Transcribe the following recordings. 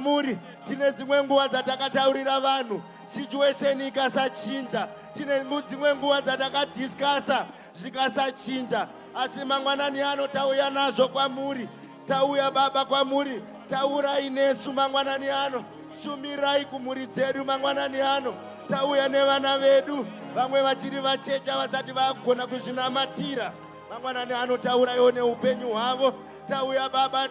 kwamuri. Tine dzimwe nguva dzatakataurira vanhu, situation ikasachinja. Tine dzimwe nguva dzatakadiscussa zvikasachinja. Asi mangwanani ano tauya nazvo kwamuri. Tauya Baba kwamuri. Taurai nesu mangwanani ano. Shumirai kumhuri dzedu mangwanani ano. Tauya nevana vedu, vamwe vachiri vachecha vasati vagona kuzvinamatira. Mangwanani ano tauraiwo neupenyu hwavo. Tauya Baba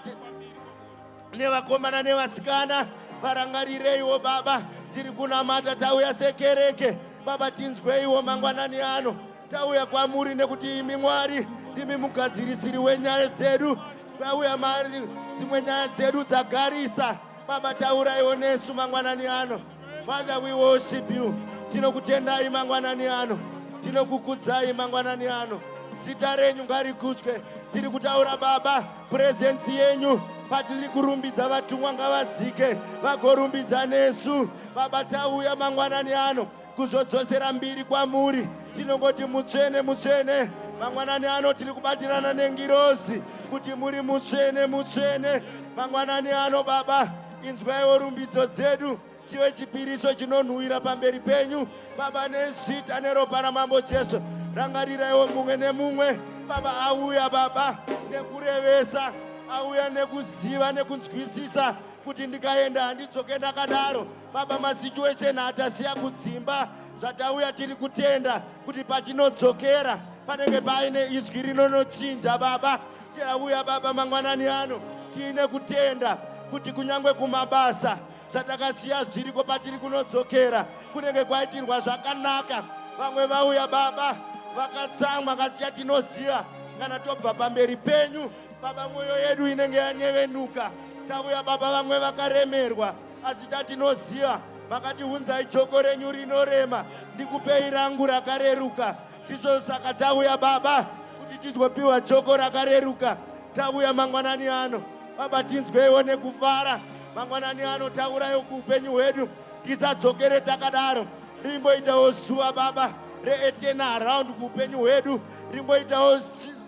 nevakomana nevasikana, varangarireiwo Baba. Tiri kunamata, tauya sekereke Baba, tinzweiwo mangwanani ano. Tauya kwamuri nekuti imi Mwari ndimi mugadzirisiri wenyaya dzedu. Tauya Mwari, dzimwe nyaya dzedu dzagarisa Baba, tauraiwo nesu mangwanani ano. Father, we worship you. Tinokutendai mangwanani ano. Tinokukudzai mangwanani ano. Zita renyu ngarikudzwe. Tiri kutaura Baba, presence yenyu patiri kurumbidza vatumwa ngavadzike vagorumbidza nesu. Baba, tauya mangwanani ano kuzodzosera mbiri kwamuri. Tinongoti mutsvene mutsvene. Mangwanani ano tiri kubatirana nengirozi kuti muri mutsvene mutsvene. Mangwanani ano Baba, inzwaiwo rumbidzo dzedu, chive chipiriso chinonhuhwira pamberi penyu Baba, nezita neropa raMambo Jesu. Rangariraiwo mumwe nemumwe Baba, auya Baba nekurevesa, auya nekuziva nekunzwisisa kuti ndikaenda handidzoke ndakadaro. Baba, masituation hatasiya kudzimba. Zvatauya tiri kutenda kuti patinodzokera panenge paine izwi rinonochinja Baba. Tirauya Baba mangwanani ano tiine kutenda kuti kunyangwe kumabasa zvatakasiya zviriko patiri kunodzokera kunenge kwaitirwa zvakanaka. Vamwe vauya Baba vakatsamwa ngaticha tinoziva kana tobva pamberi penyu Baba, mwoyo yedu inenge yanyevenuka. Tauya Baba, vamwe vakaremerwa asi tatinoziva makatiunzai joko renyu rinorema ndikupei rangu rakareruka. Ndizvo saka tauya Baba kuti tizopiwa joko rakareruka. Tauya mangwanani ano Baba, tinzweiwo nekufara mangwanani ano. Tauraiwo kuupenyu hwedu tisadzokere takadaro. Rimboitawo zuva Baba re-eternal around kuupenyu hwedu. Rimboitawo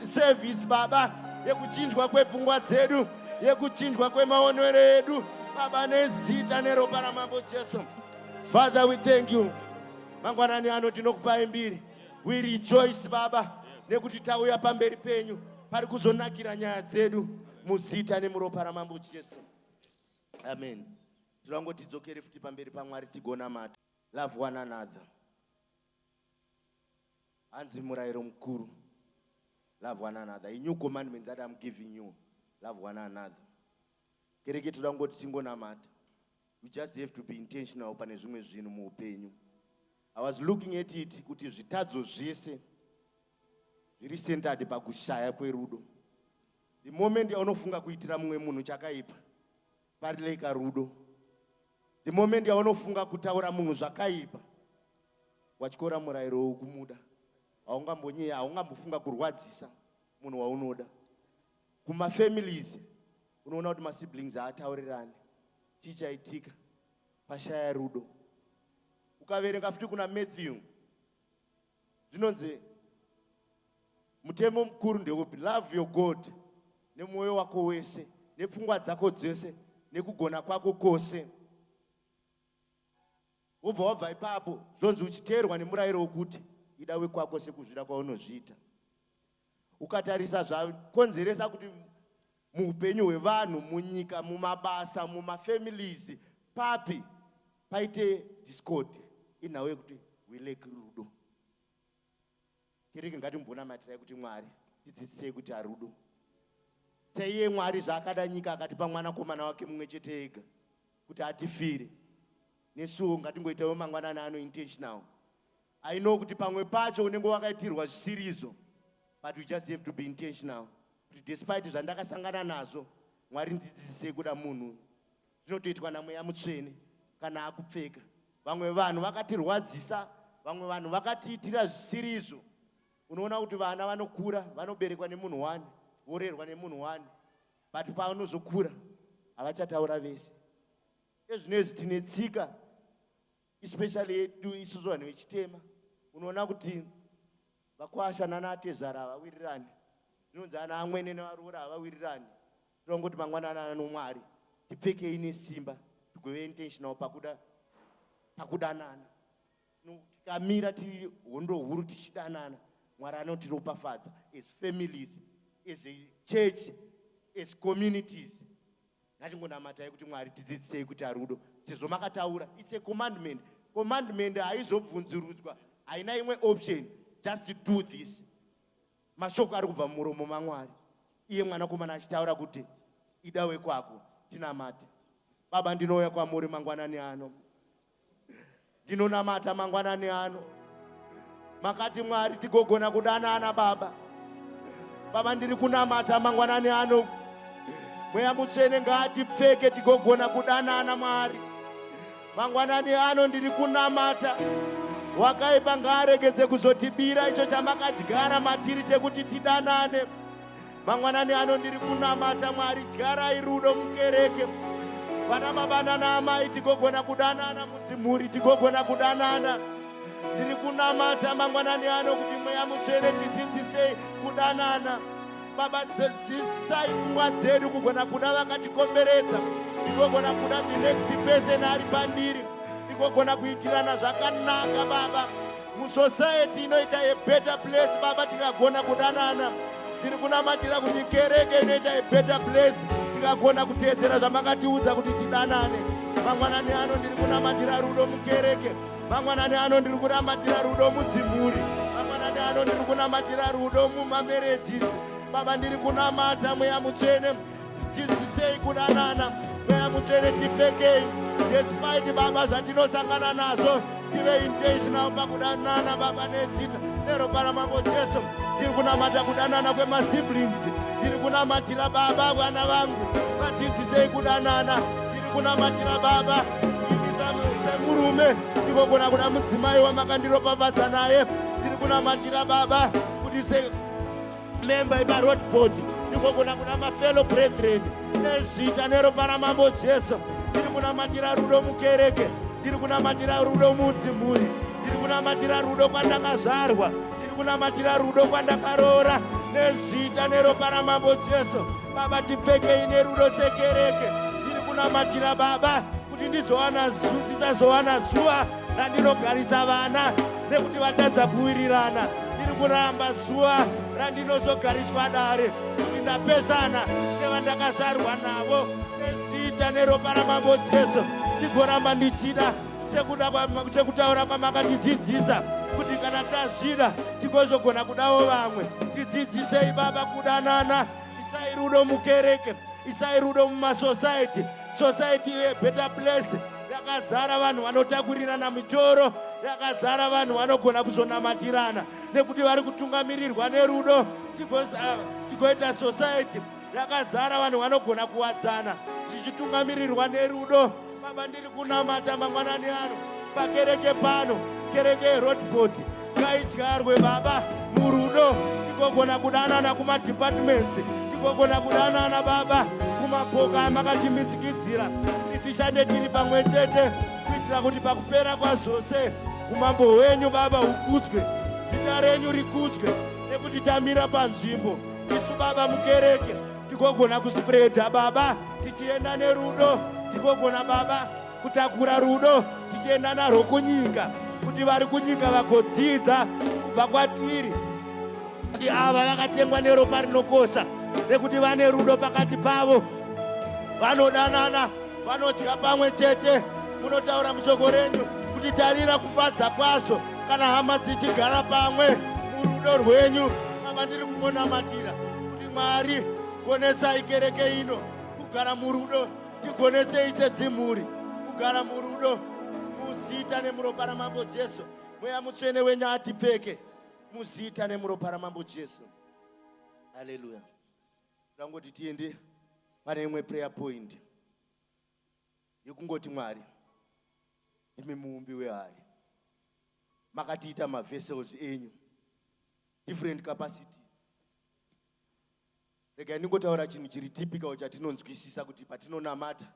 service Baba yekuchinjwa kwepfungwa dzedu, yekuchinjwa kwemaonero edu Baba, nezita neropa raMambo Jesu. Father, we thank you. Mangwanani ano tinokupai mbiri. We rejoice Baba nekuti tauya pamberi penyu pari kuzonakira nyaya dzedu muzita nemuropa raMambo Jesu. Amen. Tinongoti tidzokere futi pamberi paMwari tigonamata. Love one another. Hanzi murayiro mukuru. Love one another. A new commandment that I'm giving you. Love one another. Kereke tinongoti tingonamata. You just have to be intentional pane zvimwe zvinhu muupenyu. I was looking at it kuti zvitadzo zvese zviri centered pakushaya kwerudo. The moment yaunofunga kuitira mumwe munhu chakaipa, parileka rudo. The moment yaunofunga kutaura munhu zvakaipa, wachikora murayiro wokumuda. Haungambofunga kurwadzisa munhu waunoda. Kuma families unoona kuti masiblings haataurirani. Chichaitika pashaya rudo. Ukaverenga futi kuna Matthew, zvinonzi mutemo mukuru ndeupi? Love your God nemwoyo wako wese, nepfungwa dzako dzese, nekugona kwako kwose. Wobva ipapo zvonzi uchiteerwa nemurayiro wokuti ida wekwako sekuzvida kwaunozviita. Ukatarisa zvakonzeresa kuti muupenyu hwevanhu, munyika, mumabasa, mumafamilies, papi paite discord inhawe yekuti we lack rudo. Kereke ngatimbonamatirai kuti Mwari tidzidzisei kuti arudo. Seiye Mwari zvaakada nyika akatipa mwanakomana wake mumwe chete ega kuti atifire. Nesuwo ngatingoitawo mangwanani ano intentional. I know kuti pamwe pacho unenge wakaitirwa zvisirizo, but we just have to be intentional. Despite zvandakasangana nazvo, Mwari ndidzidzisei kuda munhu. Zvinotoitwa naMweya Mutsvene kana akupfeka. Vamwe vanhu vakatirwadzisa, vamwe vanhu vakatiitira zvisirizo. Unoona kuti vana vanokura, vanoberekwa nemunhu wani, vorerwa nemunhu wani, but pavanozokura havachataura vese. Ezvinezvi tine tsika, especially yedu isusu vanhu vechitema. Unoona kuti vakwasha naNatezara havawirirani. Zvinonzi ana amwene nevarora havawirirani. Tinongoti mangwanani ano Mwari tipfekei nesimba tigove intentional pakudanana. Tikamira tiri hondo huru tichidanana, Mwari anotiropafadza as families, as a church, as communities. Ngatingonamatai kuti Mwari tidzidzisei kuita rudo. Sezvo makataura, it's a commandment. Commandment haizobvunzurudzwa, haina imwe option, just to do this. Mashoko ari kubva mumuromo maMwari. Iye mwanakomana achitaura kuti ida wekwako tinamate. Baba, ndinouya kwamuri mangwanani ano. Ndinonamata mangwanani ano. Makati Mwari tigogona kudanana Baba. Baba, ndiri kunamata mangwanani ano. Mweya Mutsvene ngaatipfeke tigogona kudanana Mwari. Mangwanani ano ndiri kunamata. Wakaipa ngaaregedze kuzotibira icho chamakadyara matiri chekuti tidanane. Mangwanani ano ndiri kunamata Mwari, dyarai rudo mukereke. Vana baba nana amai tigogona kudanana, mudzimhuri tigogona kudanana. Ndiri kunamata mangwanani ano kuti Mweya Mutsvene tidzidzisei kudanana. Baba, dzidzisai pfungwa dzedu kugona kuda vakatikomberedza. Tigogona kuda the next person ari pandiri. Tigogona kuitirana zvakanaka Baba. Musociety inoita a better place Baba tikagona kudanana. Ndiri kunamatira kuti kereke inoita a better place tikagona kuteedzera zvamakatiudza kuti tidanane. Mangwanani ano ndiri kunamatira rudo mukereke. Mangwanani ano ndiri kunamatira rudo mudzimhuri. Mangwanani ano ndiri kunamatira rudo mumamarriages. Baba, ndiri kunamata Mweya Mutsvene, tidzidzisei kudanana. Mweya Mutsvene tipfekei, despite Baba zvatinosangana nazvo, tive intentional pakudanana Baba nezita neropa raMambo Jesu. Ndiri kunamata kudanana kwemasiblings. Ndiri kunamatira Baba vana vangu, vadzidzisei kudanana. Ndiri kunamatira Baba ini semurume ndigogona kuda mudzimai wamakandiropafadza naye. Ndiri kunamatira Baba kuti member iba roadboard ndikogona kuna mafellow brethren nezita neropa raMambo Jesu. Ndiri kunamatira rudo mukereke. Ndiri kunamatira rudo mudzimhuri. Ndiri kunamatira rudo kwandakazvarwa. Ndiri kunamatira rudo kwandakaroora nezita neropa raMambo Jesu. Baba, tipfekei nerudo sekereke. Ndiri kunamatira Baba kuti tisazowana zuva randinogarisa vana nekuti vatadza kuwirirana. Ndiri kuramba zuva randinozogariswa dare kuti ndapesana nevandakazvarwa navo nezita neropa raMambo Jesu. Ndigoramba ndichida chekutaura kwamakatidzidzisa kuti kana tazvida tigozogona kudawo vamwe. Tidzidzisei Baba kudanana. Isai rudo mukereke, isai rudo mumasociety. Society a better place yakazara vanhu vanotakurirana mitoro, yakazara vanhu vanogona kuzonamatirana nekuti vari kutungamirirwa nerudo. Tigoita society yakazara vanhu vanogona kuwadzana zvichitungamirirwa nerudo. Baba, ndiri kunamata mangwanani ano pakereke pano, kereke roadboard ngaidyarwe Baba murudo. Tigogona kudanana kumadepartments, tigogona kudanana Baba kumapoka amakatimisikidzira kuti tishande tiri pamwe chete kuitira kuti pakupera kwazvose umambo hwenyu Baba hukudzwe, zita renyu rikudzwe nekuti tamira panzvimbo. Isu Baba mukereke tigogona kuspreada Baba tichienda nerudo. Tigogona Baba kutakura rudo tichienda narwo kunyika, kuti vari kunyika vagodzidza kubva kwatiri kuti ava vakatengwa neropa rinokosha nekuti vane rudo pakati pavo, vanodanana, vanodya pamwe chete. Munotaura mushoko renyu kuti tarira kufadza kwazvo kana hama dzichigara pamwe murudo rwenyu. Baba, ndiri kungonamatira kuti Mwari gonesai kereke ino kugara murudo. Tigonesei sedzimhuri kugara murudo muzita nemuropa raMambo Jesu. Mweya Mutsvene wenyu atipfeke muzita nemuropa raMambo Jesu. Haleluya. Ndangoti tiende pane imwe prayer point yekungoti Mwari, imi muumbi wehari, makatiita mavessels enyu, different capacities. Regai ndingotaura chinhu chiri typical chatinonzwisisa kuti patinonamata,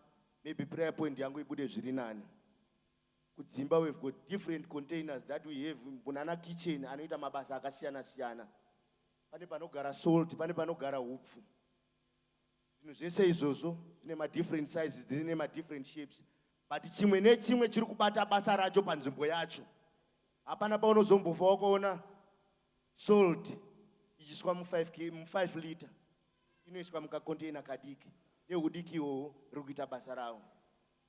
maybe prayer point yangu ibude zviri nani. Kudzimba we've got different containers that we have. Munana kitchen anoita mabasa akasiyana siyana. Pane panogara salt, pane panogara hupfu. Zvinhu zvese izvozvo zvine ma different sizes, zvine ma different shapes. but chimwe nechimwe chiri kubata basa racho panzvimbo yacho. Hapana paunozombofa wakaona salt ichiswa mu5 liter inoiswa mukacontainer kadiki neudiki iwowo riri kuita basa rawo.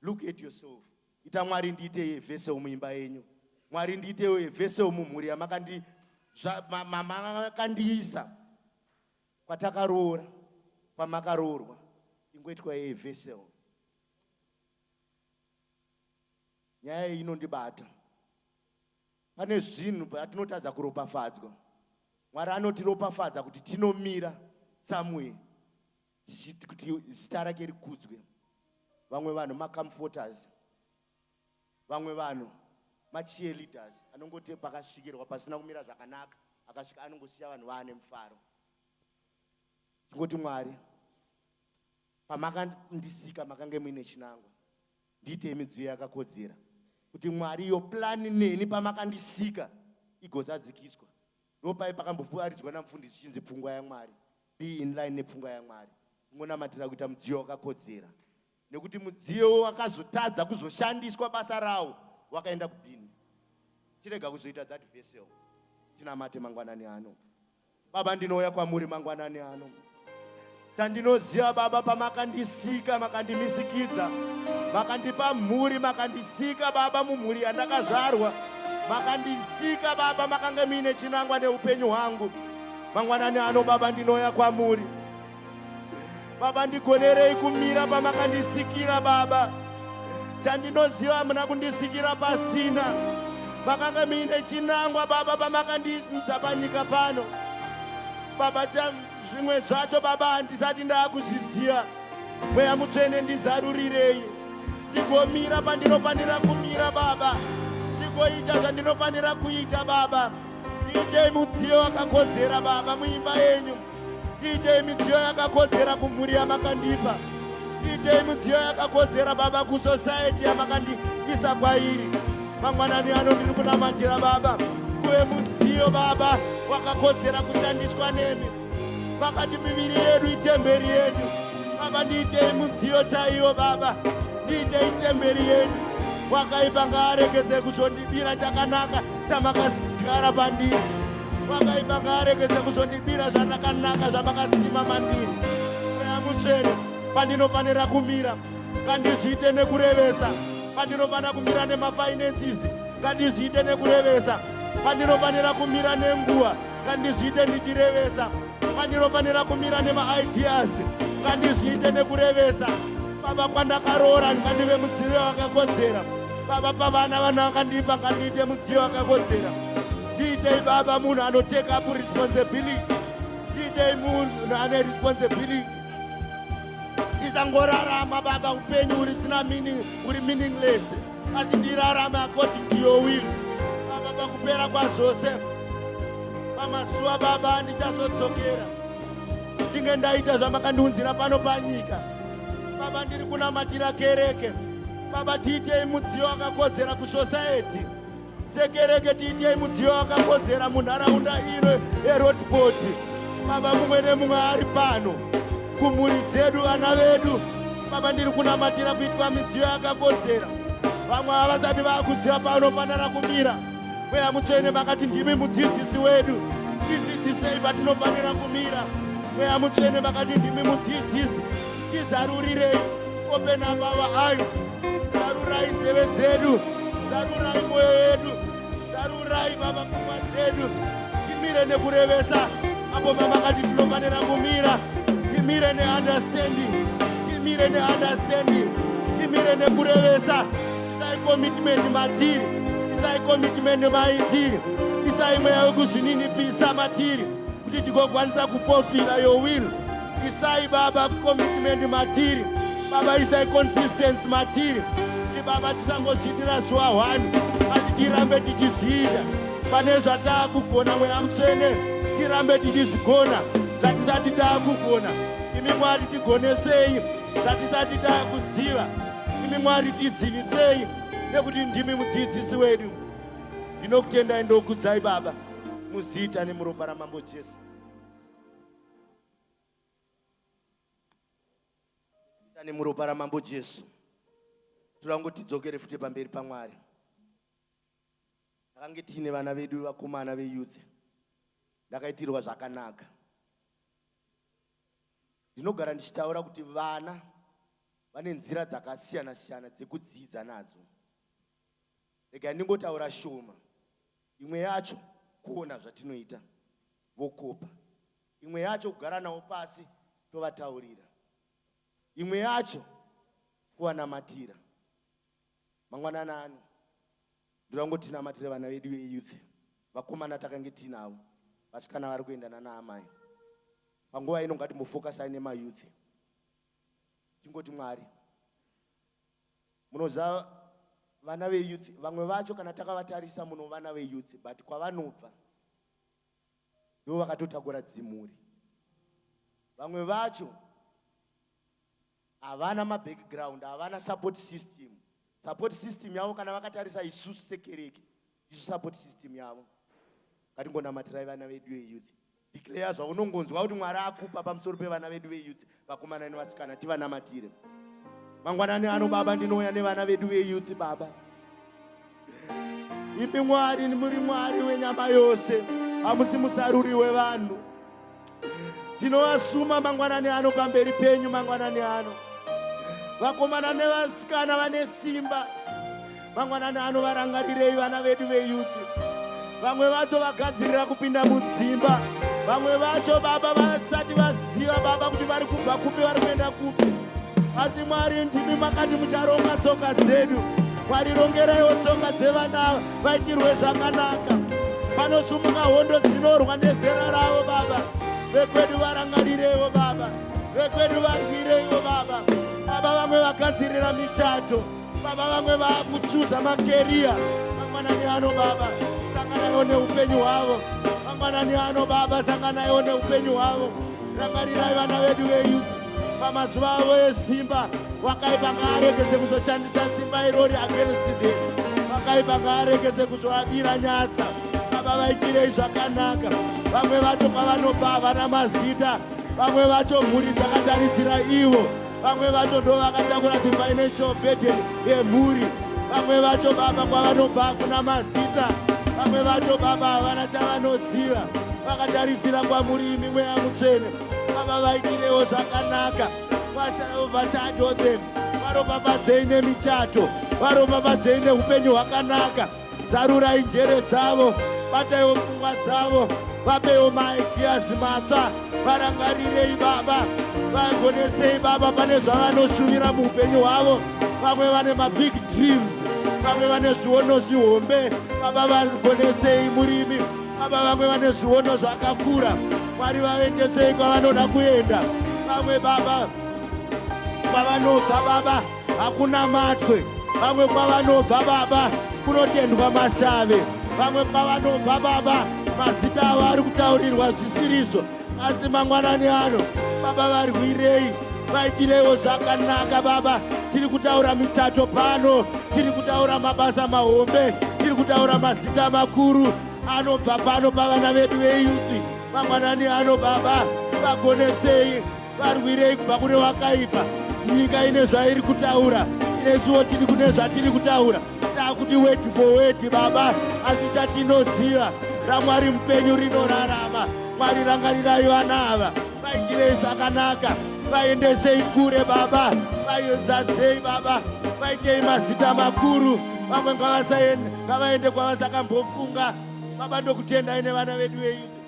Look at yourself. Ita Mwari ndiite vessel muimba yenyu. Mwari ndiite vessel mumhuri yamakandiisa kwatakaroora kwamakaroorwa ingoitwa vessel. Nyaya iyi inondibata. Pane zvinhu patinotadza kuropafadzwa. Mwari anotiropafadza kuti tinomira somewhere kuti zita rake rikudzwe. Vamwe vanhu macomforters, vamwe vanhu cheerleaders anongoti pakasvikirwa pasina kumira zvakanaka akasvika anongosiya vanhu vaane mufaro. Tingoti Mwari, pamakandisika makange muine chinangwa, ndiite midziyo yakakodzera kuti Mwari yo plani neni pamakandisika igozadzikiswa. Ndopai pakambofaridzwa namufundisi chinzi pfungwa yaMwari, be in line nepfungwa yaMwari. Ngonamatira kuita mudziyo wakakodzera. Nekuti mudziyo wakazotadza kuzoshandiswa basa rawo wakaenda kubini. Chirega kuzoita that vessel. Tinamate mangwanani ano. Baba, ndinouya kwamuri mangwanani ano. Tandinoziva Baba pamakandisika makandimisikidza. Makandipa mhuri makandisika Baba mumhuri yandakazvarwa. Makandisika Baba makange muine chinangwa neupenyu hwangu. Mangwanani ano Baba ndinouya kwamuri. Baba, ndigonerei kumira pamakandisikira Baba. Chandinoziva muna kundisikira pasina. Makanga muine chinangwa Baba pamakandiisa panyika pano. Baba, zvimwe zvacho Baba handisati ndakuzviziva. Mweya Mutsvene ndizarurirei. Ndigomira pandinofanira kumira Baba. Ndigoita zvandinofanira kuita Baba. Ndiitei mudziyo wakakodzera Baba muimba yenyu. Ndiitei midziyo yakakodzera kumhuri yamakandipa. Ndiitei midziyo yakakodzera Baba kusociety yamakandiisa kwairi. Mangwanani ano ndiri kunamatira Baba kuve mudziyo Baba wakakodzera kushandiswa nemi. Makati miviri yedu itemberi yenyu. Baba, ndiitei mudziyo chaiwo Baba. Ndiitei temberi yenyu. Wakaipa ngaaregeze kuzondibira chakanaka chamakagara pandiri. Wakaipa ngaaregeze kuzondibira zvakanaka zvamakasima mandiri. Mweya Mutsvene, pandinofanira kumira ngandizviite nekurevesa. Pandinofanira kumira nemafinances ngandizviite nekurevesa. Pandinofanira kumira nenguva ngandizviite ndichirevesa. Pandinofanira kumira nemaideas ngandizviite nekurevesa. Baba, kwandakaroora ngandive mudziyo wakakodzera. Baba, pavana vanhu vakandipa ngandiite mudziyo wakakodzera. Ndiitei Baba munhu anotake up responsibility. Ndiitei munhu ane responsibility. Ndisangorarama Baba upenyu urisina meaning, uri meaningless. Asi ndirarame according to your will. Baba, pakupera kwazvose pamazuva Baba ndichazodzokera ndinge ndaita zvamakandiunzira pano panyika. Baba, ndiri kunamatira kereke. Baba, tiitei mudziyo wakakodzera kusociety. Sekereke tiitei mudziyo wakakodzera munharaunda ino yeRoadport. Baba, mumwe nemumwe ari pano kumhuri dzedu vana vedu. Baba, ndiri kunamatira kuitwa midziyo yakakodzera. Vamwe havasati vakuziva paunofanira kumira. Mweya Mutsvene, makati ndimi mudzidzisi wedu. Tidzidzisei patinofanira kumira. Mweya Mutsvene, makati ndimi mudzidzisi. Tizarurirei. Open up our eyes. Zarurai nzeve dzedu. Zarurai moyo yedu. Zarurai Baba pfungwa dzedu. Timire nekurevesa apo pamakati tinofanira kumira. Timire neunderstanding. Timire neunderstanding. Timire nekurevesa. Isai commitment matiri. Isai commitment maitiri. Isai mweya wekuzvininipisa matiri kuti tigokwanisa kufulfilla your will. Isai Baba commitment matiri. Baba, isai consistency matiri. Kuti Baba tisangodzitira zuva 1 asi tirambe tichiziita pane zvatakugona. Mweya Mutsvene, tirambe tichizigona zvatisati taakugona. Imi Mwari, tigonesei zvatisati taakuziva. Imi Mwari, tidzivisei nekuti ndimi mudzidzisi wedu. Ndinokutendai ndokudzai Baba muzita nemuropa raMambo Jesu. Nemuropa raMambo Jesu. tidzokere futi pamberi paMwari. Takange tine vana vedu vakomana veyouth. Ndakaitirwa zvakanaka. Ndinogara ndichitaura kuti vana vane nzira dzakasiyana siyana dzekudzidza nadzo. Rega ndingotaura shoma. Imwe yacho kuona zvatinoita vokopa. Imwe yacho kugara navo pasi tovataurira. Imwe yacho kuvanamatira. Mangwanani ano ndinongotinamatira vana vedu veyouth. Vakomana takange tinavo, vasikana vari kuendana naamai. Panguva ino ngatimbofokasai nemayouth. Tingoti Mwari, munoziva vana veyouth, vamwe vacho kana takavatarisa muno vana veyouth, but kwavanobva ndivo vakatotakura dzimhuri. Vamwe vacho havana mabackground, havana support system. Support system yavo kana vakatarisa isusu sekereke, isu support system yavo. Ngatingonamatirai vana vedu veyouth. Declare zvaunongonzwa kuti Mwari akupa pamusoro pevana vedu veyouth, vakomana nevasikana, tivanamatire. Mangwanani ano Baba, ndinouya nevana vedu veyouth Baba. Imi Mwari muri Mwari wenyama yose, hamusi musaruri wevanhu. Tinovasuma mangwanani ano pamberi penyu mangwanani ano. Vakomana nevasikana vane simba. Mangwanani ano varangarirei vana vedu veyouth. Vamwe vacho vagadzirira kupinda mudzimba. Vamwe vacho Baba vasati vaziva Baba kuti vari kubva kupi vari kuenda kupi. Asi Mwari ndimi makati mucharonga tsoka dzedu. Mwari rongeraiwo tsoka dzevana vaitirwe zvakanaka. Panosumuka hondo dzinorwa nezera ravo Baba. Vekwedu varangarireiwo Baba. Vekwedu varwireiwo Baba. Baba vamwe vagadzirira michato. Baba vamwe vakuchuza makeriya. Mangwanani ano Baba, sanganaiwo neupenyu hwavo. Mangwanani ano Baba, sanganaiwo neupenyu hwavo. Rangarirai vana vedu veyouth. Pamazuva avo esimba, wakaipa ngaaregedze kuzoshandisa simba irori against them. Wakaipa ngaaregedze kuzovabira nyasa. Baba vaitirei zvakanaka. Vamwe vacho kwavanobva havana mazita. Vamwe vacho mhuri dzakatarisira ivo. Vamwe vacho ndo vakatakura the financial burden yemhuri. Vamwe vacho Baba kwavanobva hakuna mazita. Vamwe vacho Baba havana chavanoziva. Vakatarisira kwamuri imi Mweya Mutsvene. Baba vaitirewo zvakanaka. Overshadow them. Varopafadzei nemichato. Varopafadzei neupenyu hwakanaka. Zarurai njere dzavo. Bataiwo pfungwa dzavo. Vapewo maideas matsva. Varangarirei Baba. Vagonesei Baba pane zvavanoshuvira muupenyu hwavo. Vamwe vane mabig dreams. Vamwe vane zviono zvihombe. Baba vagonesei murimi. Baba vamwe vane zviono zvakakura. Mwari vaendesei kwavanoda kuenda. Vamwe Baba kwavanobva Baba hakuna matwe. Vamwe kwavanobva Baba kunotendwa masave. Vamwe kwavanobva Baba mazita avo ari kutaurirwa zvisirizo. Asi mangwanani ano Baba varwirei, vaitireiwo zvakanaka Baba. Tiri kutaura michato pano, tiri kutaura mabasa mahombe, tiri kutaura mazita makuru anobva pano pavana vedu veyouth. Mangwanani ano Baba vagonesei, varwirei kubva kune wakaipa. Nyika ine zvairi kutaura, inesuwo tiri kune zvatiri kutaura. Takuti word for word Baba, asi chatinoziva raMwari mupenyu rinorarama. Mwari rangarirai vana ava, vaitirei zvakanaka, vaendesei kure Baba, vaizadzei Baba, vaitei mazita makuru. Vamwe ngavaende kwavasakambofunga. Baba ndokutendai nevana vedu veyouth.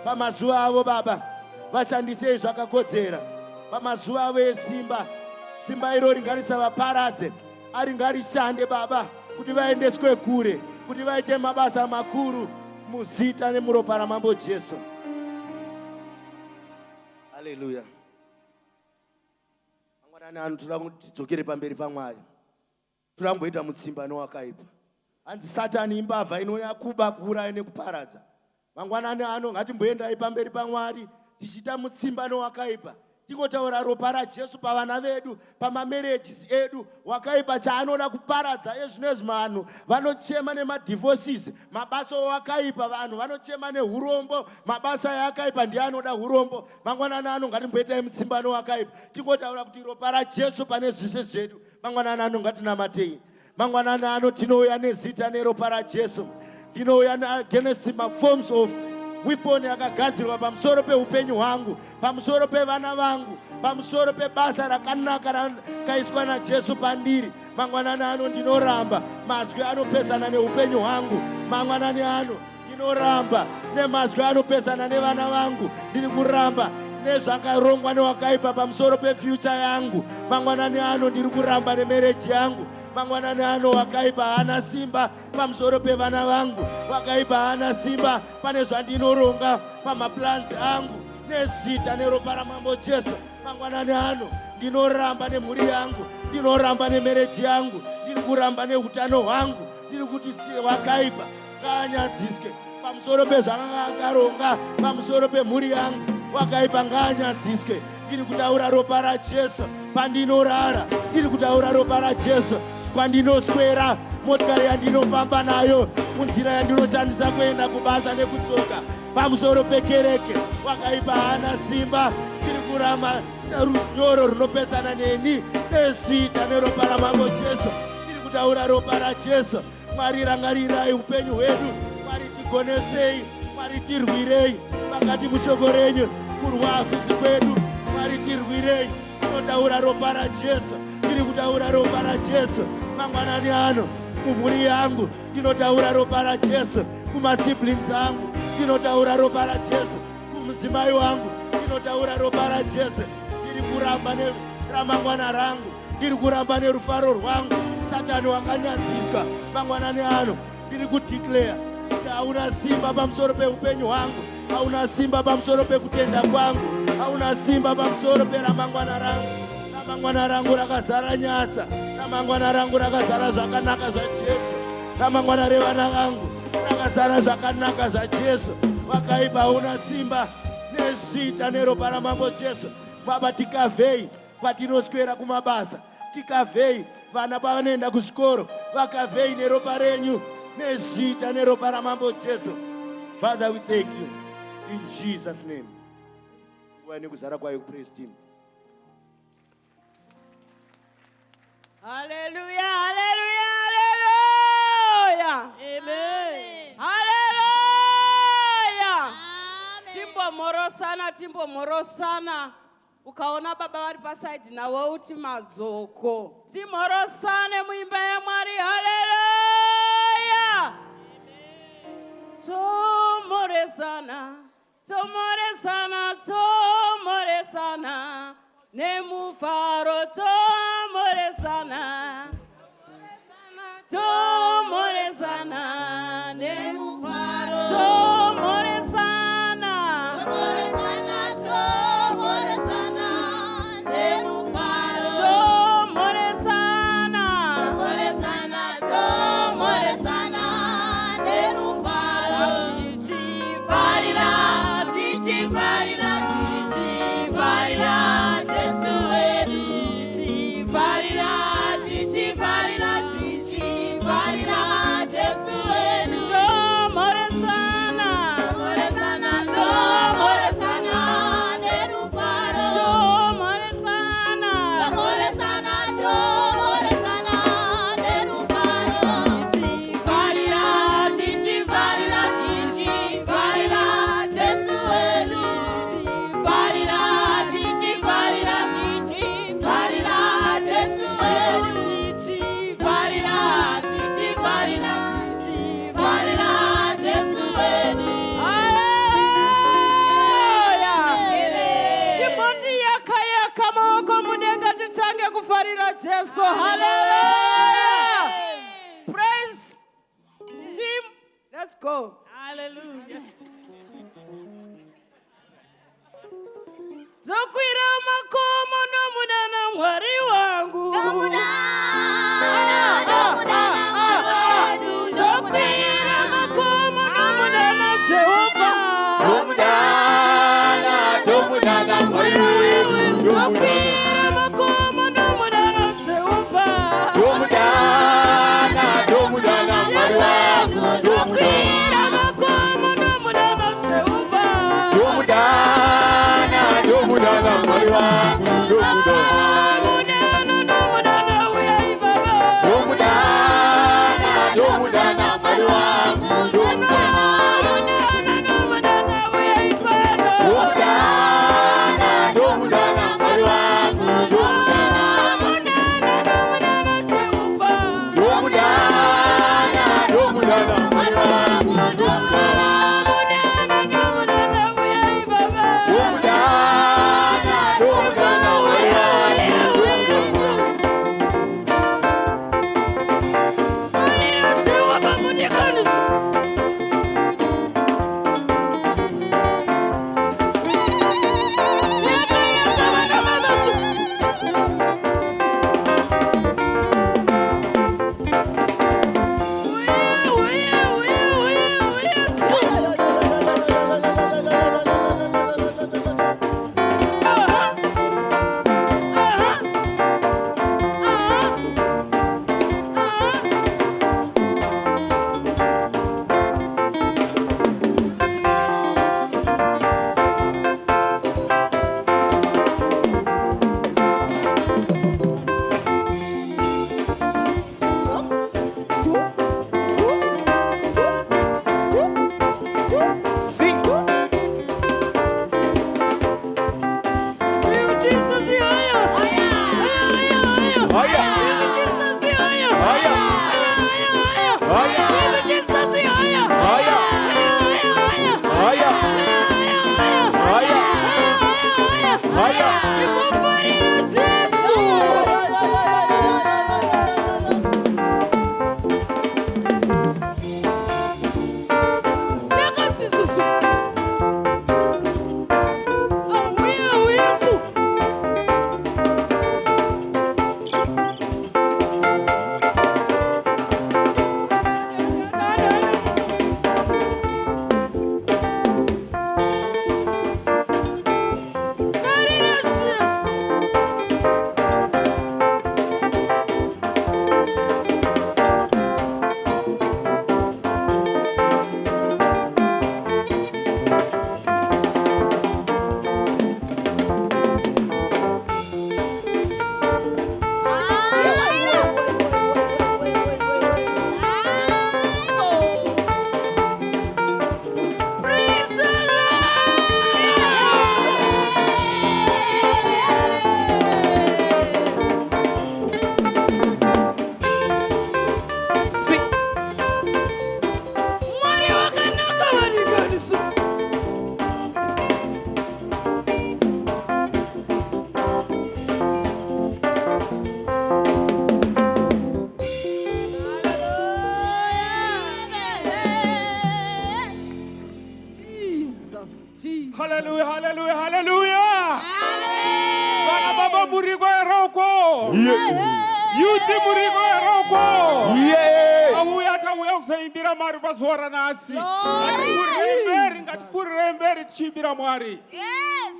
Pamazuva avo Baba, vashandisei zvakakodzera. Pamazuva avo esimba, simba irori ngarisavaparadze, ari ngarishande Baba kuti vaendeswe kure, kuti vaite mabasa makuru muzita nemuropa raMambo Jesu. Haleluya. Mangwanani ano toda kuti tidzokere pamberi paMwari. Toda kumboita mutsimba nowakaipa. Hanzi Satani imbavha inouya kuba, kuuraya nekuparadza. Mangwanani ano ngatimboendai pamberi paMwari tichita mutsimba nowakaipa. Tingotaura ropa raJesu pavana vedu, pamamarriages edu. Wakaipa chaanoda kuparadza ezvinezvi vanhu vanochema nemadivorces, mabasa wakaipa, vanhu vanochema neurombo, mabasa yakaipa ndiye anoda urombo. Mangwanani ano ngatimboitai mutsimbano wakaipa. Tingotaura kuti ropa raJesu pane zvise zvedu. Mangwanani ano ngatinamatei. Mangwanani ano tinouya nezita neropa raJesu. Tinouya against forms of weapon yakagadzirwa pamusoro peupenyu hwangu, pamusoro pevana vangu, pamusoro pebasa rakanaka rakaiswa naJesu pandiri. Mangwanani ano ndinoramba mazwi anopesana neupenyu hwangu. Mangwanani ano ndinoramba nemazwi anopesana nevana vangu. Ndiri kuramba nezvakarongwa newakaipa pamusoro pefuture yangu. Mangwanani ano ndiri kuramba nemarriage yangu. Mangwanani ano wakaipa hana simba pamusoro pevana vangu. Wakaipa hana simba pane zvandinoronga pamaplans angu. Nezita neropa raMambo Jesu. Mangwanani ano ndinoramba nemhuri yangu, ndinoramba nemarriage yangu, ndiri kuramba neutano hwangu. Ndiri kuti wakaipa ngaanyadziswe pamusoro pezvakaronga pamusoro pemhuri yangu. Wakaipa ngaanyadziswe. Ndiri kutaura ropa raJesu pandinorara. Ndiri kutaura ropa raJesu pandinoswera, motikari yandinofamba nayo, munzira yandinoshandisa kuenda kubasa nekudzoka, pamusoro pekereke. Wakaipa hana simba. Ndiri kuramba runyoro runopesana neni nezita neropa raMambo Jesu. Ndiri kutaura ropa raJesu. Mwari rangarirai upenyu hwedu. Mwari tigonesei. Mwari tirwirei pakati mushoko renyu kurwa hakusi kwedu. Mwari tirwirei. Tinotaura ropa raJesu. Ndiri kutaura ropa raJesu. Mangwanani ano mumhuri yangu ndinotaura ropa raJesu. Kumasiblings angu ndinotaura ropa raJesu. Kumudzimai wangu ndinotaura ropa raJesu. Ndiri kuramba neramangwana rangu. Ndiri kuramba nerufaro rwangu. Satani wakanyadziswa. Mangwanani ano ndiri kudeclare hauna simba pamusoro peupenyu hwangu. Hauna simba pamusoro pekutenda kwangu. Hauna simba pamusoro peramangwana rangu. Ramangwana rangu rakazara nyasa. Ramangwana rangu rakazara zvakanaka zvaJesu. Ramangwana revana vangu rakazara zvakanaka zvaJesu. Wakaipa hauna simba nezita neropa raMambo Jesu. Baba, tikavhei kwatinoswera kumabasa. Tikavhei vana pavanoenda kuzvikoro. Vakavhei neropa renyu nezita neropa raMambo Jesu. Father, we thank you in Jesus' name. Wani kuzara kwayo praise team. Hallelujah, hallelujah, hallelujah. Amen. Hallelujah. Timbo morosana. Ukaona baba vari pasaidi nawo uti madzoko. Timorosane muimba yaMwari. Hallelujah. Tomoresana. Nemufaro tomoresana. Nemufaro tomoresana. Jesu. Hallelujah. Praise Him. Let's go. Hallelujah. Zokwira makomo nomudana Mwari wangu. Zokwira makomo nomudana Jehova. Tomudana Mwari wangu. Hallelujah, hallelujah, hallelujah. Bana baba murigo eroko. Yuti murigo eroko. Awu ata uyoza imbira mari bazora nasi. Ngati chimbira mwari. Yes.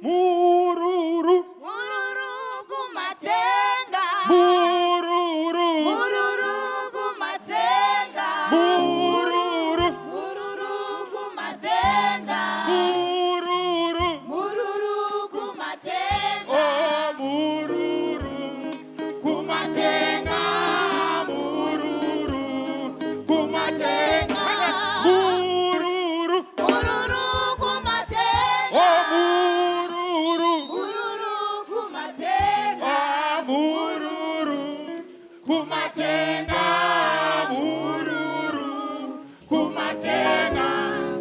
Mururu. Mururu kumatenga. Mururu. Mururu kumatenga. Mururu. Mururu kumatenga. Mururu. Mururu kumatenga. Oh, mururu. Kumatenga. Mururu. Kumatenga. Mururu. Mururu kumatenga. Oh, mururu. Mururu kumatenga. Ah, mururu. Kumatenga. Mururu. Kumatenga.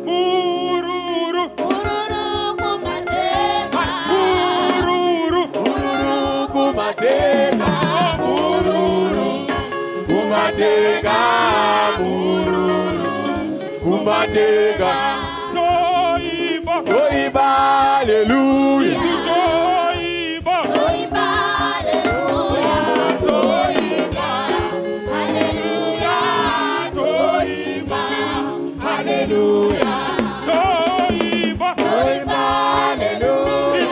Mururu. Mururu kumatenga. Mururu. Mururu kumatenga, mururu kumatenga, mururu kumatenga. Toiba. Toiba, hallelujah. Toiba. Toiba, hallelujah. Toiba, hallelujah. Toiba. Hallelujah. Toiba. Toiba, hallelujah.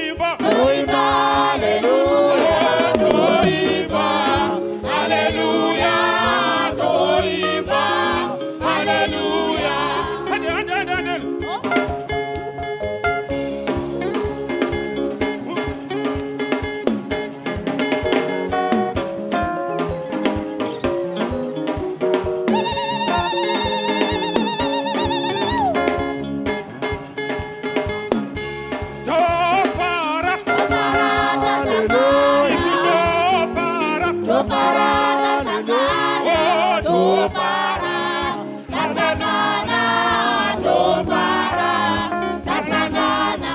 Toiba. Toiba, hallelujah. Toiba. Hallelujah. Toiba, hallelujah. Tofara. Hallelujah. Tofara. Tofara, tasangana. Oh, Tofara, tasangana. Tofara, tasangana.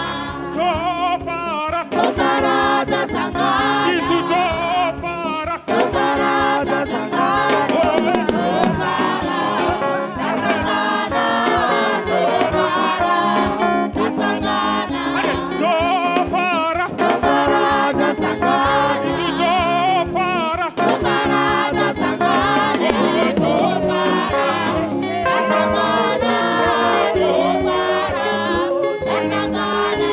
Tofara. Tofara, tasangana. Isu tofara. Tofara, tasangana. Oh, Tofara, tasangana. Tofara, tasangana. tofara. Tofara, tasangana. Isu tofara. Tofara, tasangana. Tofara, tasangana. Tofara, tasangana.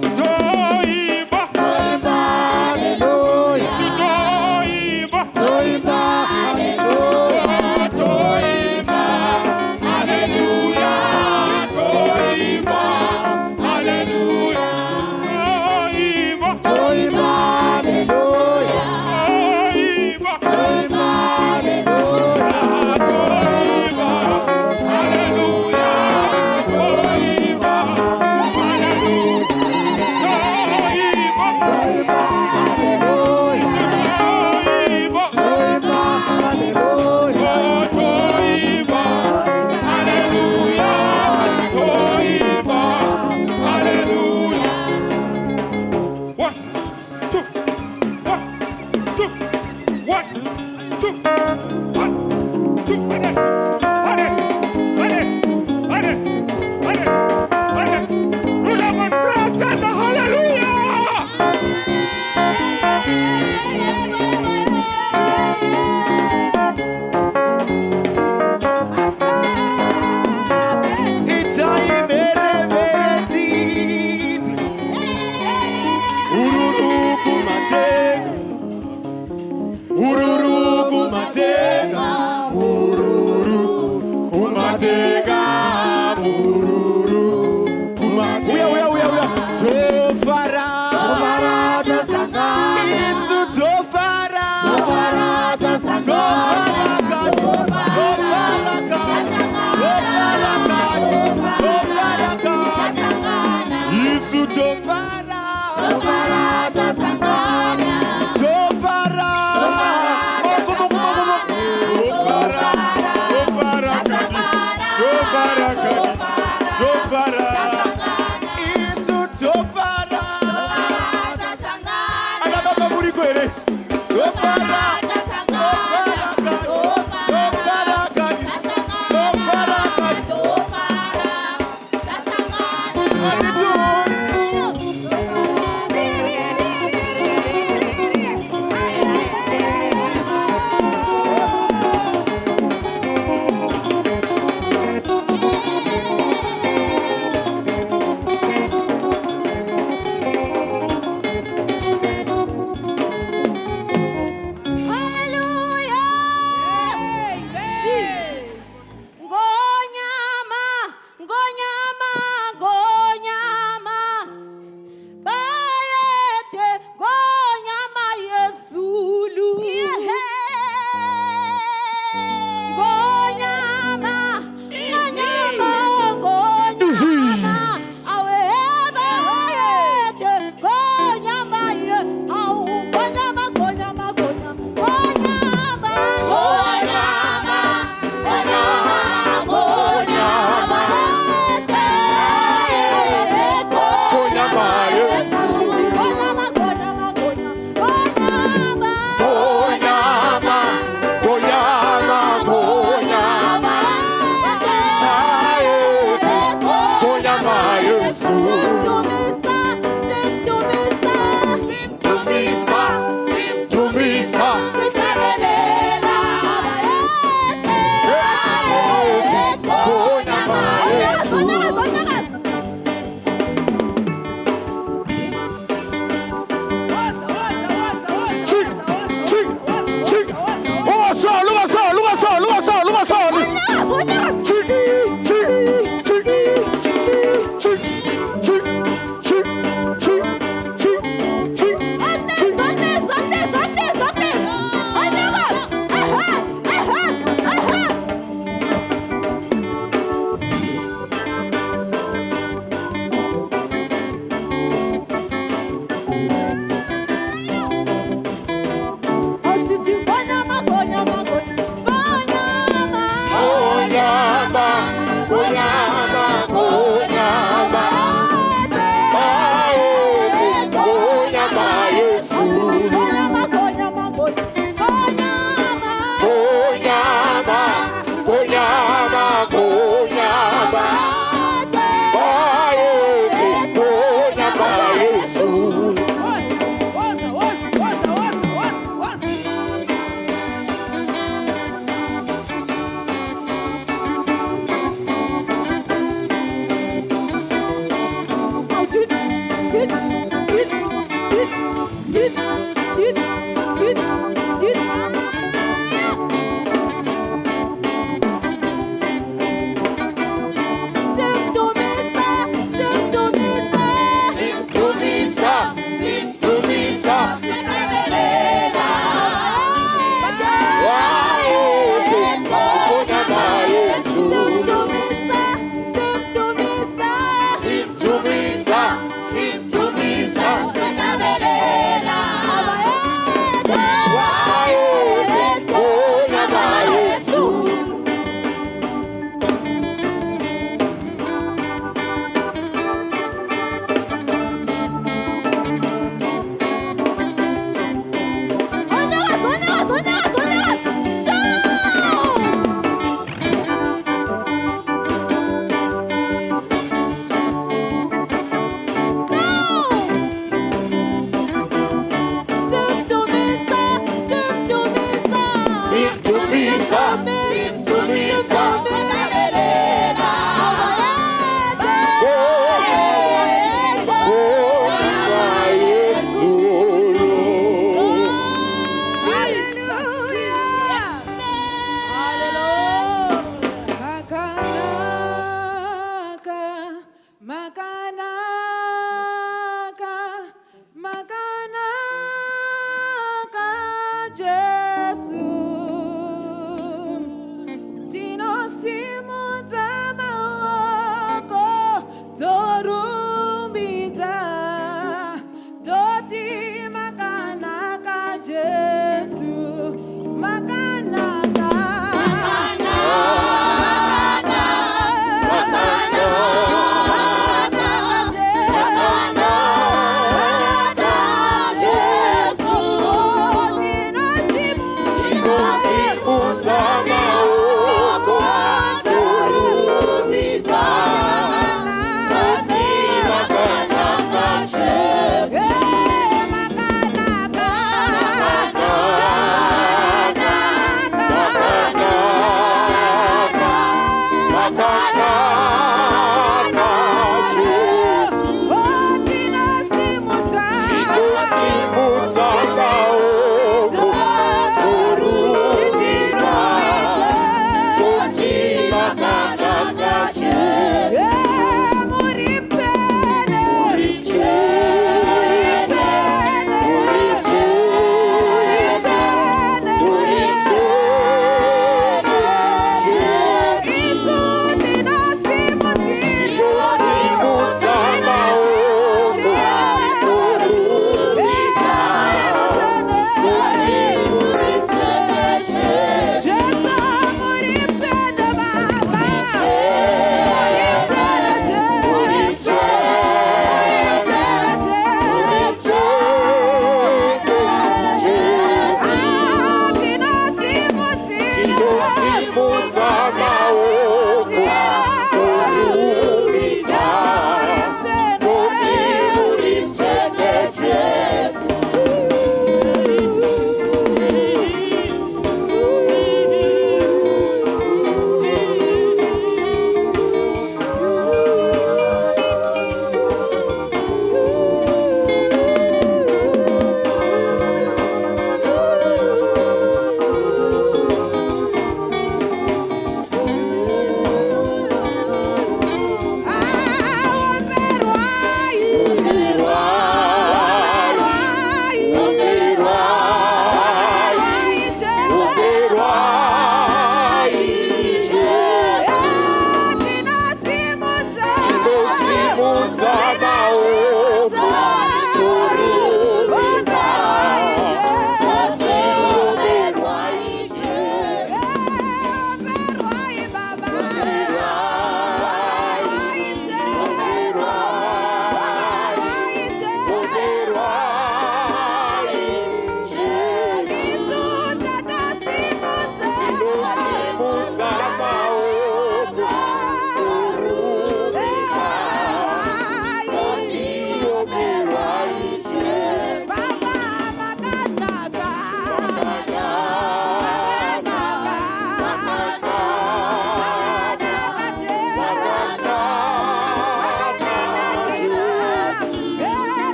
Toiba. Toiba, hallelujah. Toiba. Toiba, hallelujah. Toiba, hallelujah. Toiba, hallelujah. Toiba. Toiba, hallelujah. Toiba. Toiba, hallelujah. Toiba. Hallelujah. Toiba. Hallelujah. Toiba. Toiba, hallelujah. Toiba. Toiba, hallelujah. Oh, Toiba. Hallelujah. Toiba. Hallelujah. 1, 2, 1, 2, 1, 2, 1, 2. Hare, hare, hare, hare, hare. Rule of praise and hallelujah. Itaimeremeretiti. Ururu kumatenga, ururu kumatenga, ururu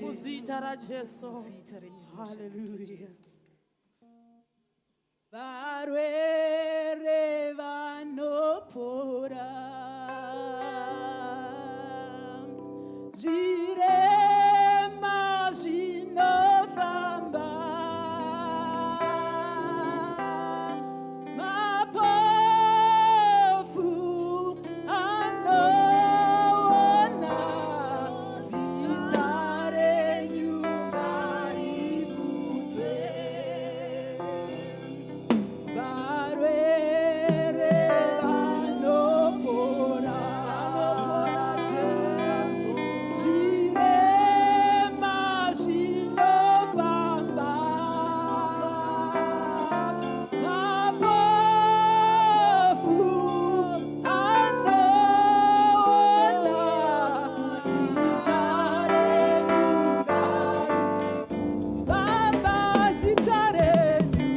Muzita ra Jesu. Hallelujah. Barwere vanopora zvirema zvinofamba mapofu anoona zita renyu ngarikudzwe. Barwere vanopora Jesu. Zvirema zvinofamba mapofu anoona zita renyu ngarikudzwe. Baba zita renyu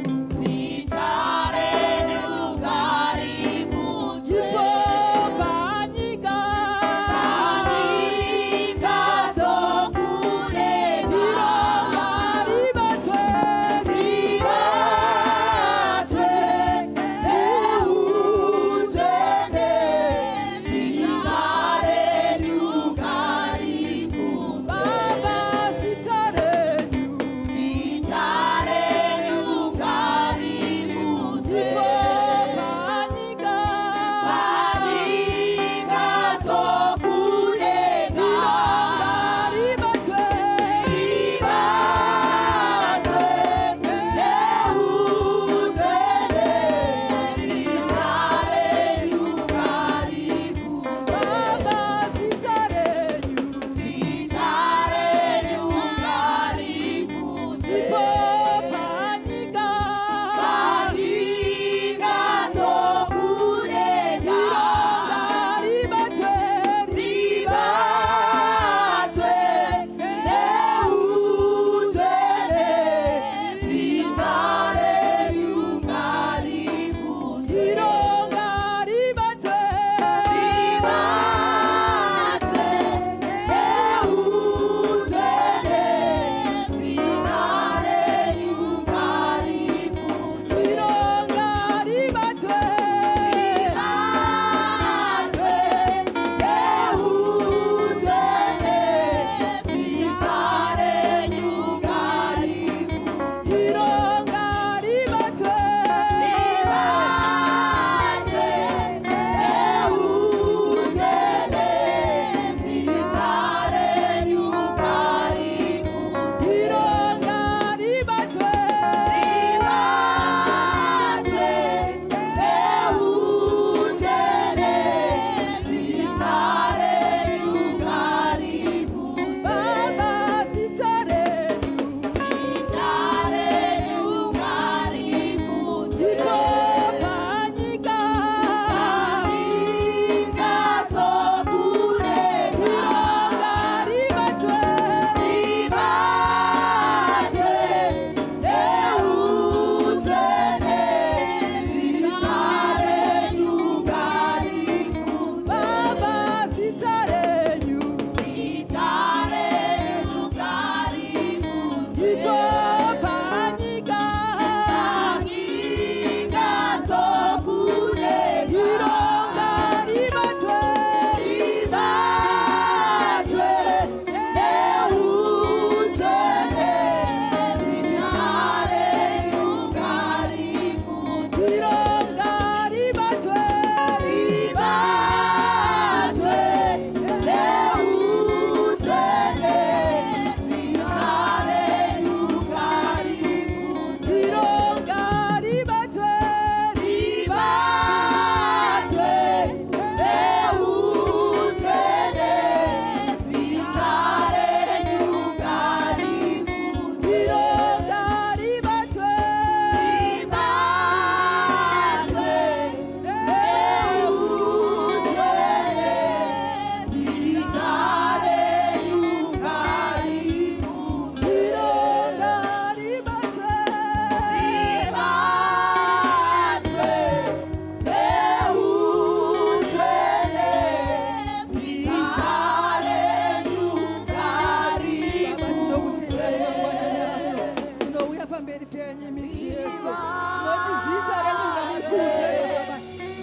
renyu miti Yesu. Tinoti zita renyu ngarifute Baba.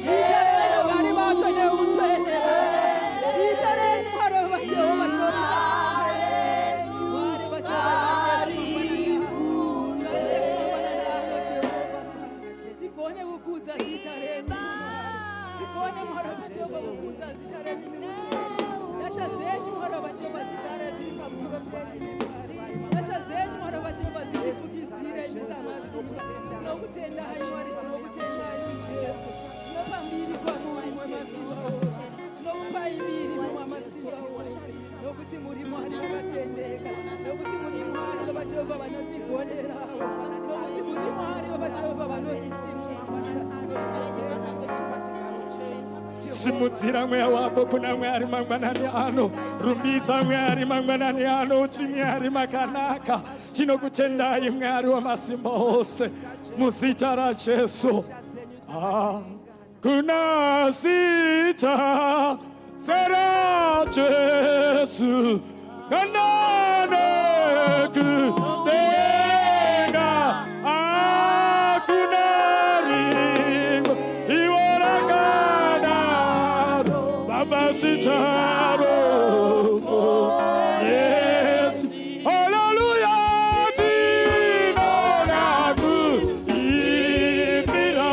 Zita renyu ngaribatwe neutwele Baba. Zita renyu Mwari waJehova tinoti Mwari waJehova tikone kukudza zita renyu tikone Mwari waJehova kukudza zita renyu miti Yasha zenyu Mwari waJehova zigare ziri pamusoro penyu Yasha zenyu Mwari waJehova dzitifukidzire misamasimba tinokutendai Mwari tinokutendai miti Yesu tinopa mbiri kwamuri mwemasimba ose tinokupai mbiri mwemasimba ose nokuti muri Mwari wakatendeka nokuti muri Mwari waJehova vanotigonerawo nokuti muri Mwari waJehova vanotisimudzira simudzira mweya wako kuna Mwari mangwanani ano, rumbidza Mwari mangwanani ano, uti Mwari makanaka. Tinokutendai Mwari wamasimba ose muzita raJesu. Kuna zita zera Jesu kanane kunenga akuna ringo iwarakana baba sitaro yes hallelujah tinonaku ibira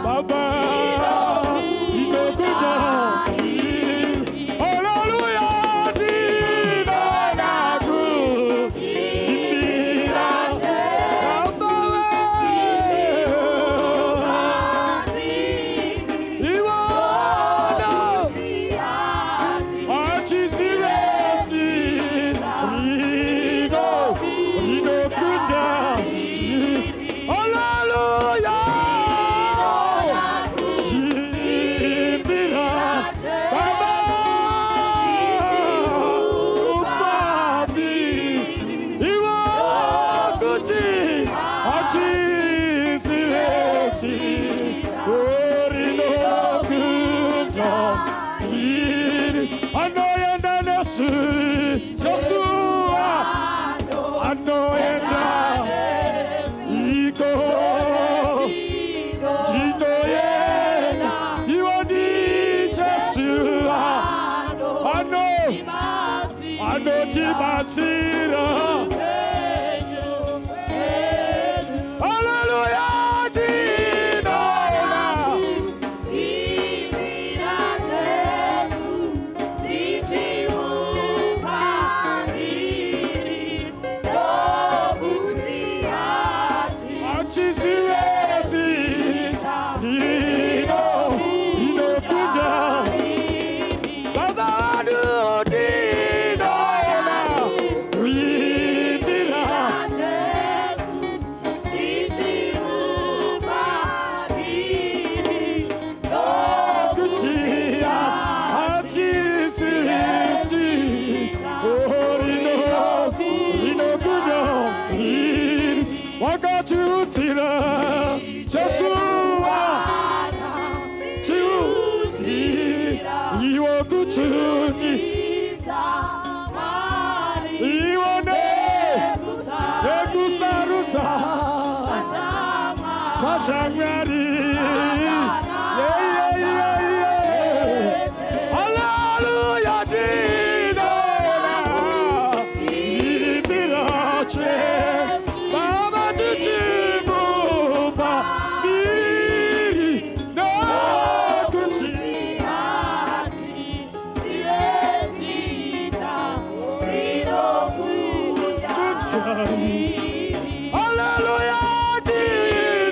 Baba, inokuda, hallelujah, tinonaku, ibira, Baba, iwana, achisiresi, inokuda, hallelujah. Hallelujah, Tinona. Ibira Jesu, tichimupandiri, dokutiati, achisiresi, Tino, inokuda, Baba Dudi. Wakatutira Joshua Tuti Iwokutuni Iwane Ekusaruta Mashangari Hallelujah Tinona Ibirache Hallelujah, Tinona.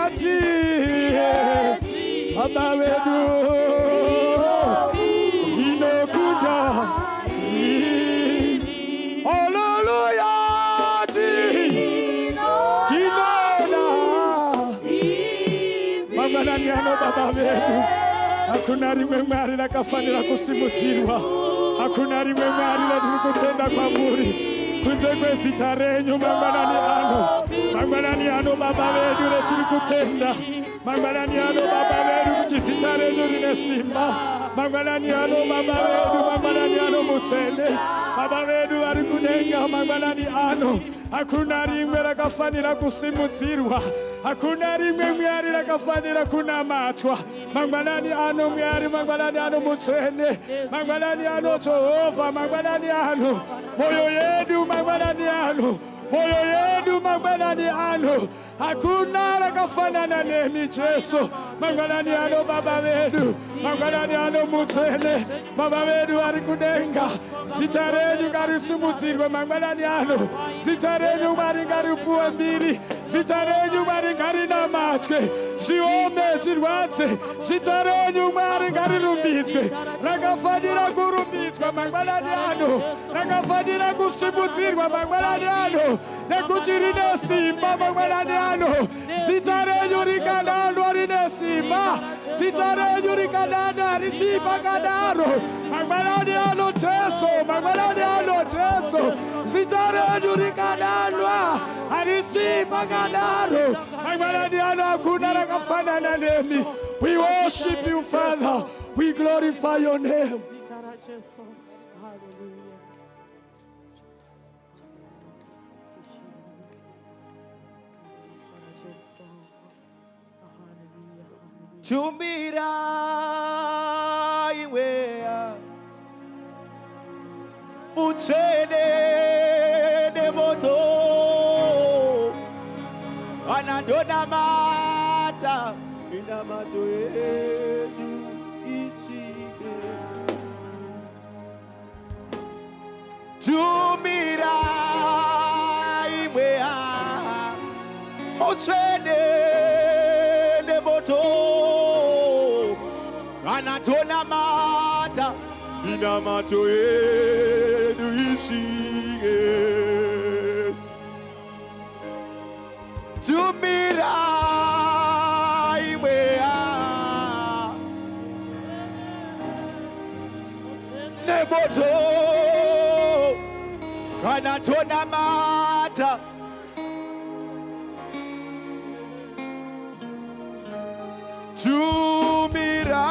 Ati Baba wedu Inokuda Hallelujah Tinona Mama naniano Baba wedu hakuna rimwe mwari rakafanira kusimudzirwa hakuna rimwe mwari ratiri kutenda kwamuri kunze kwezita renyu mangwanani ano Baba vedu retiri kutenda mangwanani ano Baba vedu kuti zita renyu rine simba mangwanani ano Baba vedu mangwanani ano mutsvene Baba vedu vari kudenga mangwanani ano hakuna rimwe rakafanira kusimudzirwa hakuna rimwe mwari rakafanira kunamatwa mangwanani ano mwari mangwanani ano mutsvene mangwanani ano Jehovha mangwanani ano moyo yedu mangwanani ano moyo yedu mangwanani ano hakuna rakafanana nemi Jesu mangwanani ano Baba vedu mangwanani ano mutsvene Baba vedu vari kudenga zita renyu ngarisimudzirwe mangwanani ano zita renyu Mwari ngaripuwe mbiri zita renyu Mwari ngarinamatwe zviome zvirwadze zita renyu Mwari ngarirumbidzwe rakafanira kurumbidzwa mangwanani ano rakafanira kusimudzirwa mangwanani ano nekuti rine simba mangwanani ano zita renyu rikananwa rine simba zita renyu rikananwa harisi pakadaro mangwanani ano Jesu mangwanani ano Jesu zita renyu rikananwa harisi pakadaro mangwanani ano hakuna rakafanana nemi. We worship you Father, we glorify your name. Chumbira iwea Uchene de moto Anadona mata Inamato edu ishike Chumbira iwea Uchene de moto Anatona mata Inamato edu ishige Tumira iwea Neboto Anatona mata Tumira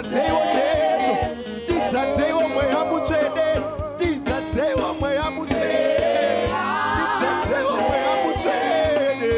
tizadzeiwo Jesu, tizadzeiwo mweya mutsvene, tizadzeiwo mweya mutsvene, tizadzeiwo mweya mutsvene.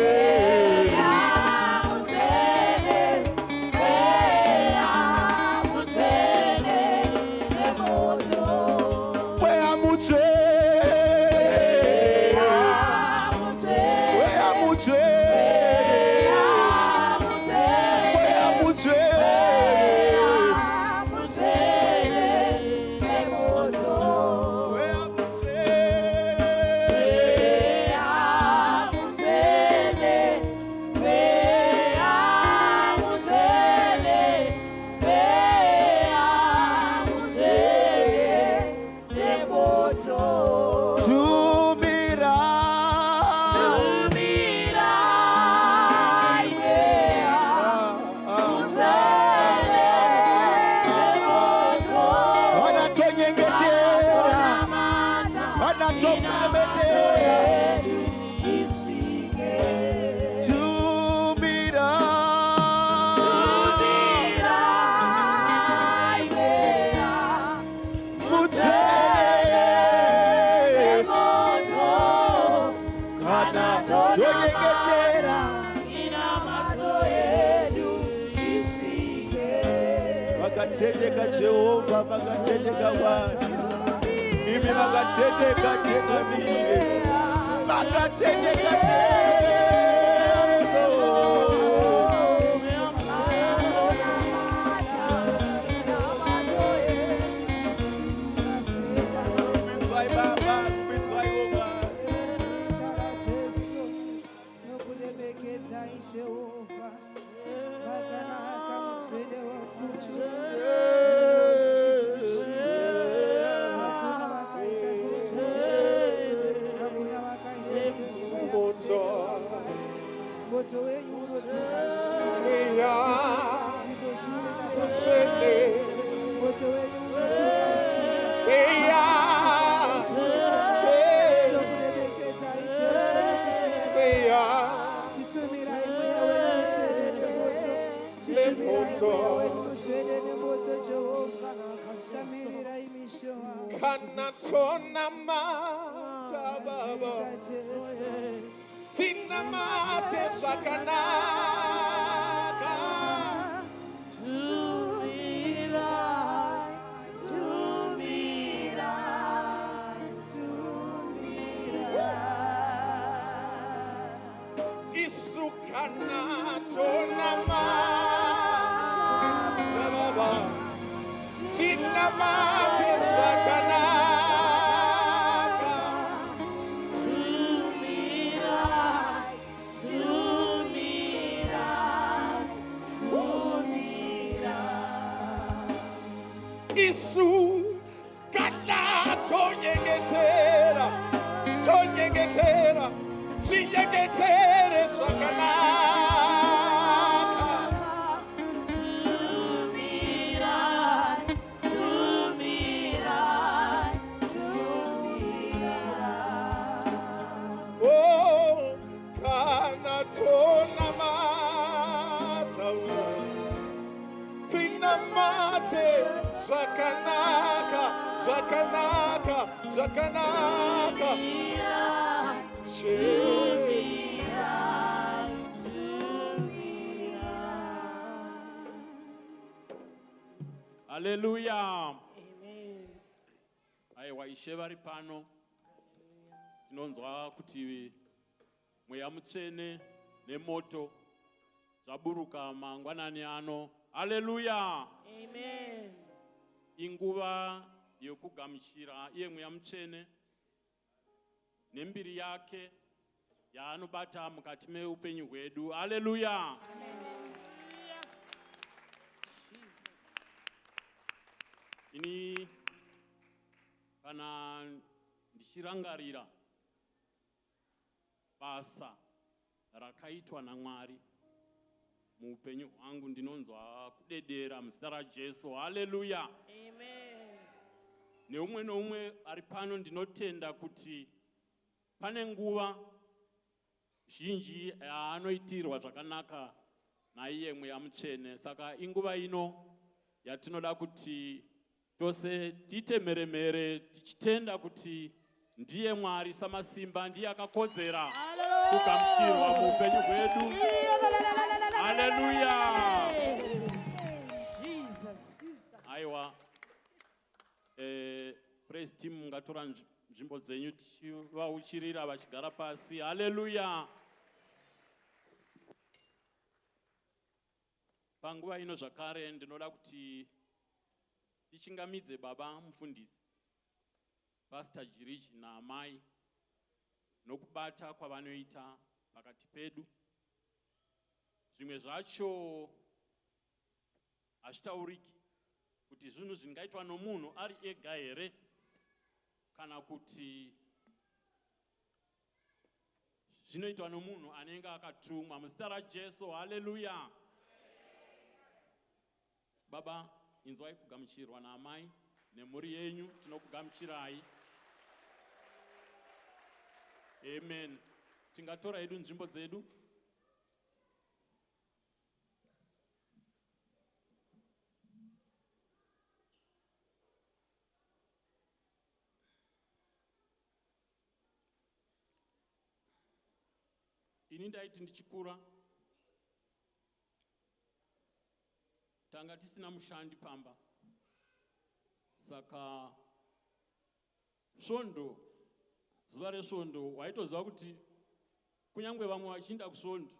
Vakatendeka Jehovah, vakatendeka vanhu, imi vakatendeka tengamire, vakatendeka Jesu. Spiritual Baba, spiritual Yoga. Kanatona mata baba, tina mate sakanaka. Isu kanatona mata baba, tina mate sakanaka. Isu kana tonyengetera, tonyengetera, sinyengetere sakanaka. Oh, kana tona matawa, tina mate zakanaka, zakanaka, zakanaka. Hallelujah. Aiwa ishe vari pano tinonzwa kuti mweya mutsvene nemoto zvaburuka mangwanani ano. Hallelujah. Amen. Inguva yokugamuchira iye mweya mutsvene nembiri yake yaanobata mukati meupenyu hwedu. Hallelujah. Ini kana ndichirangarira basa rakaitwa naMwari muupenyu hwangu, ndinonzwa kudedera muzita raJesu. Hallelujah. Amen. Neumwe noumwe ari pano ndinotenda kuti pane nguva zhinji yaanoitirwa zvakanaka naiye mweya mutsvene. Saka inguva ino yatinoda kuti tose tiite mheremhere tichitenda kuti ndiye Mwari samasimba, ndiye akakodzera kugamuchirwa muupenyu hwedu. Haleluya! Aiwa, praise team, ngatora nzvimbo dzenyu tichivauchirira vachigara pasi. Haleluya! Panguva ino zvakare ndinoda kuti tichingamidze baba mufundisi Pastor Jirich naamai nokubata kwavanoita pakati pedu. Zvimwe zvacho hazvitauriki kuti zvinhu zvingaitwa nomunhu ari ega here kana kuti zvinoitwa nomunhu anenge akatumwa. Muzita raJesu, haleluya! Baba, inzwai kugamuchirwa naamai nemhuri yenyu, tinokugamuchirai. Amen. Tingatora hedu nzvimbo dzedu. Ini ndaiti ndichikura tanga tisina mushandi pamba, saka svondo, zuva resvondo waitoziva kuti kunyangwe vamwe vachiinda kusvondo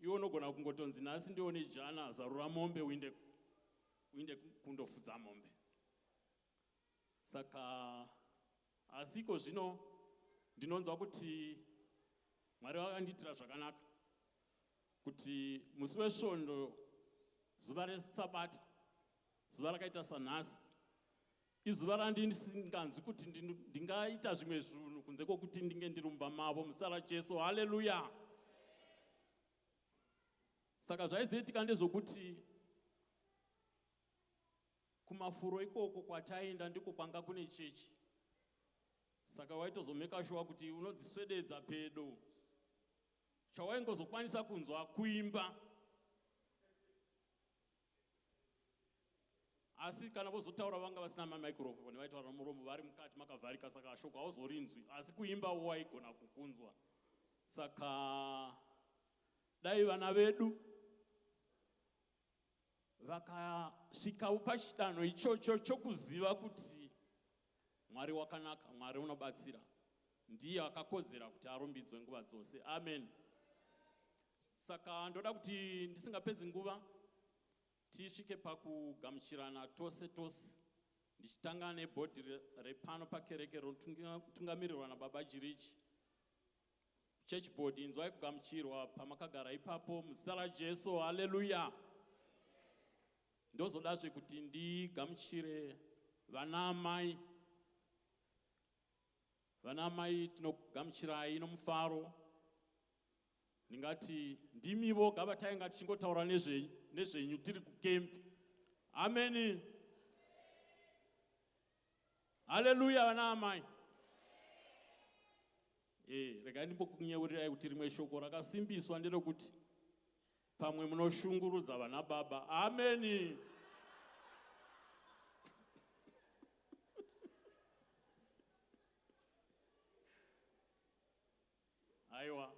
iwe unogona kungotonzi nhasi ndione jana zarura mombe uinde kundofudza mombe. Saka asiko zvino ndinonzwa kuti Mwari vakandiitira zvakanaka kuti musi wesvondo, zuva reSabata, zuva rakaita sanhasi, izuva randisinganzwi kuti ndingaita zvimwe zvinhu kunze kwokuti ndinge ndiri mumba mavo. Muzita raJesu, haleluya! Saka zvaizoitika ndezvokuti kumafuro ikoko kwataenda ndiko kwanga kune chechi. Saka waitozomeka shuwa kuti unodziswededza pedo. Chawaingozokwanisa kunzwa kuimba. Asi kana vozotaura vanga vasina mamaikrofoni, vaitaura muromo vari mukati makavharika, saka shoko hauzorinzwi, asi kuimba waigona kukunzwa. Saka dai vana vedu vakasvikawo pachidanho ichocho chokuziva kuti Mwari wakanaka, Mwari unobatsira, ndiye akakodzera kuti arumbidzwe nguva dzose. Amen. Saka ndoda kuti ndisingapedzi nguva tisvike pakugamuchirana tose tose, ndichitanga nebhodhi repano pakereke rinotungamirirwa nababa Jirich. Church board, inzwai kugamuchirwa pamakagara ipapo. Muzita raJesu, haleluya! Ndozodazve kuti ndigamuchire vanaamai. Vanaamai, tinokugamuchirai nomufaro. Ndingati ndimivo gava tainga tichingotaura nezvenyu tiri kukempi. Amen. Haleluya vanaamai. Regai ndimbokunyeurirai kuti rimwe shoko rakasimbiswa nderekuti pamwe munoshungurudza vana baba. Amen. Aiwa.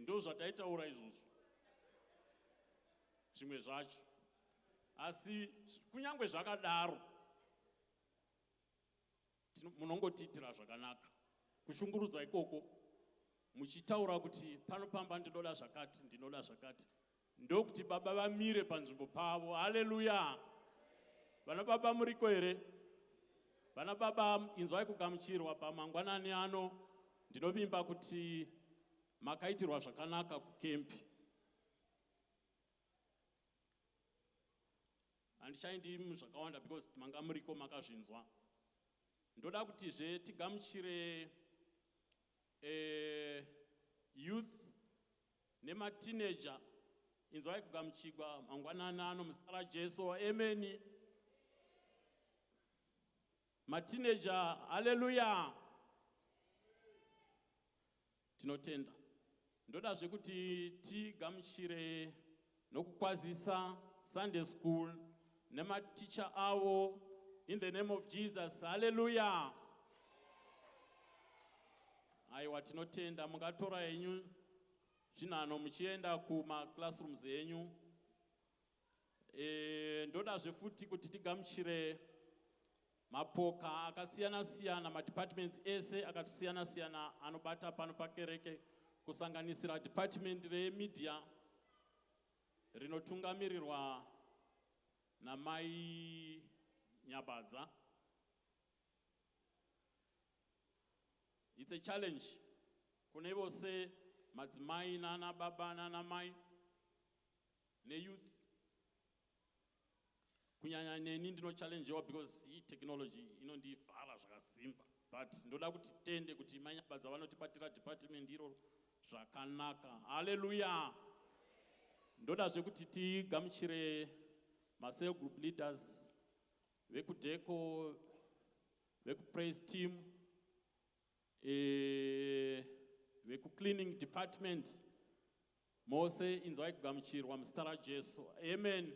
Ndo zvataitaura izvozvo. Zvimwe zvacho. Asi kunyangwe zvakadaro munongotiitira zvakanaka. Kushungurudza ikoko muchitaura kuti panopamba ndinoda zvakati, ndinoda zvakati. Ndokuti baba vamire panzvimbo pavo. Haleluya! Vana baba muriko here? Vana baba, inzwai kugamuchirwa pamangwanani ano. Ndinovimba kuti makaitirwa zvakanaka kukempi. Handichaindi muzvakawanda because manga muriko makazvinzwa. Ndoda kutizve tigamuchire youth nemateenager. Inzwai kugamuchirwa mangwanani ano muzita raJesu. Amen. Mateenager, haleluya! Tinotenda. Ndodazve kuti tigamuchire nokukwazisa Sunday school nematicha avo in the name of Jesus. Hallelujah. Aiwa, tinotenda. Mungatora henyu zvinhanho muchienda kuma-classrooms henyu. Ndodazve futi kuti tigamuchire mapoka akasiyana-siyana, madepartments ese akatisiyana-siyana anobata pano pakereke, kusanganisira department remedia rinotungamirirwa namai Nyabadza. It's a challenge kune vose madzimai nana baba nana mai youth. Kunyanya neni ndino challengewa because hii technology inondivhara zvakasimba, but ndoda kuti tende kuti mai Nyabadza vanotibatira department iro zvakanaka. Hallelujah. Ndodazve kuti tigamuchire ma-cell group leaders, vekudeko, veku-praise team, veku-cleaning department, mose inzwai kugamuchirwa muzita raJesu. Amen.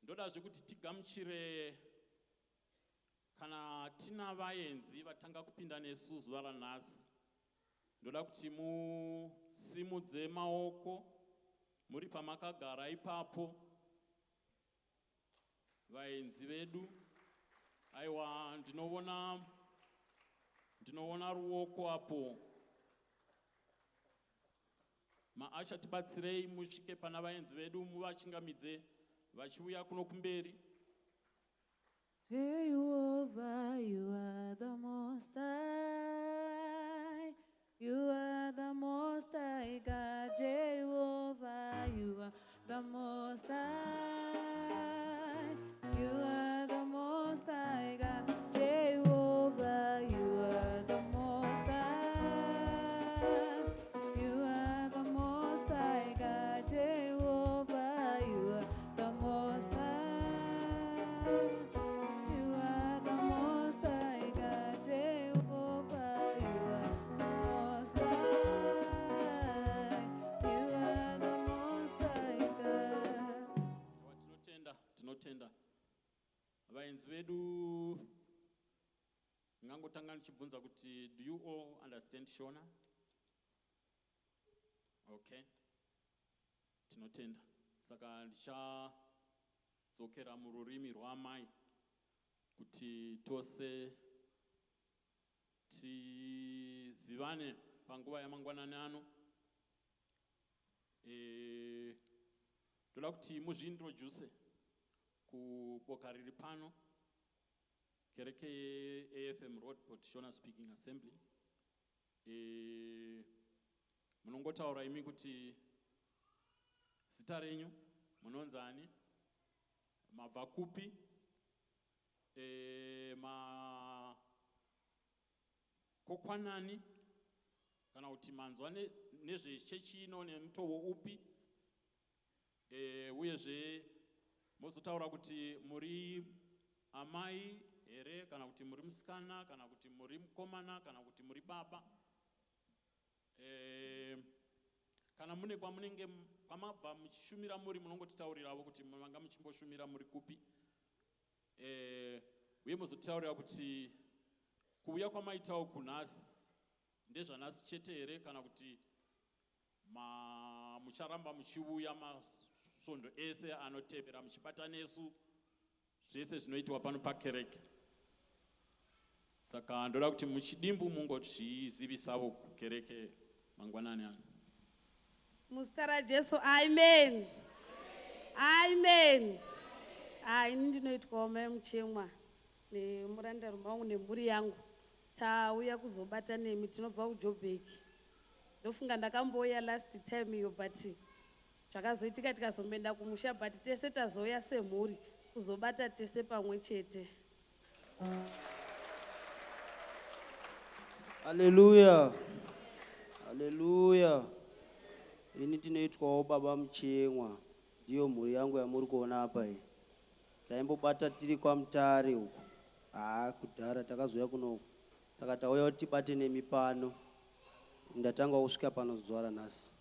Ndodazve kuti tigamuchire kana tina vaenzi vatanga kupinda nesu zuva ranhasi. Ndoda kuti musimudze maoko muri pamakagara ipapo, vaenzi vedu. Aiwa, ndinoona ruoko apo. Achatibatsirei musvike pana vaenzi vedu, muvachingamidze vachiuya kuno kumberi. Jehovah, you are the most high. You are the most high God. Jehovah, you are the most high. You are the most high God. Jehovah, you are the most high. You are the most high God. Jehovah, you are the most high. You are the most high God. Jehovah, you are the most high. You are the most high God. Tinotenda vaenzi vedu. Ngangotanga nichibvunza kuti do you all understand Shona? Okay. Tinotenda. Saka ndichadzokera mururimi rwamai kuti tose tizivane panguva yamangwanani ano. Ndoda kuti muzviintroduce kuboka riri pano, kereke AFM Road Port Shona Speaking Assembly. Munongotaura imi kuti zita renyu, munonzani, mabva kupi, kokwanani, kana kuti manzwa nezvechechi ino nemutoo upi, uyezve mozotaura kuti muri amai here, kana kuti muri musikana, kana kuti muri mukomana, kana kuti muri baba. Kana mune kwamunenge kwamabva muchishumira muri, munongotitaurirawo kuti manga muchimboshumira muri kupi. Uye mozotaurira kuti kuuya kwamaitawo kunhasi ndezvanhasi chete here, kana kuti mucharamba muchiuya masvondo ese anotevera muchibata nesu zvese zvinoitwa pano pakereke. Saka ndoda kuti muchidimbu mungozvizivisawo kukereke mangwanani ano. Muzita raJesu. Amen. Amen. Ini ndinoitwawo mai Muchemwa nemurandarume wangu nemhuri yangu. Tauya kuzobata nemi, tinobva kuJoburg. Ndofunga ndakambouya last time iyo, but zvakazoitika tikazomboenda kumusha, but tese tazouya semhuri kuzobata tese pamwe chete. Hallelujah. Hallelujah. Ini tinoitwawo baba Muchemwa, ndiyo mhuri yangu yamuri kuona apa iyi. Taimbobata tiri kwaMutare uko. Kudhara takazouya kuno. Saka tauya kuti tibate nemi pano. Ndatanga kusvika pano zuva ranhasi.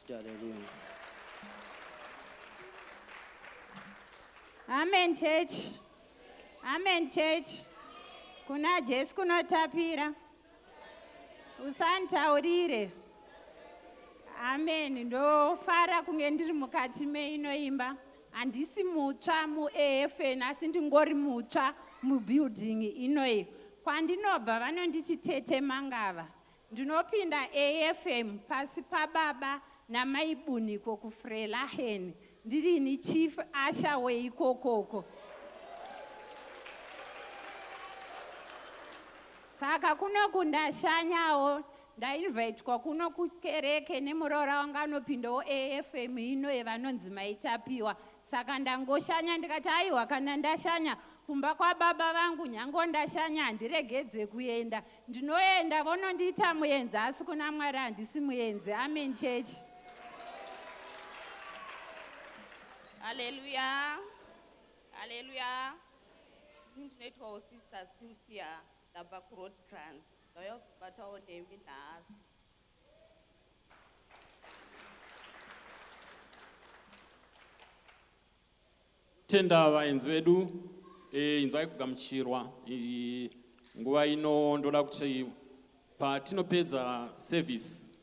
Hallelujah. Amen church. Amen church. Kuna Jesu kunotapira. Usantaurire. Amen. Ndofara kunge ndiri mukati meinoimba. Handisi mutsva mu-AFN asi ndingori mutsva mubuilding inoyi. Kwandinobva vanonditi Tete Mangava. Ndinopinda AFM pasi pababa namaibuniko kuFrelahen. Ndiri ni chief asha weikokoko. Saka kuno kundashanyawo ndainvitwa kuno kukereke nemurora wanga anopindawo AFM ino yevanonzi maitapiwa. Saka ndangoshanya ndikati aiwa kana ndashanya kumba kwababa vangu nyango ndashanya handiregedze kuenda. Ndinoenda vonondiita muenzi asi kuna Mwari handisi muenzi. Amen church. Hallelujah. Hallelujah. Ndinoitwawo Sister Cynthia ndabva kuRoadcrans. Ndauya kuzobatawo nemi nhasi. Tenda vaenzi vedu inzwai kugamuchirwa. Nguva ino ndoda kuti patinopedza service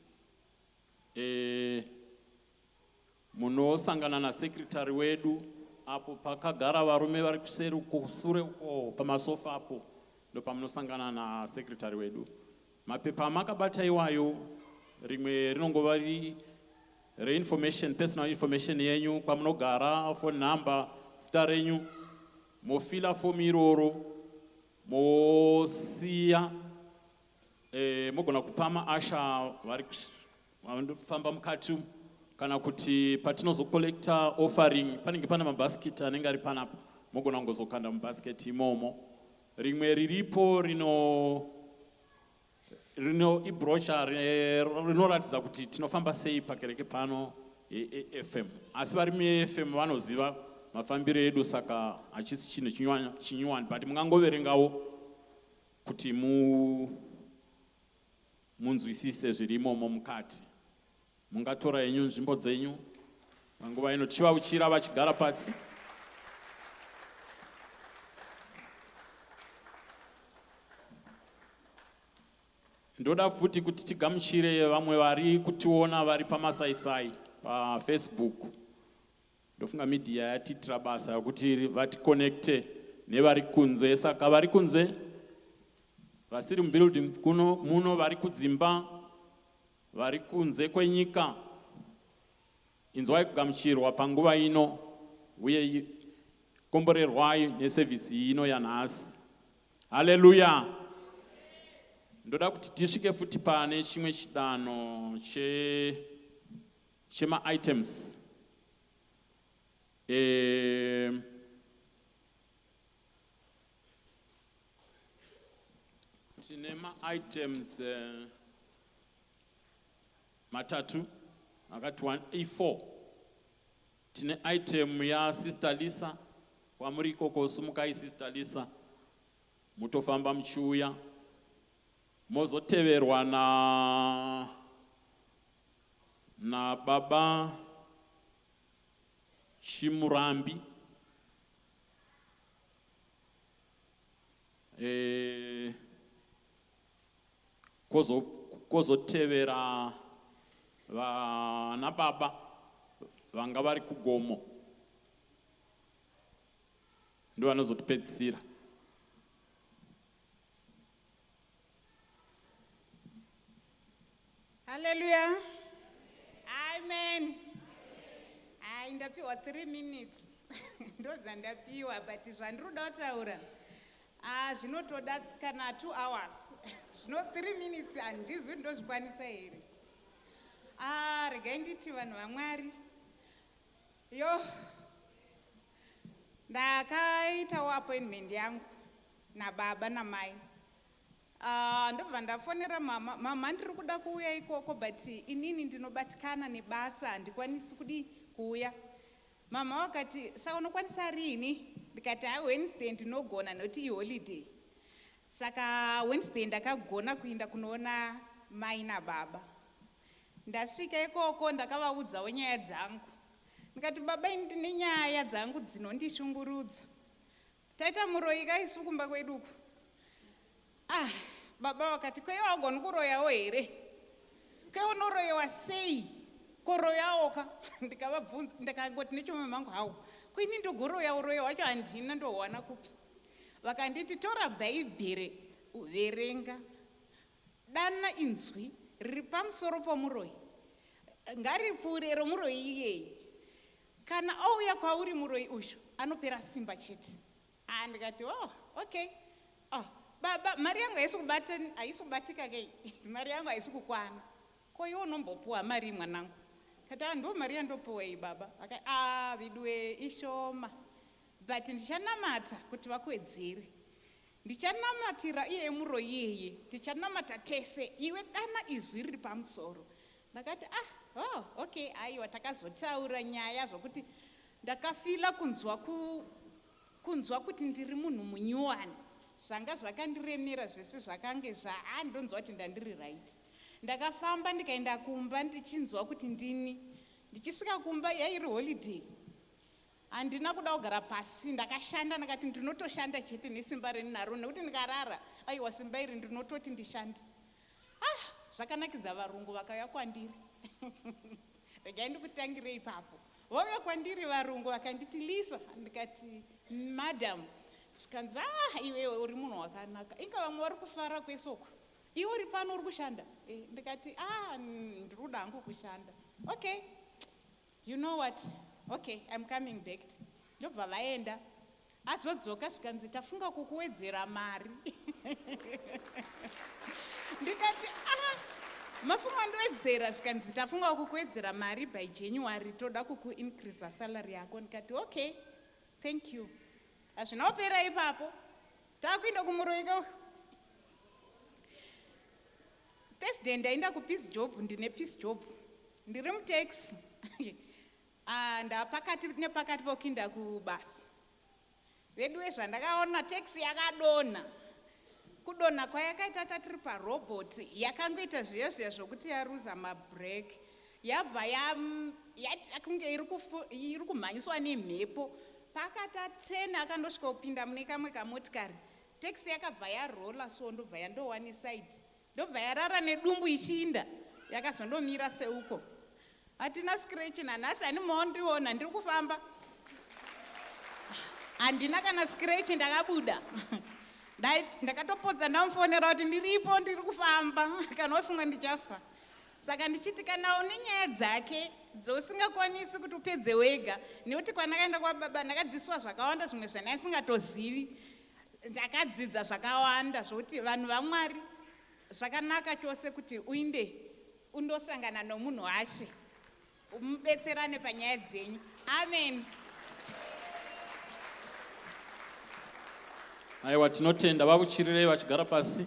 munosangana nasekretary wedu apo pakagara varume vari kuseri kusure uko pamasofa apo ndo pamunosangana nasekretary wedu. Mapepa amakabata iwayo rimwe rinongova reinformation, personal information yenyu, kwamunogara, phone number, zita renyu, mofila fomu iroro, mosiya, mogona kupa maasha vari kufamba mukati, kana kuti patinozokolekta offering panenge pana mabhasikiti anenge ari panapo, mogona kungozokanda mubhasikiti imomo. Rimwe riripo rino ibrochure rinoratidza kuti tinofamba sei pakereke pano FM. Asi vari muFM vanoziva mafambiro edu, saka hachisi chinhu chinyuwani, but mungangoverengawo kuti munzwisise zviri imomo mukati. Mungatora yenyu nzvimbo dzenyu panguva ino tichivauchira vachigara pasi. Ndoda futi kuti tigamuchire vamwe vari kutiona vari pamasaisai paFacebook. Ndofunga media yatitira basa kuti vatikonekte nevari kunze. Saka vari kunze vasiri mubuilding kuno muno, vari kudzimba, vari kunze kwenyika, inzwai kugamuchirwa panguva ino uye komborerwai neservice ino yanhasi. Haleluya. Ndoda kuti tisvike futi pane chimwe chidanho chema-items. Tine ma-items matatu akati 1A4. Tine item ya Sister Lisa, kwamuri ikoko sumukai Sister Lisa, mutofamba mchiuya. Mozoteverwa na baba Chimurambi, kozotevera vana baba vanga vari kugomo, ndo vanozotipedzisira. Hallelujah. Amen. Ndapiwa 3 minutes. Ndodza ndapiwa, but zvandiroda kutaura zvinotoda kana 2 hours. Zvino 3 minutes handizvi ndozvikwanisa here. Regai nditi vanhu vaMwari. Ndakaitawo appointment yangu nababa namai. Ndobva ndafonera mama ndiri kuda kuuya ikoko, but inini ndinobatikana nebasa handikwanisi kudi kuuya. Mama wakati saka unokwanisa rini? Ndikati Wednesday ndinogona noti iholiday. Saka Wednesday ndakagona kuenda kunoona mai nababa. Ndasvika ikoko ndakavaudzawo nyaya dzangu. ndikati baba ini ndine nyaya dzangu dzinondishungurudza. Taita muroyi isu kumba kweduku. Baba wakati kwewagona kuroyawo here? Kweunoroyewa sei? Koroyawoka. Ndikavabvunza ndikangoti nechomwe mangu hawo. Kwini ndogoroya uroya wacho handina ndowana kupi. Vakanditi tora bhaibheri uverenga. Dana inzwi riri pamusoro pomuroyi. Ngaripfuure romuroyi iyeye. Kana auya kwauri muroyi uyu anopera simba chete. Ndikati okay. Baba mari yangu haisi kubatika kei. Mari yangu haisi kukwana. Ko iwo unombopuwa mari mwanangu. Kati ndo mari yandopuwei baba. Vidwe ishoma. But ndichanamata kuti vakuwedzere. Ndichanamatira iye muroyi iyeye. Ndichanamata tese iwe dana izwi riri pamusoro. Ndakati okay, aiwa takazotaura nyaya zvokuti ndakafila kunzwa kuti ndiri munhu munyuwani. Zvanga zvakandiremera zvese zvakange ndonzwa kuti ndandiri right. Ndakafamba ndikaenda kumba ndichinzwa kuti ndini. Ndichisvika kumba yairi holiday. Handina kuda kugara pasi, ndakashanda ndakati ndinotoshanda chete nesimba renaro nekuti ndikarara aiwa simba iri ndinototi ndishande. Zvakanakidza varungu vakauya kwandiri. Regai ndikutangire ipapo. Vauya kwandiri varungu vakanditi Lisa, ndikati madam. Zvikanzi iwewe uri munhu wakanaka. Inga vamwe vari kufara kwesoko. Iwe uri pano uri kushanda? Ndikati ndiri kuda hangu kushanda. Okay. You know what? Okay, I'm coming back. Ndobva vaenda. Azodzoka zvikanzi tafunga kukuwedzera mari. Ndikati mafunga ndowedzera zvikanzi tafunga kukuwedzera mari by January toda kuku-increase salary yako. Ndikati okay, thank you. Hazvina kupera ipapo. Takuenda kumuroyi. Thursday ndaenda kupeace job, ndine peace job. Ndiri mutaxi. Ndapakati nepakati pokuinda kubasa. Vedwe zvandakaona taxi yakadonha. Kudonha kwayakaita tiri parobot yakangoita zviya zvokuti yaruza mabreki. Yabva yakunge iri kumhanyiswa nemhepo. Pakata 10 akandosvika kupinda mune kamwe kamotikari. Taxi yakabva yarola so ndobva yandowane side. Ndobva yarara nedumbu ichiinda. Yakazondomira seuko. Hatina scratch nanhasi handimaondiona ndiri kufamba. Handina kana scratch ndakabuda. Ndakatopodza ndamufonera kuti ndiripo ndiri kufamba kana wafunga ndichafa. Saka ndichiti kana une nyaya dzake dzousingakwanisi kuti upedze wega nekuti kwandakaenda kwababa ndakadzidziswa zvakawanda zvimwe zvandisingatozivi. Ndakadzidza zvakawanda zvokuti vanhu vaMwari zvakanaka chose kuti uinde undosangana nomunhu washe umubetserane panyaya dzenyu. Amen. Aiwa tinotenda vabuchirirei vachigara pasi.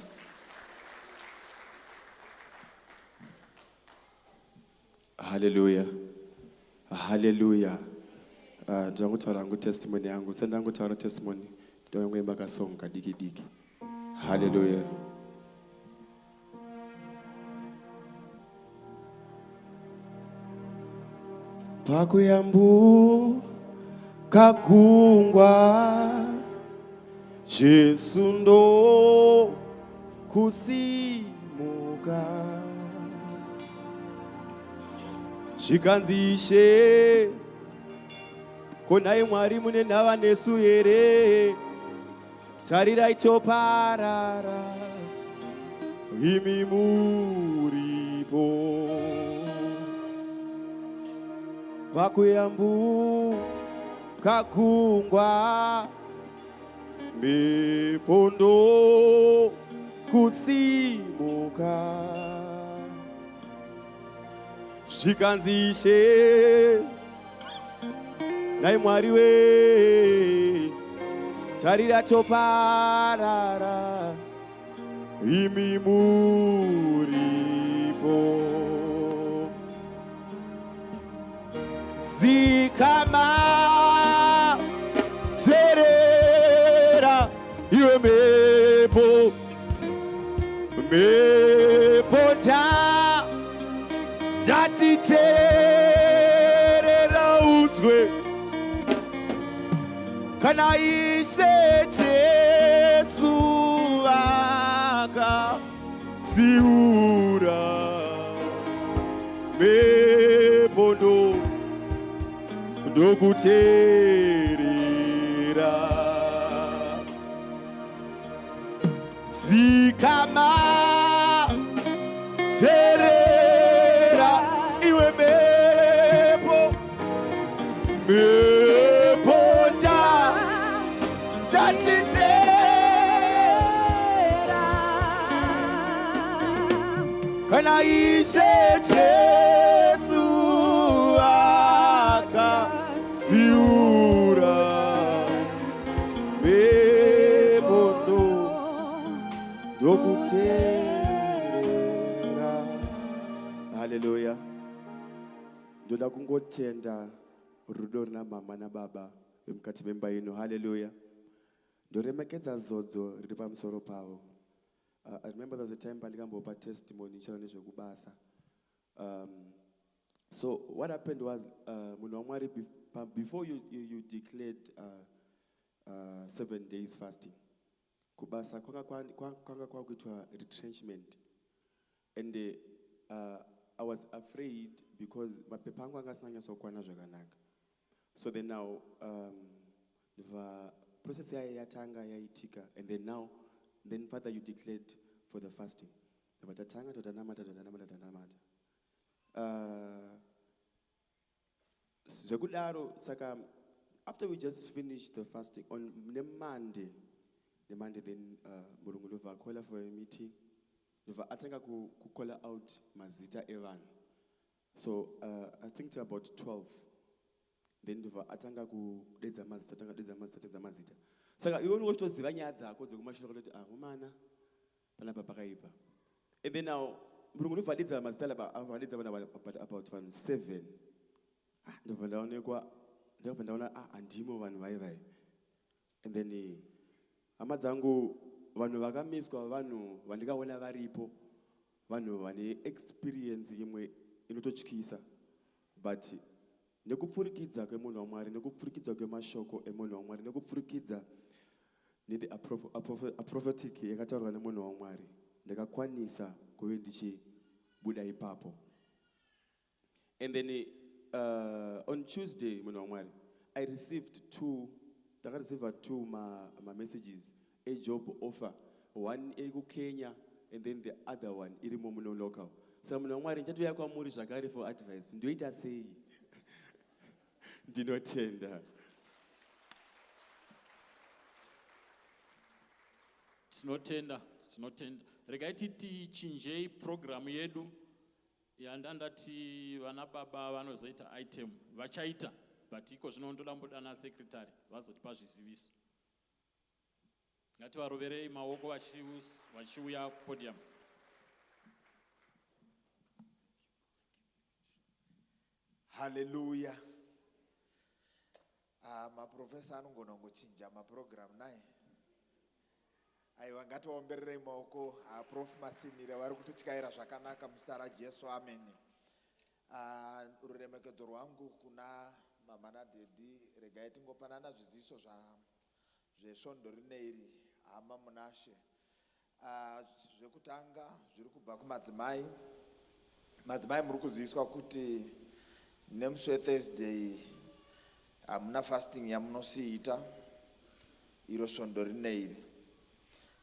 Hallelujah. Hallelujah. Ndangutaura hangu testimony yangu. Sendangutaura testimony. Ndoimba kasong kadiki diki. Hallelujah. Pakuyambu kakungwa Jesu ndo kusimuka Chikanzishe Konai Mwari mune nhava nesu here Tarirai toparara Imi muripo Pakuyambu kakungwa Mepondo kusimuka Zvikanzishe Nai Mwari we Tarira toparara Imi muripo Zikama Terera Iwe mepo Meponda Dati terera ngaudzwe kana Ishe Jesu akasiura mepondo ndokuteerera zikama terera iwe meponda ndatitera kana Ishe Jesu akasiura mepondo ndokuteerera. Haleluya. Ndoda kungotenda rudo rina mama nababa vemukati memba ino. Haleluya. Ndoremekedza zodzo riri pamusoro pavo. I remember there was a time pandikambopa testimony chero nezvekubasa. So what happened was munhu waMwari, before you declared 7 days fasting, kubasa kwanga kwakuitwa retrenchment, and I was afraid because mapepa angu angasinanyasokwana zvakanaka. So then now the process yatanga yaitika, and then Father, you declared for the fasting. Saka after we just finished the fasting on the Monday then Mulungu ndova call for a meeting, ndova atanga ku call out mazita evan. So I think to about 12, then ndova atanga ku dedza mazita. Saka iwe unotoziva nyaya dzako dzekumashiro kuti ngumana panapa pakaipa. And then now Mulungu ndova dedza mazita avadedza about 7. Ndova ndaona andimo vanhu vaivai. And then hama dzangu vanhu vakamiswa, vanhu vandikaona varipo, vanhu vane experience imwe inototyisa, but nekupfurikidza kwemunhu waMwari, nekupfurikidza kwemashoko emunhu waMwari, nekupfurikidza the prophetic yakataurwa nemunhu waMwari, ndakakwanisa kuve ndichibuda ipapo. And then on Tuesday, munhu waMwari, I received two messages, a job offer, one ego Kenya, and then the other one iri muno local. So munhu waMwari ndatuya kwamuri zvakare for advice. Ndoita sei? Ndinotenda. Tinotenda. Regai tichinjei program yedu yandandati vana baba vanozoita item vachaita, but iko zvino ndoda mbodana secretary vazotipa zviziviso. Ngativaroverei maoko vachiuya podium. Hallelujah. Maprofesa anogona kungochinja maprogram naye. Aiwa, ngativaombererei maoko Prof Masimire vari kutityaira zvakanaka muzita raJesu, amen. Ruremekedzo rwangu kuna mama nadedi, regai tingopanana zviziviso zvesvondo rineiri, hama munashe. Zvekutanga zviri kubva kumadzimai. Madzimai muri kuziviswa kuti nemusi weThursday hamuna fasting yamunosiita, iro svondo rineiri.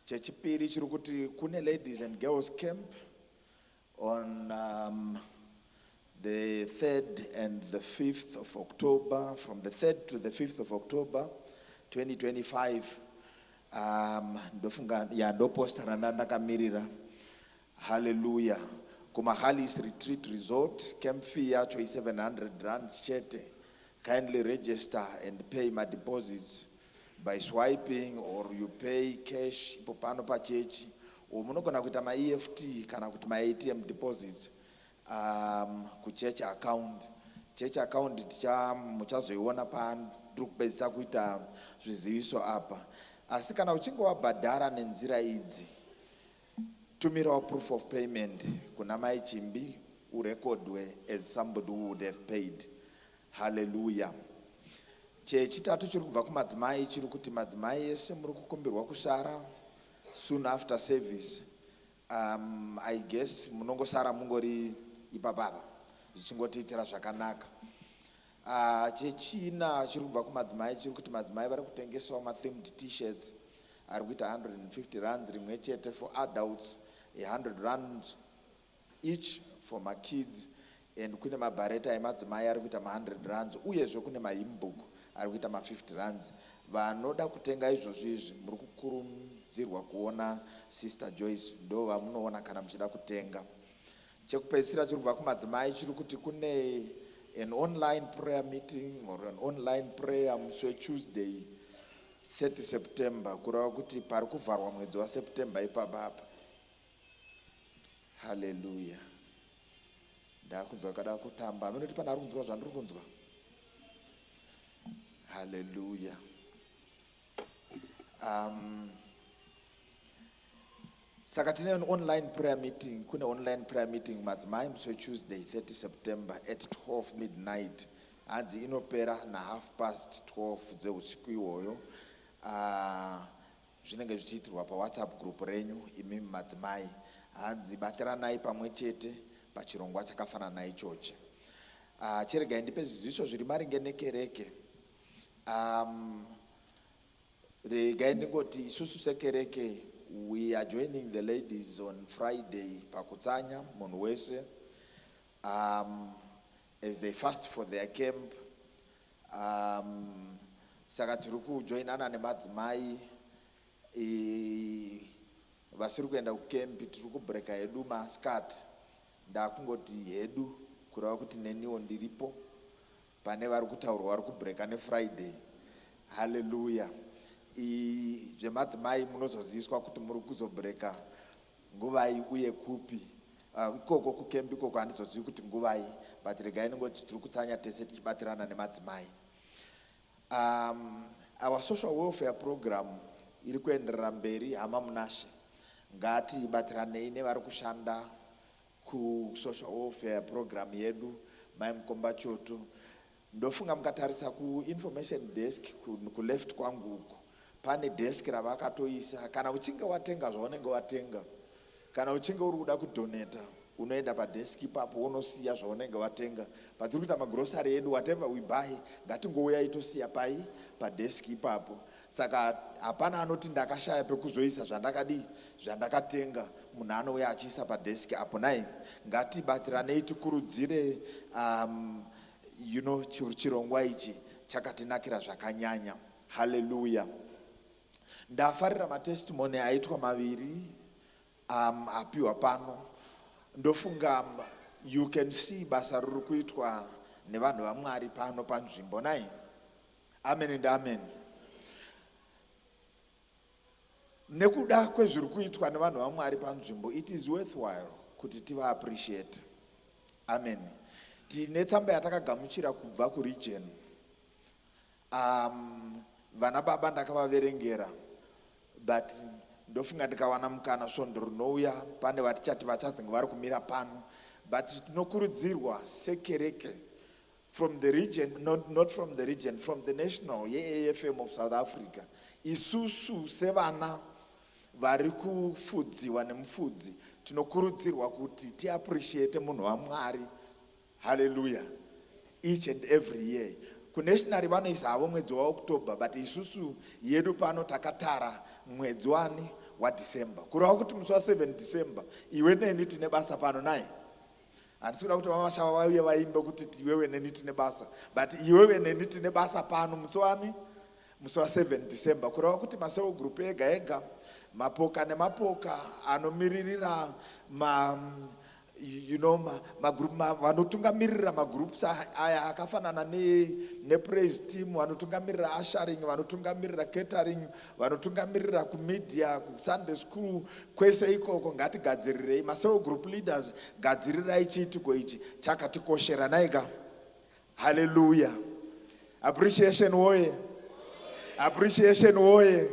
Chechipiri chiri kuti kune ladies and girls camp on the 3rd and the 5th of October, from the 3rd to the 5th of October 2025. Ndofunga ndopostara ndakamirira. Hallelujah. Kumahalis Retreat Resort, camp fee yacho is 700 rands chete. Kindly register and pay my deposits by swiping, or you pay cash popano pa chechi, or munogona kuita ma EFT kana kuti ma ATM deposits ku church account. Church account muchazoiona ndiri kupedzisa kuita zviziviso apa. Asi kana uchinge wabhadhara nenzira idzi, tumirawo proof of payment kuna mai Chimbi urekodwe as somebody who would have paid. Haleluya. Chechitatu chiri kubva kumadzimai chiri kuti madzimai ese muri kukumbirwa kusara soon after service. I guess munongosara mungori ipapapa zvichingotiitira zvakanaka. Chechina chiri kubva kumadzimai chiri kuti madzimai vari kutengesawo ma-themed t-shirts ari kuita 150 rands rimwe chete for adults, 100 rand each for my kids, and kune mabhareta emadzimai ari kuita ma100 rands, uyezve kune mahymnbook ari kuita ma50 rands. Vanoda kutenga izvozvo izvi muri kukurudzirwa kuona Sister Joyce, ndo vamunoona kana muchida kutenga. Chekupedzisira chiri kubva kumadzimai chiri kuti kune an online prayer meeting or an online prayer musi weTuesday 30 September, kureva kuti pari kuvharwa mwedzi waSeptember ipapapa. Haleluya. Ndakunzwa kada kutamba. Munoti pana ari kunzwa zvandiri kunzwa. Haleluya. Saka tine an online prayer meeting. Kune online prayer meeting madzimai musi weTuesday 30 September at 12 midnight. Hanzi inopera na 12:30 dzeusiku iwoyo. Zvinenge zvichiitirwa paWhatsApp group renyu imimi madzimai. Hanzi batiranai pamwe chete pachirongwa chakafanana naichochi. Chiregai ndipe zviziso zviri maringe nekereke. Regai ndingoti isusu sekereke, we are joining the ladies on Friday pakutsanya munhu wese as they fast for their camp. Saka tiri kujoinana nemadzimai vasiri kuenda kukempi, tiri kubreka hedu maskati. Ndakungoti hedu kureva kuti neniwo ndiripo pane vari kutaurwa vari kubreka neFriday. Haleluya. Zvemadzimai munozoziviswa kuti muri kuzobreka nguvai uye kupi. Ikoko kukempi ikoko handizozivi kuti nguvai, but regai ningoti tiri kutsanya tese tichibatirana nemadzimai. Our social welfare program iri kuenderera mberi. Hama munashe ngatibatirane nevari kushanda ku-social welfare program yedu. Mai Mukomba Choto, ndofunga mukatarisa ku-information desk ku-left kwangu uku pane desk ravakatoisa. Kana uchinge watenga zvaunenge watenga, kana uchinge uri kuda kudoneta, unoenda padesk ipapo unosiya zvaunenge watenga. Patiri kuita magrosari edu, whatever we buy, ngatingouya itosiya pai padesk ipapo. Saka hapana anoti ndakashaya pekuzoisa zvandakatenga, munhu anouya achiisa padesk apo. Nai ngatibatirane tikurudzire chirongwa ichi chakatinakira zvakanyanya. Haleluya. Ndafarira matestimony aitwa maviri apiwa pano. Ndofunga you can see basa riri kuitwa nevanhu vaMwari pano panzvimbo. Nai amen and amen. Nekuda kwezviri kuitwa nevanhu vaMwari panzvimbo, it is worthwhile kuti tiva appreciate. Amen. Tine tsamba yatakagamuchira kubva kuregion. Vana baba ndakavaverengera, but ndofunga ndikawana mukana svondo runouya pane vatichati vachazenge vari kumira pano. But tinokurudzirwa sekereke from the region, not from the region, from the national AFM of South Africa. Isusu sevana vari kufudziwa nemufudzi tinokurudzirwa kuti tiappreciate munhu waMwari. Haleluya. Each and every year. Kunationary vanoisa havo mwedzi waOctober, but isusu yedu pano takatara mwedzi waDecember. Kureva kuti musi wa7 December iwe neni tine basa pano. Nai handisi kuda kuti vamashava vauye vaimbe kuti iwewe neni tine basa, but iwewe neni tine basa pano musi wa7 December. Kureva kuti maseo group ega ega, mapoka nemapoka anomiririra vanotungamirira magroups aya akafanana nepraise team, vanotungamirira ushering, vanotungamirira catering, vanotungamirira kumedia, kusunday school, kwese ikoko ngatigadzirirei. Maseo group leaders, gadzirirai chiitiko ichi chakatikoshera. Naika. Haleluya. Appreciation woye. Appreciation woye.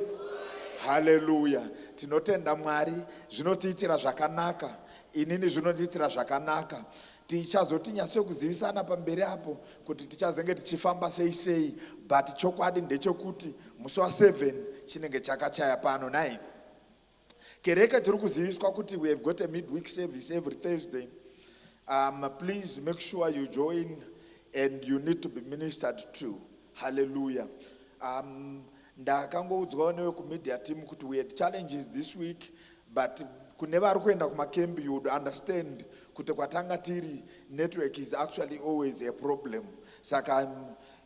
Haleluya. Tinotenda Mwari, zvinotiitira zvakanaka. Inini zvinotiitira zvakanaka. tichazoti nyase kuzivisana pamberi apo kuti tichazenge tichifamba sei, but chokwadi ndechekuti musi wa7 chinenge chakachaya pano 9. Kereke tiri kuziviswa kuti we have got a midweek service every Thursday. Please make sure you join and you need to be ministered to. Hallelujah. Ndakangoudzwawo newe kumedia team kuti we had challenges this week, but kune vari kuenda kumakembi you would understand kuti kwatanga tiri network is actually always a problem. Saka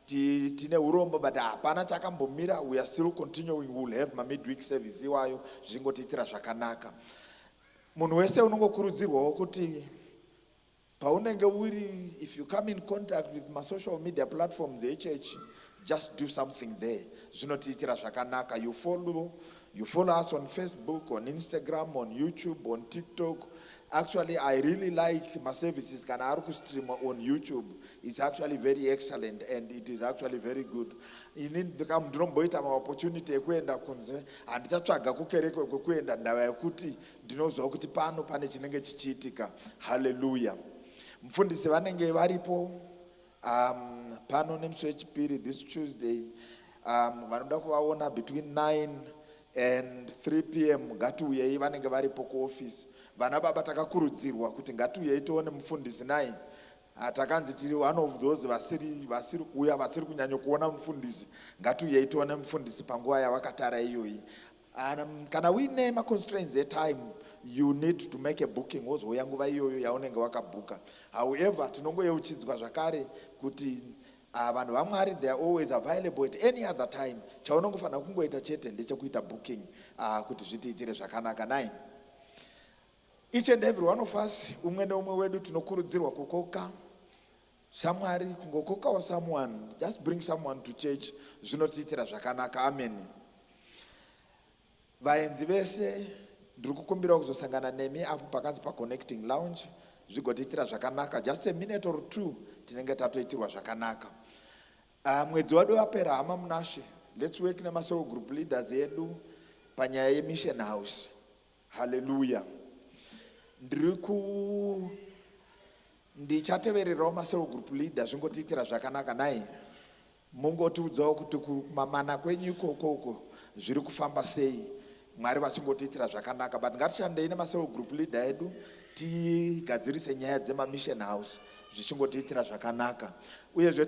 tine urombo, but hapana chakambomira. We are still continuing. We will have my midweek service iwayo zvingotiitira zvakanaka. Munhu wese unongokurudzirwawo kuti paunenge uri, if you come in contact with my social media platforms church, just do something there. Zvinotiitira zvakanaka. You follow us on Facebook, on Instagram, on YouTube, on TikTok. Actually, I really like my services can stream on YouTube. It's actually very excellent and it is actually very good. You need to come dromboita my opportunity kuenda kunze and tatsvaga kukereke kuenda ndawa yakuti ndinozwa kuti pano pane chinenge chichiitika. Hallelujah. Mfundisi vanenge varipo pano nemusi wechipiri this Tuesday. Vanoda kuvaona between 9 and 3 p.m. ngatiuyei vanenge varipo kuoffice. Vana baba takakurudzirwa kuti ngatiuyei tione mufundisi naye. Takanzi tiri one of those vasiri kuuya vasiri kunyanya kuona mufundisi. Ngatiuyei tione mufundisi panguva yavakatara iyoyi. Kana uine ma-constraints time, you need to make a booking wozouya nguva iyoyo yaunenge wakabhuka. However, tinongoyeuchidzwa zvakare kuti vanhu vaMwari they are always available at any other time. Chaunongofanira kungoita chete ndechekuita booking kuti zvitiitire zvakanaka. 9. Each and every one of us, umwe neumwe wedu tinokurudzirwa kukoka shamwari, kungokoka wa someone, just bring someone to church, zvinotiitira zvakanaka. Amen. Vaenzi vese ndiri kukumbira kuzosangana nemi apo pakanzi pa-connecting lounge, zvigotiitira zvakanaka. Just a minute or 2 tinenge tatoitirwa zvakanaka. Mwedzi wadu wapera hama munashe. Let's work nemasoro group leaders edu panyaya yemission house. Hallelujah. Ndichatevererawo masero group leader zvingotiitira zvakanaka naye. Mungotiudzawo kuti kumamana kwenyu ikoko zviri kufamba sei. Mwari vachingotiitira zvakanaka. But ngatishandei nemasero group leader edu tigadzirise nyaya dzemamission house zvichingotiitira zvakanaka. Uyezve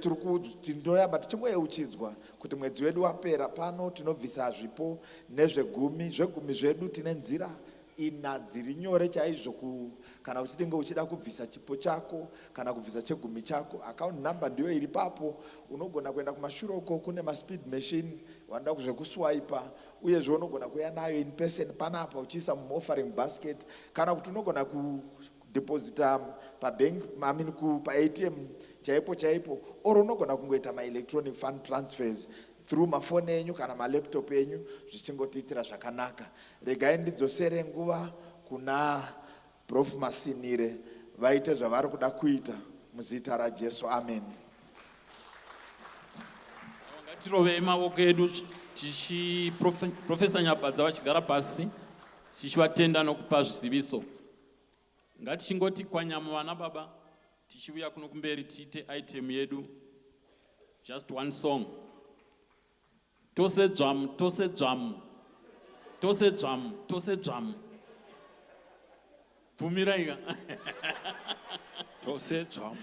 tinoyamba tichingoyeuchidzwa kuti mwedzi wedu wapera pano tinobvisa zvipo nezvegumi. Zvegumi zvedu tine nzira dziri nyore chaizvo kana uchidenge uchida kubvisa chipo chako kana kubvisa chegumi chako. Account number ndiyo iri papo. Unogona kuenda kumashure uko kune ma-speed machine wanda kuzvekuswipa. Uyezve unogona kuya nayo in person panapa uchiisa mu-offering basket. Kana kuti unogona kudeposita pabank, pa-ATM chaipo. Or unogona kungoita ma-electronic fund transfers through mafoni enyu kana malaptop enyu zvichingotiitira zvakanaka. Regai ndidzosere nguva kuna Prof Masinire vaite zvavari kuda kuita muzita raJesu. Amen. Ngatirovei maoko edu Professor Nyabadza vachigara pasi tichivatenda nokupa zviziviso. Ngatichingoti kwanyama vana baba tichiuya kuno kumberi tiite item yedu. Just one song. Tose drum. Vumiraika. Tose drum.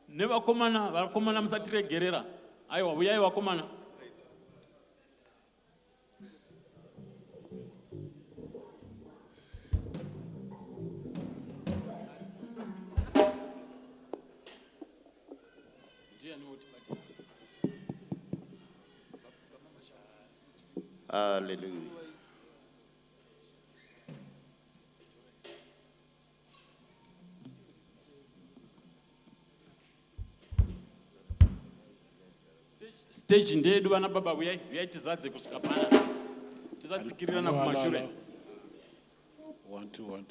Nevakomana musatiregerera. Aiwa, uyai vakomana. Hallelujah. Stage ndedu vana baba uyai tizadze kusvika pana. Tizatsikirirana kumashure. 1 2 1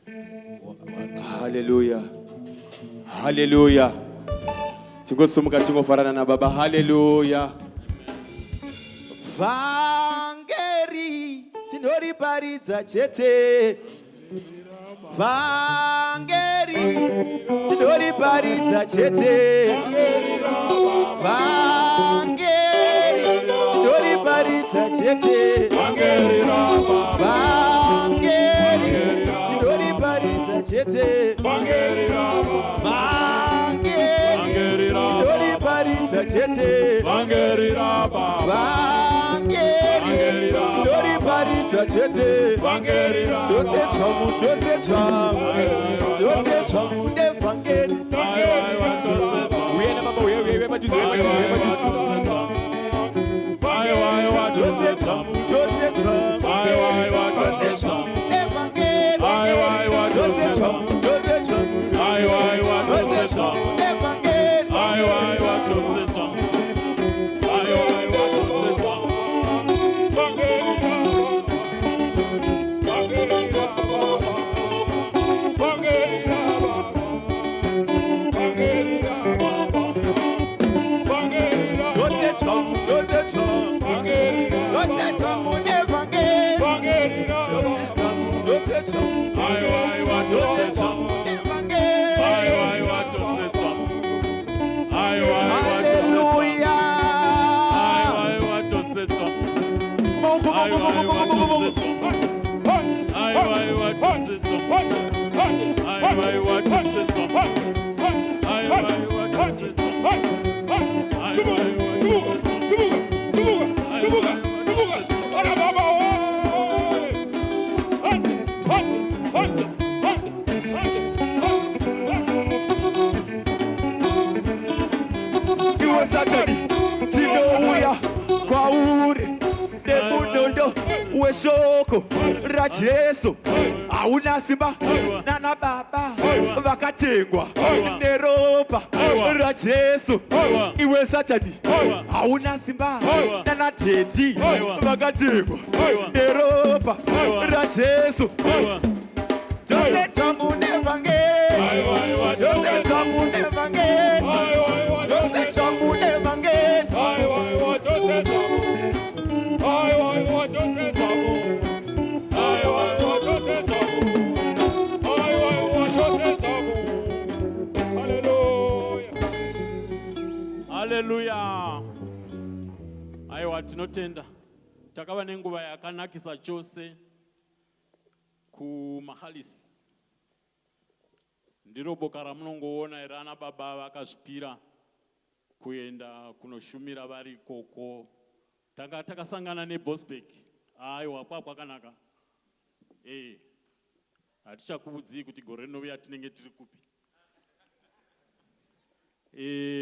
2. Hallelujah. Haleluya. Tingosumuka tingofarana na baba. Haleluya. Vangeri tinoriparidza chete. Vangeri tinoriparidza chete. Vangeri tinoriparidza chete. Vangeri tinoriparidza chete. Vangeri tinoriparidza chete. Vangeri tinoriparidza chete. Tose chamu nevangeri. Uyena baba uye maduze. Tose chamu nevangeri. Tose chamu Iwe Satani tinouya kwauri nemunondo weshoko raJesu. Hauna simba nana baba vakatengwa neropa raJesu. Iwe Satani hauna simba nana teti vakatengwa neropa raJesu. Tose chamu nevangeri. Tose chamu nevangeri. Tose chamu nevangeri. Haleluya. Aiwa tinotenda. Takava nenguva yakanakisa chose kuMahalis. Ndiro boka ramunongoona irana baba vakazvipira kuenda kunoshumira vari ikoko. Tanga takasangana neBosbeck. Aiwa kwakanaka. Hatichakuudzi kuti gore rinouya tinenge tiri kupi.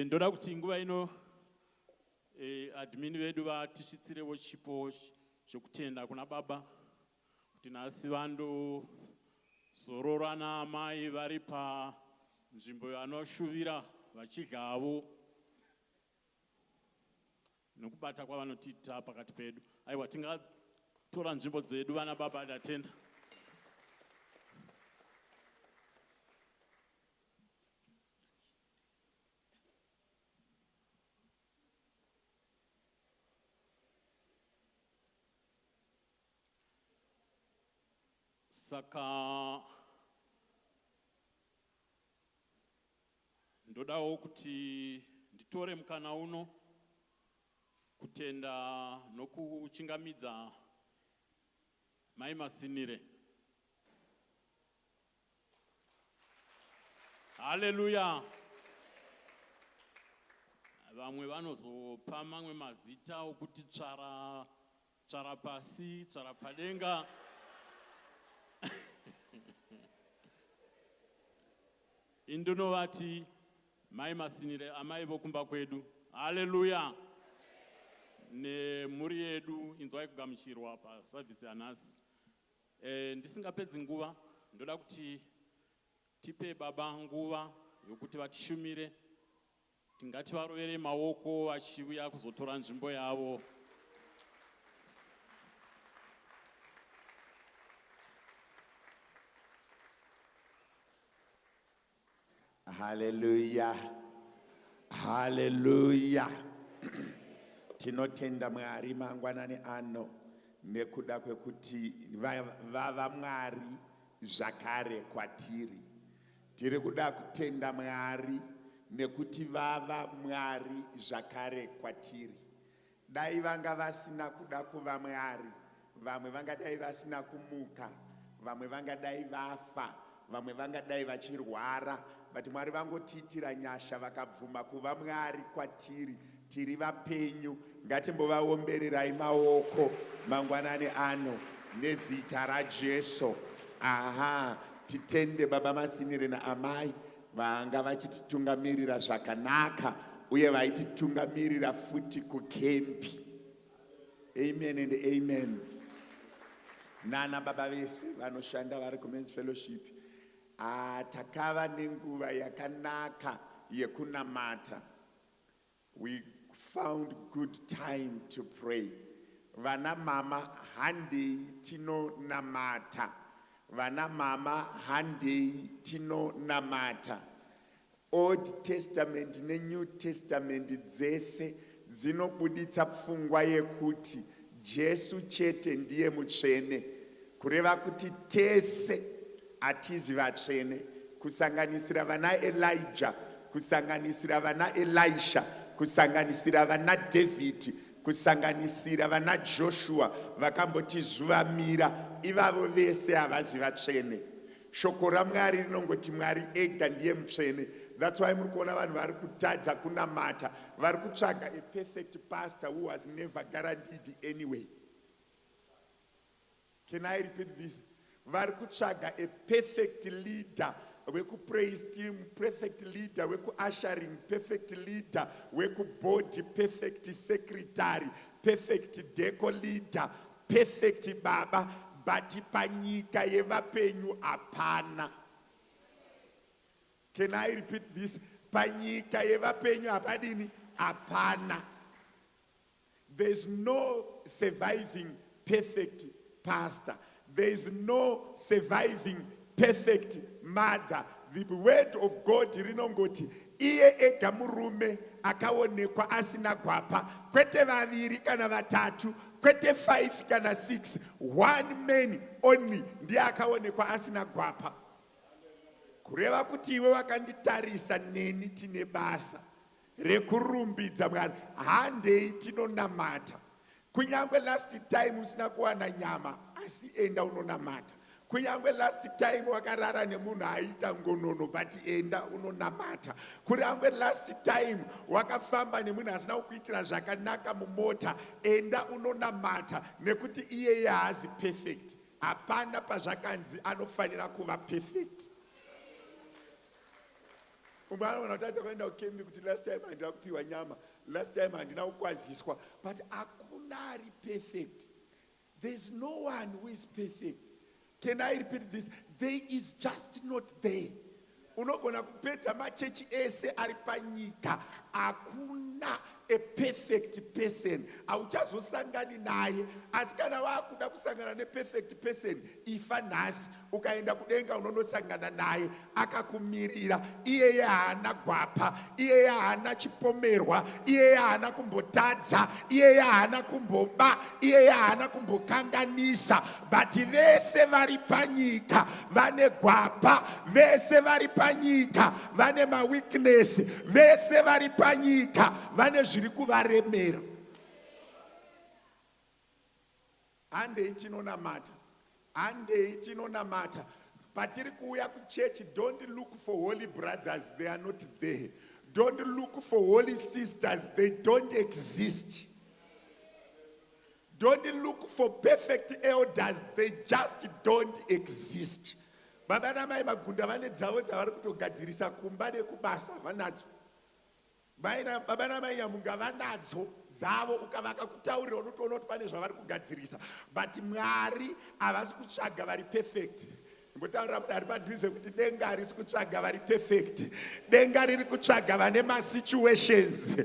Ndoda kuti nguva ino admin vedu vatishitsirewo chipo chokutenda kuna baba kuti nhasi vandozorora naamai vari panzvimbo yanoshuvira vachidlavo nokubata kwavanotiita pakati pedu. Aiwa tingatora nzvimbo dzedu vana baba datenda. Saka ndodawo kuti nditore mukana uno kutenda nokuchingamidza Mai Masinire. Haleluya. Vamwe vanozopa mamwe mazita okuti tsvara pasi, tsvara padenga. Indonovati Mai Masinire, amai vokumba kwedu. Haleluya. Nemhuri yedu inzwai kugamuchirwa pasavhisi yanhasi. Ndisingapedzi nguva, ndoda kuti tipe baba nguva yokuti vatishumire. Tingati varovere maoko vachiuya kuzotora nzvimbo yavo. Hallelujah. Hallelujah. Tinotenda Mwari mangwanani ano nekuda kwekuti vava Mwari zvakare kwatiri. Tiri kuda kutenda Mwari nekuti vava Mwari zvakare kwatiri. Dai vanga vasina kuda kuva Mwari, vamwe vangadai vasina kumuka, vamwe vangadai vafa, vamwe vangadai vachirwara, but Mwari vangotiitira nyasha vakabvuma kuva Mwari kwatiri. Tiri vapenyu, ngatimbovaombererai maoko mangwanani ano nezita raJesu. Aha, titende baba masinire naamai vanga vachititungamirira zvakanaka uye vaititungamirira futi kukempi. Amen and amen. Nana baba vese vanoshanda vari kumen's fellowship. Takava nenguva yakanaka yekunamata. We found good time to pray. Vana mama handei tino namata. Vana mama handei tino namata. Old Testament ne New Testament dzese dzinobuditsa pfungwa yekuti Jesu chete ndiye mutsvene. Kureva kuti tese atizi vatsvene, kusanganisira vana Elijah, kusanganisira vana Elisha, kusanganisira vana David, kusanganisira vana Joshua vakambotizuvamira, ivavo vese havazi vatsvene. Shoko raMwari rinongoti Mwari ega ndiye mutsvene. That's why muri kuona vanhu vari kutadza kunamata, vari kutsvaga a perfect pastor who was never guaranteed anyway. Can I repeat this? Vari kutsvaga a perfect leader weku praise team, perfect leader weku ushering, perfect leader weku board, perfect secretary, perfect deco leader, perfect baba, but panyika yevapenyu apana. Can I repeat this? Panyika yevapenyu apadini apana. There's no surviving perfect pastor. There's no surviving perfect mother. The word of God rinongoti iye ega murume akaonekwa asina gwapa, kwete vaviri kana vatatu, kwete 5 kana 6, one man only ndiye akaonekwa asina gwapa. Kureva kuti iwe wakanditarisa neni tine basa rekurumbidza Mwari, handei tinonamata. Kunyangwe last time usina kuwana nyama, asi enda unonamata. Kunyangwe last time wakarara nemunhu aita ngonono, but enda unonamata. Kunyangwe last time wakafamba nemunhu asina kukuitira zvakanaka mumota, enda unonamata, nekuti iyeye haazi perfect. Hapana pazvakanzi anofanira kuva perfect. Umwana unotadza kuenda kukembi kuti last time handina kupiwa nyama, last time handina kukwaziswa, but hakuna ari perfect. There's no one who is perfect. Can I repeat this? There is just not there. Unogona kupedza machechi ese ari panyika, hakuna a perfect person. Auchazosangani naye, asi kana wakuda kusangana ne perfect person, ifa nhasi ukaenda kudenga unonosangana naye akakumirira. Iyeye haana gwapa, iyeye haana chipomerwa, iyeye haana kumbotadza, iyeye haana kumboba, iyeye haana kumbokanganisa. But vese vari panyika vane gwapa, vese vari panyika vane ma weakness, vese vari panyika vane zviri kuvaremera. Handei tinonamata, handei tinonamata. Patiri kuuya kuchechi, don't look for holy brothers, they are not there. Don't look for holy sisters, they don't exist. Don't look for perfect elders, they just don't exist. Baba namai magunda vane dzavo dzavari kutogadzirisa kumba nekubasa vanadzo. Baba namai nyamunga vanadzo dzavo, ukavaka kutaurira unotoona kuti pane zvavari kugadzirisa. But Mwari havasi kutsvaga vari perfect. Mbotaura munhu ari padhuze kuti denga harisi kutsvaga vari perfect. Denga riri kutsvaga vane masituations.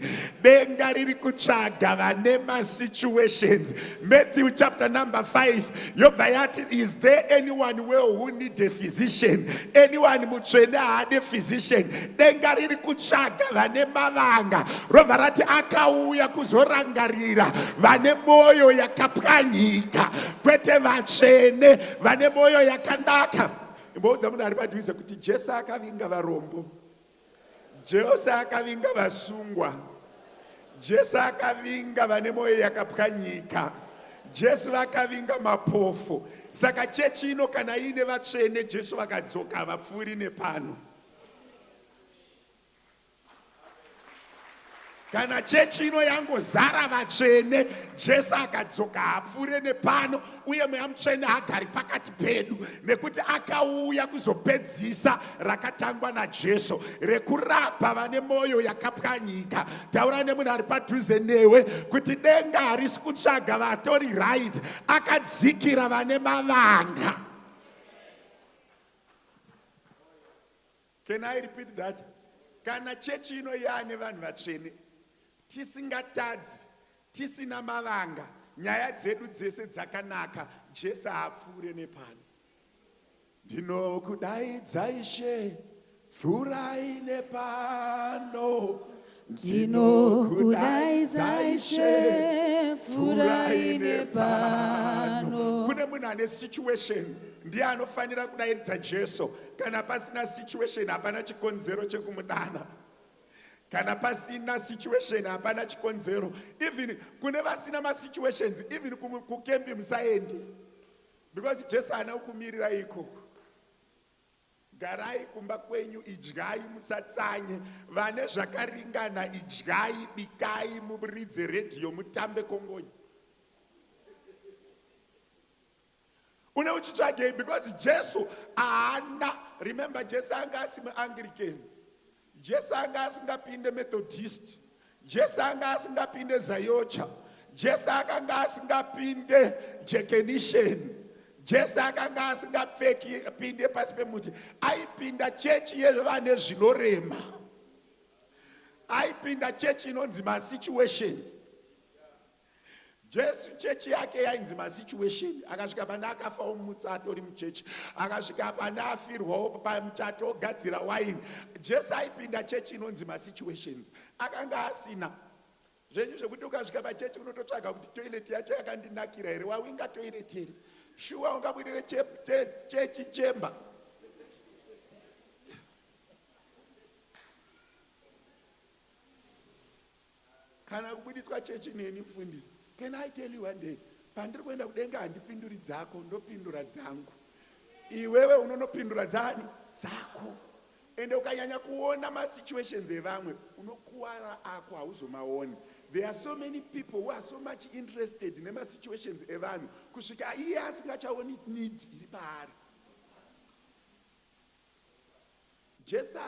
Denga riri kutsvaga vane masituations. Matthew chapter number 5 yobva yati, is there anyone well who need a physician? Anyone mutsvene haade physician? Denga riri kutsvaga vane mavanga. Robva rati akauya kuzorangarira vane moyo yakapwanyika, kwete vatsvene vane moyo yakanaka. Imboudza munhu ari padhuze kuti Jesu akavinga varombo, Jesu akavinga vasungwa, Jesu akavinga vane moyo yakapwanyika, Jesu vakavinga mapofu. Saka chechi ino kana ine vatsvene, Jesu vakadzoka havapfuuri nepano. Kana chechi ino yangozara vatsvene, Jesu akadzoka haapfuure nepano, uye mweya mutsvene haagari pakati pedu, nekuti akauya kuzopedzisa rakatangwa naJesu rekurapa vane moyo yakapwanyika. Taura nemunhu ari padhuze newe kuti denga harisi kutsvaga vatori right, akadzikira vane mavanga. Can I repeat that? Kana chechi ino yaane vanhu vatsvene, tisingatadzi, tisina mavanga, nyaya dzedu dzese dzakanaka, Jesu haapfuure nepano. Ndinokudaidza Ishe, pfuurai nepano. Ndinokudaidza Ishe, pfuurai nepano. Kune munhu ane situation, ndiye anofanira kudairidza Jesu. Kana pasina situation, hapana chikonzero chekumudana. Kana pasina situation, hapana chikonzero. Even kune vasina ma situations, even kukembi musaendi, because Jesu haana kumirira ikoko. Garai kumba kwenyu, idyai musatsanye, vane zvakaringana idyai, bikai, muridze radio, mutambe kongonyi. Une uchitsvagei, because Jesu haana, remember Jesu anga asime Anglican, Jesu anga asingapinde Methodist, Jesu anga asingapinde Zayocha, Jesu anga asingapinde Jekenisheni, Jesu akanga asingapinde pasi pemuti, aipinda chechi yevane zvinorema, aipinda chechi inonzi masituations. Jesu chechi yake yainzi masituation. Akasvika pana akafawo mumutsato uri muchechi, akasvika pana afirwawo pamuchato ogadzira waini. Jesu aipinda chechi inonzi masituations. Akanga asina zvenyu zvekuti ukasvika pachechi unototsvaga kuti toilet yacho yakandinakira here, wawinga toilet here, shuwa ungabudire chechi chemba. Kana kubuditswa chechi neni mufundisi. Can I tell you one day, pandiri kuenda kudenga handipinduri dzako, ndopindura dzangu. Iwewe unonopindura dzani? Dzako. Ende ukanyanya kuona ma situations evamwe, unokuwara ako hauzomaoni. There are so many people who are so much interested in ma situations evanhu, kusvika iye asingachaoni need iri paari. Jesu,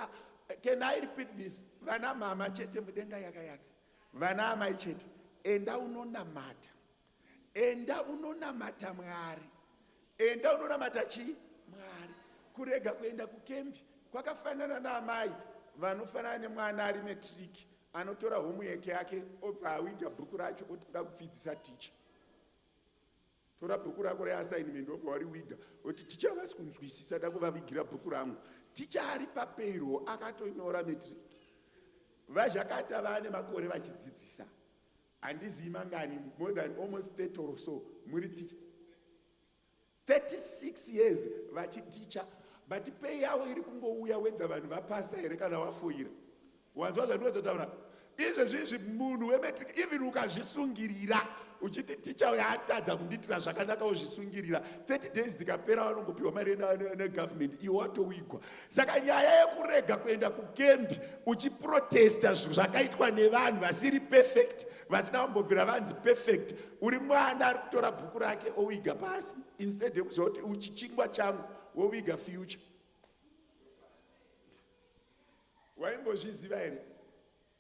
can I repeat this? Vana mama chete mudenga yaka. Vana amai chete. Enda unonamata. Enda unonamata Mwari. Enda unonamata chi? Mwari. Kurega kuenda kukembi. Kwakafanana na amai vanofanana nemwana ari metric, anotora homework yake obva awiga bhuku racho otoda kupfidzisa ticha. Tora bhuku rako reassignment obva wariwiga oti ticha havasi kunzwisisa, da kuvavigira bhuku rangu. Ticha ari papeiro akatonyora metric. Vazhakata vane makore vachidzidzisa. Handizivi mangani, more than almost 30 or so, muri ticha. 36 years vachiticha. But pay yavo iri kungouya wedza vanhu vapasa here kana vafoira. Wanzwa zvandinozotaura. Izvo zvinezvi munhu wemetric, even ukazvisungirira uchiti ticha uya atadza kunditira zvakanaka uzvisungirira, 30 days dzikapera vanongopiwa mari negovernment, iwe watowigwa. Saka nyaya yekurega kuenda kukembi uchiprotesta zvinhu zvakaitwa nevanhu vasiri perfect, vasina kumbobvira vanzi perfect, uri mwana ari kutora bhuku rake owiga pasi, instead yekuzoti uchichingwa changu wowiga future. Waimbozviziva here?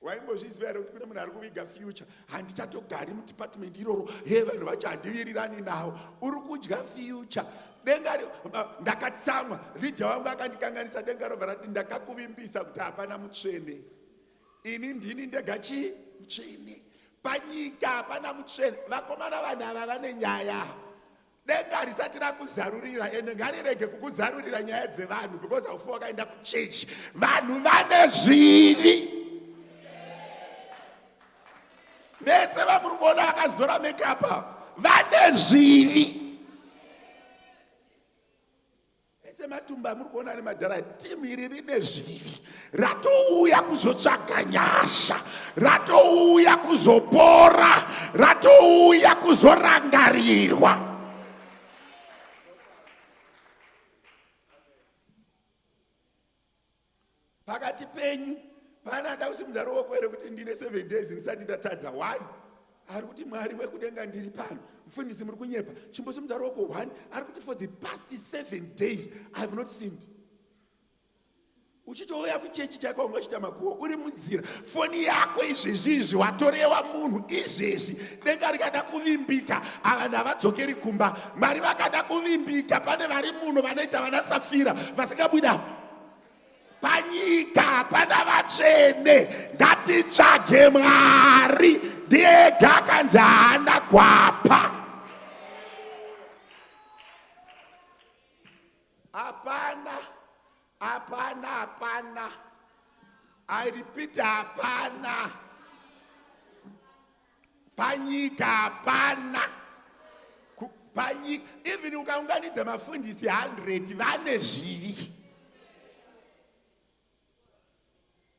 waimbozviziva here kuti kune munhu ari kuviga future? Handichatogari mudepartment iroro, he vanhu vacho handivirirani nawo. Uri kudya future. Denga ndakatsamwa, leader wangu akandikanganisa denga robva rati ndakakuvimbisa kuti hapana mutsvene. Ini ndini ndega mutsvene. Panyika hapana mutsvene. Vakomana vanhu ava vane nyaya. Denga risati rakuzarurira, ende ngarirege kukuzarurira nyaya dzevanhu, because haufa wakaenda kuchechi. Vanhu vane zvivi. Vese vamuri kuona vakazora makeup vane zvivi. Vese matumba muri kuona nemadhara, timu iri rine zvivi. Ratouya kuzotsvaga nyasha, ratouya kuzopora, ratouya kuzorangarirwa. Pakati penyu panada kusimudza ruoko here kuti ndine 7 days ndisati ndatadza 1. Ari kuti Mwari wekudenga ndiri pano. Mufundisi muri kunyepa. Chimbosimudza ruoko 1. Ari kuti for the past 7 days I have not sinned. Uchitouya kuchechi chako ungochita makuhwa uri munzira. Foni yako izvezvi watorewa munhu izvezvi. Denga rikada kuvimbika. Ava havadzokeri kumba. Mwari vakada kuvimbika. Pane vari munhu vanoita vana Safira vasingabuda panyika pana vatsvene. Ngatitsvage Mwari ndiye akanzi haana gwapa. Hapana. I repeat, hapana. Panyika hapana. Panyika, even ukaunganidza mafundisi 100 vane zvivi.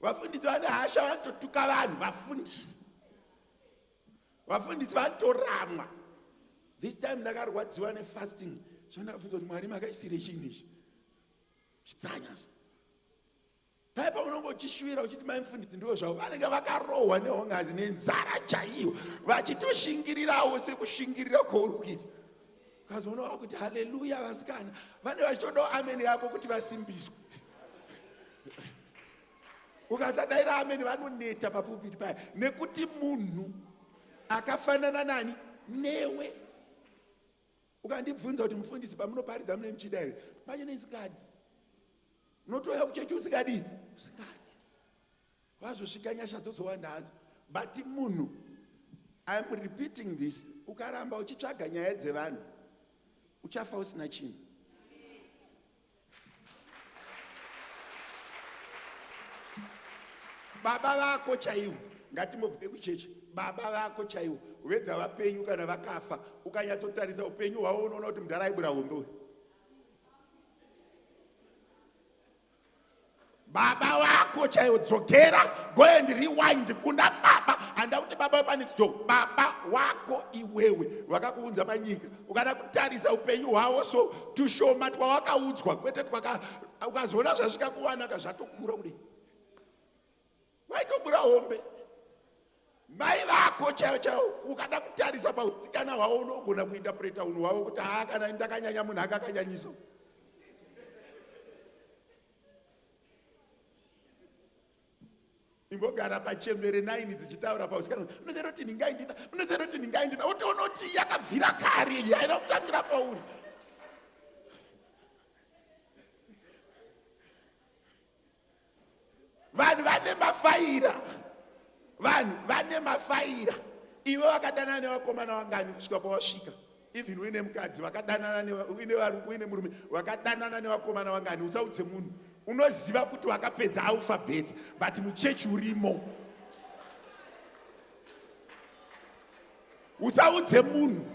Vafundisi vane hasha vanototuka vanhu. Vafundisi vanotoramwa. This time ndakarwadziwa nefasting. Zvondakabvunza kuti Mwari makaisire chinhu ichi. Chitsanyazo. Paipa unongo uchishwira uchiti maimufundisi ndiwo zvavo vanenge vakarohwa nehongazi nenzara chaiyo vachitoshingirirawo sekushingirira kwauri kuita. Ukazoonawo kuti haleluya vasikana vane vachitodawo ameni yako kuti vasimbiswe. Ukasadaira ameni vanoneta papupiti paya nekuti munhu akafanana nani newe. Ukandibvunza kuti mufundisi pamunoparidza mune muchida here? Pachine isikadi. Unotoya kuchechi usikadi. Wazosvika nyasha dzozowanda hadzo. But munhu, I am repeating this, ukaramba uchitsvaga nyaya dzevanhu uchafa usina chinhu. Baba vako chaiwo, ngatimbobve kuchechi. Baba vako chaiwo, vedza vapenyu kana vakafa, ukanyatsotarisa upenyu hwavo unoona kuti mudhara aibura hombe. Baba vako chaiwo, dzokera, go and rewind kuna baba. Handa kuti baba pane chidzo. Baba wako iwewe vakakuunza panyika. Ukada kutarisa upenyu hwavo so tushoma twawakaudzwa kwete ukazoona zvasvika kuwanaka zvatokura kudai. Vaitobura hombe. Mai vako chaiwo ukada kutarisa pautsikana hwavo unogona kuinterpreta unhu hwavo kuti kana ndakanyanya munhu akakanyanyisa. Imbogara pachembere 9 dzichitaura pausikana. Unoziva kuti ndingaindina. Utoona kuti yakabvira kare yaida kutangira pauri. Vanhu vane mafaira. Iwe vakadanana nevakomana vangani kusvika pawasvika? Even uine mukadzi vakadanana uine murume vakadanana nevakomana vangani? Usaudze munhu. Unoziva kuti wakapedza alphabet but muchechi urimo. Usaudze munhu.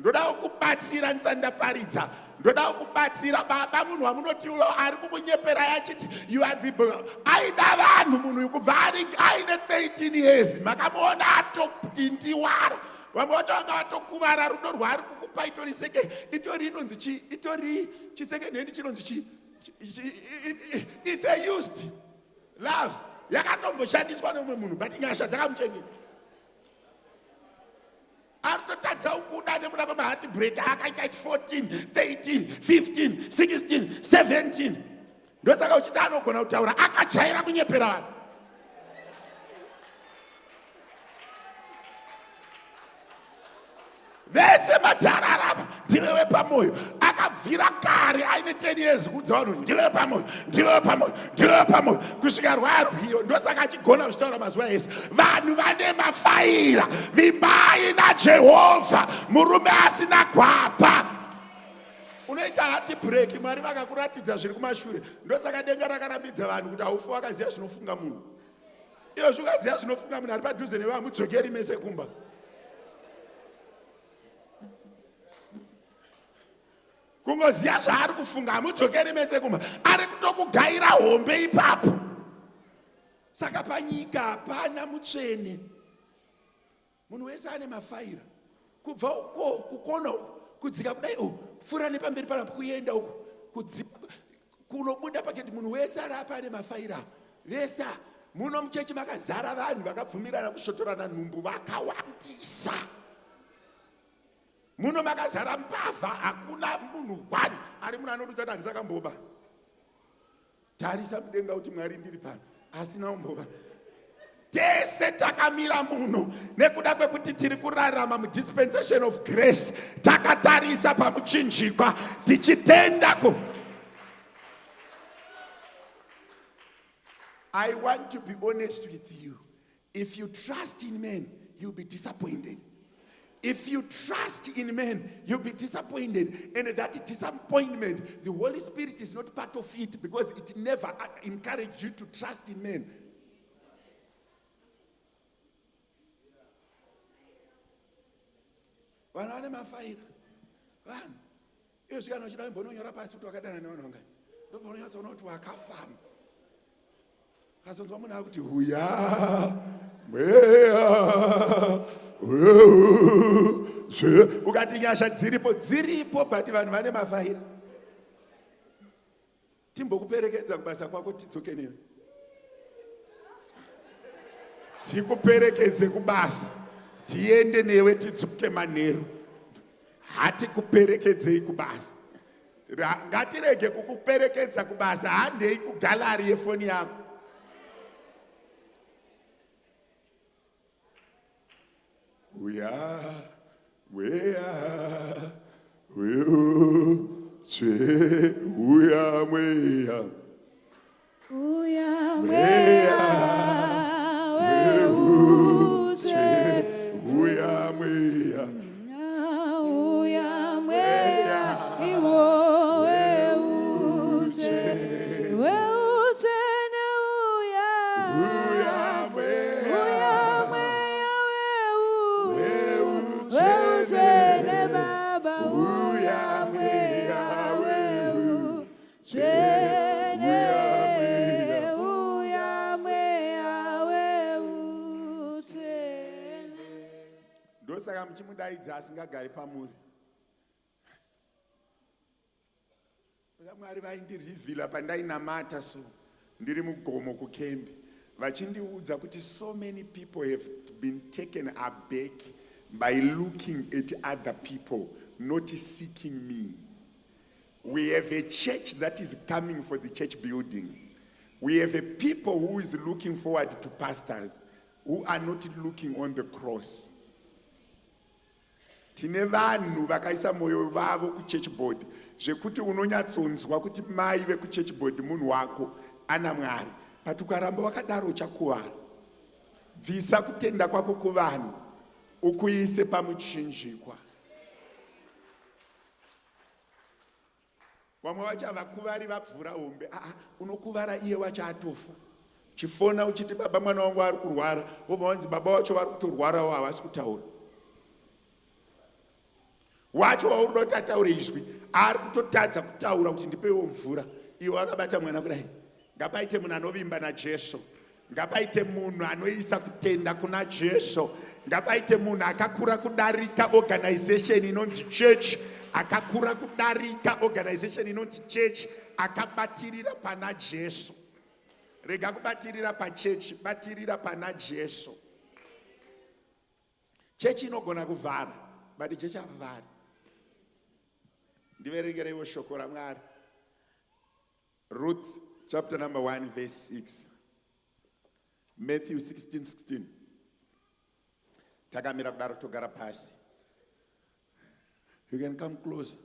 Ndoda kubatsira ndisati ndaparidza. Ndoda kubatsira baba munhu wamunoti ari kukunyepera yachiti you are the aida vanhu munhu kubva ari aine 13 years makamuona atopindiwara. Vamwe vacho vanga vatokuvara rudo rwaari kukupa itori seke itori inonzi chi itori chisecond hand chinonzi chi. It's a used love. Yakatomboshandiswa nomwe munhu but nyasha dzakamuchengeta. Arikutadza ukuda nekuda kwemaheart break akaita 14, 13, 15, 16, 17. Ndosaka uchiti anogona kutaura akachaira kunyepera vanhu. pamwoyo akabvira kare aine 10 years kudza vanhu ndiwe pamwoyo ndiwe pamwoyo ndiwe pamwoyo kusvika rwarwiyo. Ndosaka achigona kuzvitaura mazuva ese vanhu vane mafaira vimbai naJehovha murume asina gwapa. Unoita hati break Mwari vakakuratidza zviri kumashure. Ndosaka denga rakarambidza vanhu kuti haufi wakaziva zvinofunga munhu. Iyo zvukaziva zvinofunga munhu ari padhuze nevamwe mudzokeri mese kumba. Kungoziva zvaari kufunga mudzokeri mese kumba. Ari kutokugaira hombe ipapo. Saka panyika hapana mutsvene. Munhu wese ane mafaira. Kubva uko kukona kudzika kudai fura nepamberi pana kuenda uko kunobuda paketi munhu wese ari apa ane mafaira. Vese muno muchechi makazara vanhu vakabvumirana kushotorana nhumbu vakawandisa. Muno makazara mbavha hakuna munhu wani ari muno anodudza kuti handisakamboba. Tarisa mudenga kuti Mwari ndiri pano asina umboba. Tese takamira muno nekuda kwekuti tiri kurarama mudispensation of grace. Takatarisa pamuchinjikwa tichitendako. I want to be honest with you. If you trust in men, you'll be disappointed. If you trust in men, you'll be disappointed. And that disappointment, the Holy Spirit is not part of it because it never encouraged you to trust in men. Vanhu vane mafaira. Vanhu. Iyo zvikano chida imbononyora pasi kuti wakadana nevanhu. Ndobononyatsoona kuti wakafamba. Kazonzwa munhu akuti huya. Ukati nyasha dziripo but vanhu vane mafaira. Timbokuperekedza kubasa kwako tidzoke newe. Tikuperekedze kubasa. Tiende newe tidzoke manheru. Hati kuperekedzei kubasa. Ngatirege kukuperekedza kubasa handei kugalari yefoni yako. Uya mweya Ndosaka muchimudaidza asingagari pamuri. Mwari vaindirivhila pandainamata so ndiri mugomo kukembi vachindiudza kuti so many people have been taken aback by looking at other people, not seeking me. We have a church that is coming for the church building. We have a people who is looking forward to pastors who are not looking on the cross. Tine vanhu vakaisa moyo vavo kuchurch board zvekuti unonyatsonzwa kuti mai vekuchurch board munhu wako ana Mwari, but ukaramba wakadaro uchakuvara. Bvisa kutenda kwako kuvanhu ukuise pamuchinjikwa. Vamwe vacho havakuvari vabvura hombe. Unokuvara iye wacho atofa. Chifona uchiti baba mwana wangu ari kurwara, wobva wanzi baba wacho vari kutorwarawo havasi kutaura. Wacho wauri kuti ataure izvi ari kutotadza kutaura kuti ndipewo mvura. Iwe wakabata mwana kudai. Ngapaite munhu anovimba naJesu. Ngapaite munhu anoisa kutenda kuna Jesu. Ngapaite munhu akakura kudarika organization inonzi church. Akakura kudarika organization inonzi church. Akabatirira pana Jesu. Rega kubatirira pa church, batirira pana Jesu. Church inogona kuvhara, but church havhari. Ndiverengereiwo shoko raMwari. Ruth chapter number 1 verse 6. Matthew 16:16. Takamira kudaro togara pasi. You can come close.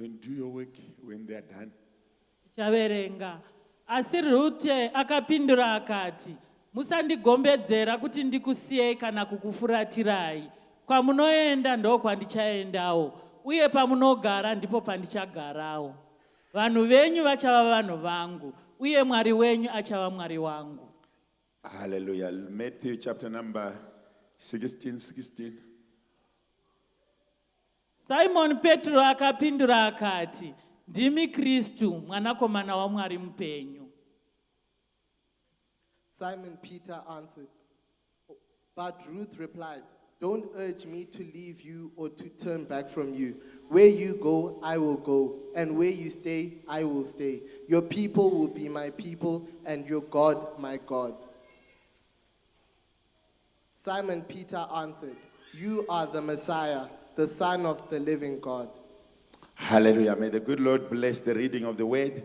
and do your work when they are done. Tichaverenga. Asi Rute akapindura akati, musandigombedzera kuti ndikusiyei kana kukufuratirai. Kwamunoenda ndo kwandichaendawo, uye pamunogara ndipo pandichagarawo. Vanhu venyu vachava vanhu vangu, uye Mwari wenyu achava Mwari wangu. Hallelujah. Matthew chapter number 16. Simon Petro akapindura akati, ndimi Kristu, mwanakomana waMwari mupenyu. Simon Peter answered, but Ruth replied, don't urge me to leave you or to turn back from you. Where you go, I will go, and where you stay, I will stay. Your people will be my people, and your God my God. Simon Peter answered, you are the Messiah, the Son of the living God. Hallelujah. May the good Lord bless the reading of the word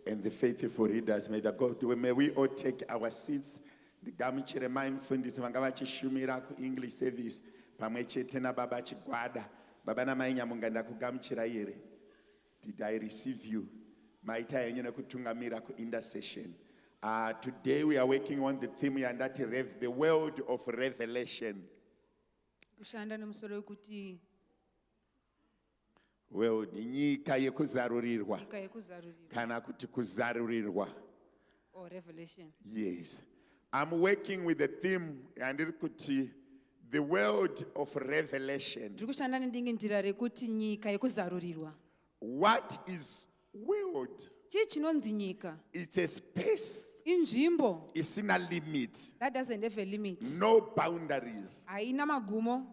and the faithful readers. May we all take our seats. Ndigamuchire mai mufundisi vanga vachishumira ku-English service pamwe chete nababa chigwada. Baba namai nyamunga ndakugamuchira here. Did I receive you? Maita yenyu nekutungamira ku-intercession. Today we are working on the theme yandati the world of revelation. Kushanda nemusoro wekuti World nyika yekuzarurirwa nyika yekuzarurirwa kana kuti kuzarurirwa. or revelation. Yes. I'm working with the theme and the world of revelation. Ndiri kushanda nedingindira rekuti nyika yekuzarurirwa. What is world? Chii chinonzi nyika? It's a space. Inzvimbo Isina limit. that doesn't have a limit. No boundaries. Haina magumo.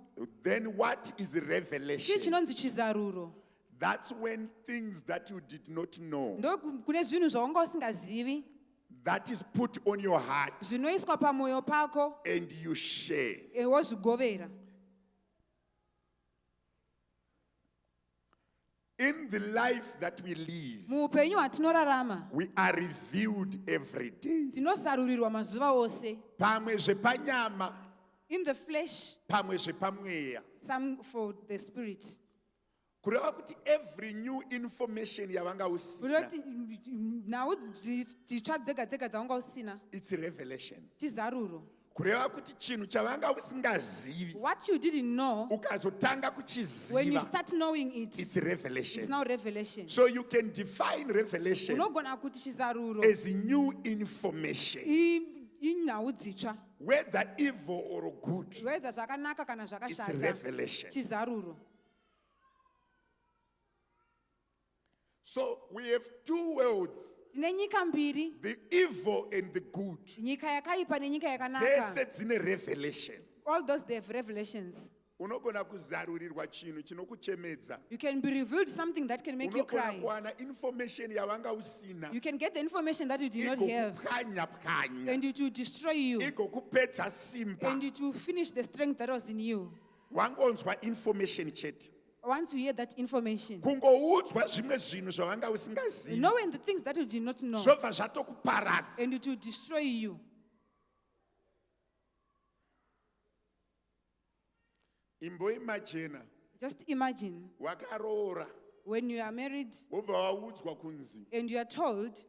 Then what is Chii revelation? chinonzi chizaruro? That's when things that you did not know, Ndo kune zvinhu zvawanga usingazivi that is put on your heart zvinoiswa pamwoyo pako and you share. wozvigovera. In the life that we live, Muupenyu hwatinorarama we are revealed every day. tinozarurirwa mazuva ose. Pamwe zvepanyama, In the flesh, pamwe zvepamweya. some for the spirit. Kureva kuti every new information yavanga usina, Kuti nhau dzitsva dzega dzega dzawanga usina it's revelation. chizaruro. Kureva kuti chinhu chavanga usingazivi, What you didn't know, ukazotanga when you kuchiziva, start knowing it, it's it's revelation. now revelation. So you can define revelation Unogona kuti chizaruro as new information, inhau dzitsva, whether evil or good. whether zvakanaka kana It's zvakashata. revelation. Chizaruro. So we have two worlds, Tine nyika mbiri, the evil and the good. nyika yakaipa nenyika yakanaka. Dzese dzine revelation. All those they have revelations. Unogona kuzarurirwa chinhu chinokuchemedza. You can be revealed something that can make you Unogona cry. kuwana information yavanga usina. You can get the information that you did not have, Igokupwanya-pwanya. and it will destroy you, Igokupedza simba. and it will finish the strength that was in you. Wangonzwa information chete. Once you hear that information, Kungoudzwa zvimwe zvinhu zvavanga usingazivi. knowing the things that you did not know, Zvobva zvatokuparadza. and it will destroy you. Imboimagina Just imagine wakaroora when you are married wobva waudzwa kunzi and you are told,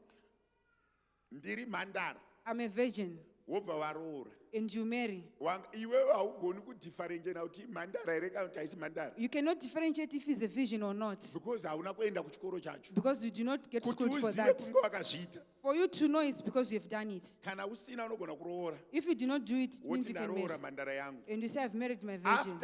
ndiri mhandara I'm a virgin, wobva waroora. and you marry. Iwewe haugoni kudhifarenjena kuti imhandara here kana kuti haisi mhandara, You cannot differentiate if it's a virgin or not, because hauna kuenda kuchikoro chacho. because you do not get Kuti schooled for uzive that. kunge wakazviita. For you to know it's because you have done it. Kana usina unogona kuroora If you do not do it, it means woti you can ndaroora marry. mhandara yangu. And you say, I've married my virgin.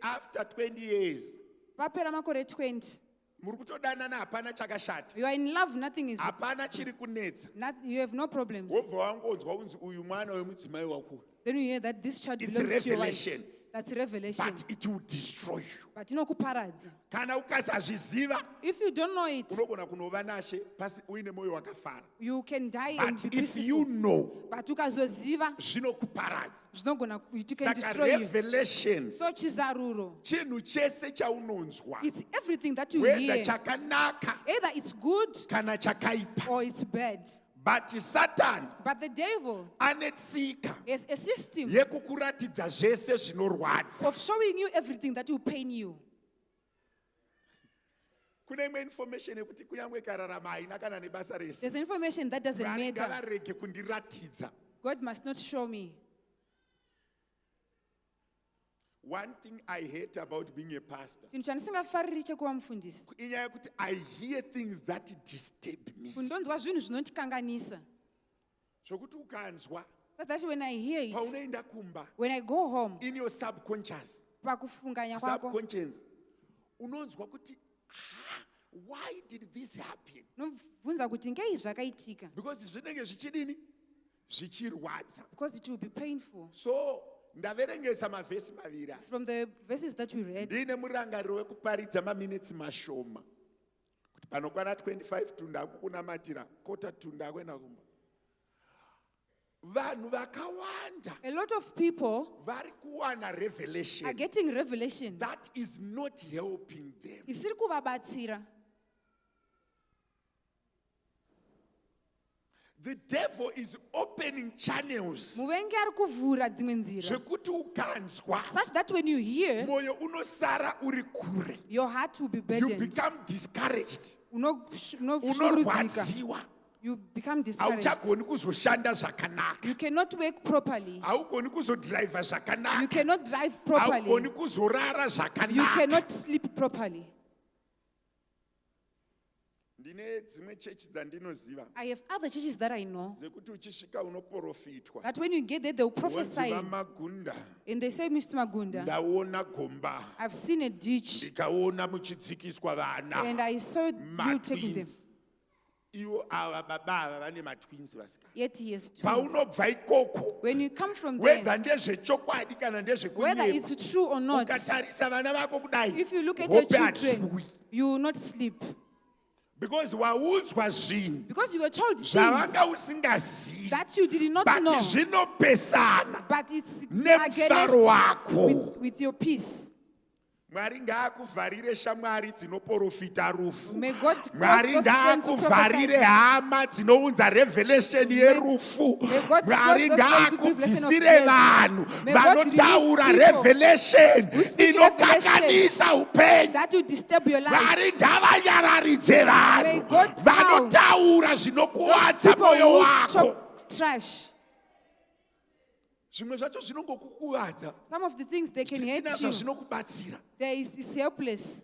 After 20 years Papera makore 20. muri kutodanana, hapana chakashata, You are in love, nothing is. hapana chiri kunetsa. You have no problems. Wobva wangonzwa kunzi uyu mwana wemudzimai wako. Then you hear that this child It's belongs to your wife. revelation. That's revelation. But it will destroy you. But inokuparadza. Kana ukasazviziva, If you don't know it, unogona kunova nashe pasi uine mwoyo wakafara. you can die and But be if peaceful. you know, But ukazoziva, zvinokuparadza. zvinogona, it can Saka destroy you. revelation So chizaruro, chinhu chese chaunonzwa, it's everything that you whether hear. chakanaka Either it's good kana chakaipa. or it's bad. But Satan But the devil ane tsika is a system yekukuratidza zvese zvinorwadza. of showing you everything that will pain you. kune imwe information yekuti kunyange kararama haina kana nebasa rese. There's information that doesn't Mwari matter. ngavarege kundiratidza. God must not show me. One thing I hate about being a pastor, Chinhu chandisingafariri chekuva mufundisi. inyaya yekuti I hear things that disturb me. Kundonzwa zvinhu zvinotikanganisa. Zvokuti ukanzwa, So that when I hear it, paunoenda kumba, when I go home, in your subconscious, pakufunganya kwako, subconscious, unonzwa kuti, why did this happen? unobvunza kuti ngei zvakaitika. Because zvinenge zvichidini? Zvichirwadza. Because it will be painful. So, ndaverengesa mavhesi maviri. From the verses that we read, Ndine murangariro wekuparidza maminitsi mashoma. Kuti panokwana 25 tundaku kunamatira, kota tundaku ena kumba. Vanhu vakawanda a lot of people vari kuwana revelation are getting revelation. that is not helping them. Isiri kuvabatsira. The devil is opening channels Muvengi ari kuvhura dzimwe nzira. zvekuti ukanzwa Such that when you hear, mwoyo unosara uri kure. your heart will be You burdened. become discouraged. Unoshungurudzika. Unorwadziwa. You become discouraged. Hauchagoni kuzoshanda zvakanaka. You cannot work properly. Haugoni kuzodriva You zvakanaka. cannot drive properly. Haugoni kuzorara You zvakanaka. cannot sleep properly. Ndine dzimwe chechi dzandinoziva I have other churches that I know dzekuti uchisvika unoprofitwa. that when you get there, they'll prophesy. Wonziva Magunda. And they say, Mr. Magunda, Ndaona gomba. I've seen a ditch Ndikaona muchidzikiswa vana. and I saw you taking them. Iwo ava baba ava vane matwins vasikana. Yet he has twins. Paunobva ikoko, When you come from there, whether ndezvechokwadi kana whether ndezvekunyepa, it's true or not, ukatarisa vana vako kudai, if you look at your hope children, hadziwi. you will not sleep. Because waudzwa zvinhu Because you were told things zvavanga usingazivi, that you did not but know, zvinopesana but it's nemufaro against wako. with your peace. Mwari ngaakuvharire shamwari dzinoprofita rufu. May God cause Mwari those friends to ngaakuvharire prophesy. hama dzinounza revelation yerufu. May God Mwari cause those friends to give revelation of ngaakubvisire death. vanhu May God vanotaura remove people revelation who speak inokanganisa upenyu. that will disturb your life. Mwari ngavanyararidze May vanhu God vanotaura Those zvinokuwadza people mwoyo who wako. talk trash. Zvimwe zvacho zvinongokukuvadza Some of the things they can hate zvisina you. zvazvinokubatsira. There is helpless.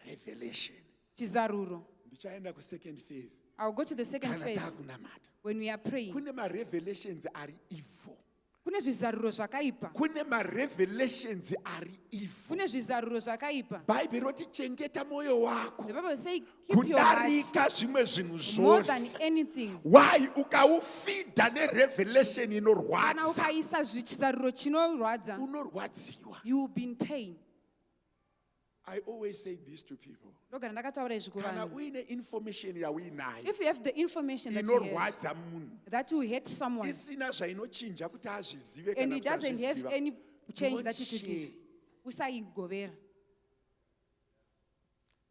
Revelation. Chizaruro. Ndichaenda kusecond phase. I'll go to the second Kana phase takunamata. when we are praying. Kune marevelations ari evil. Kune zvizaruro zvakaipa. Kune marevelations ari evil. Kune zvizaruro zvakaipa. Bhaibheri roti chengeta mwoyo wako The Bible says keep your heart kudarika zvimwe zvinhu more than zvose. anything. Why ukaufidha nerevelation Kana inorwadza ukaisa chizaruro chinorwadza, unorwadziwa. you will be in pain. I always say this to people. Ndogara ndakataura izvi Kana kuvanhu. uine information yauinayo If you have the information that you have, inorwadza munhu that will hate someone, isina zvainochinja kuti azvizive and kana it kuti doesn't have azviziva, any change that you to Don't give, share. usaigovera.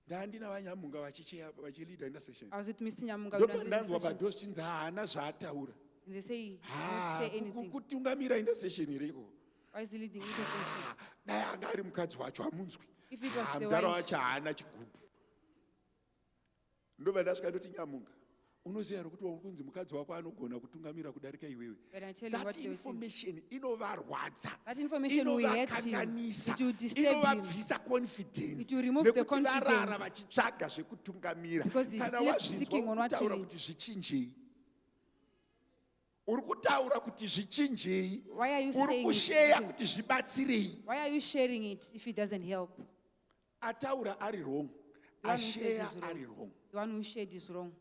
Ndandina vanyamunga vachilida intercession. I was with Mr. Nyamunga. Ndopa ndanzwa padhoo zvichinzi haana zvaataura. And they say, he won't say anything. Kutungamira intercession iriko. Why is he leading intercession? Dai anga ari mukadzi wacho hamunzwi. If it was the Mudara wife, wacho haana chigubhu. Ndobva ndasvika ndoti Nyamunga, unoziva here kuti kunzi mukadzi wako anogona kutungamira kudarika iwewe. when I tell him what That they will say, information inovarwadza. that information will hurt him. Inovakanganisa. It will disturb him. Inovabvisa confidence. It will remove the Nekuti varara confidence. vachitsvaga zvekutungamira. Because he Kana slept seeking on wazvinzwa what to kutaura lead. kuti zvichinjei. Uri kutaura kuti zvichinjei. Why are you Uri saying kusheya it? kuti zvibatsirei. Why are you sharing it if it doesn't help? Ataura ari wrong. The one who said Asheya is ari wrong. wrong. The one who shared is wrong.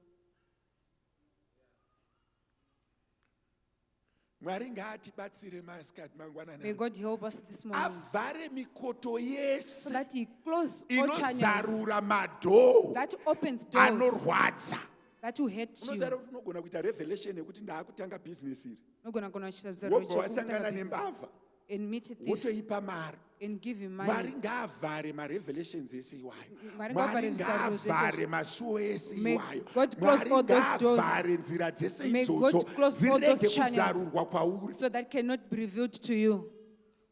Mwari ngaatibatsire masikati mangwanani. May God help us this morning. Avhare mikoto So yese that he close all channels inozarura madhoo that opens doors anorwadza. that will hurt you. Unozara kuti unogona kuita revelation yekuti ndaakutanga business iri. Nogona kona chizaruro Wobva wasangana chokutanga business. nembavha. And meet a thief Wotoipa mari. and give him Mwari money. ngaavhare marevelations ese iwayo. Mwari Mwari ngaavhare zvisaruro zvese ngaavhare izvi. masuo ese May iwayo. God close Mwari all those doors. ngaavhare nzira dzese May idzodzo God close all dzirege those channels kuzarurwa kwauri. so that cannot be revealed to you.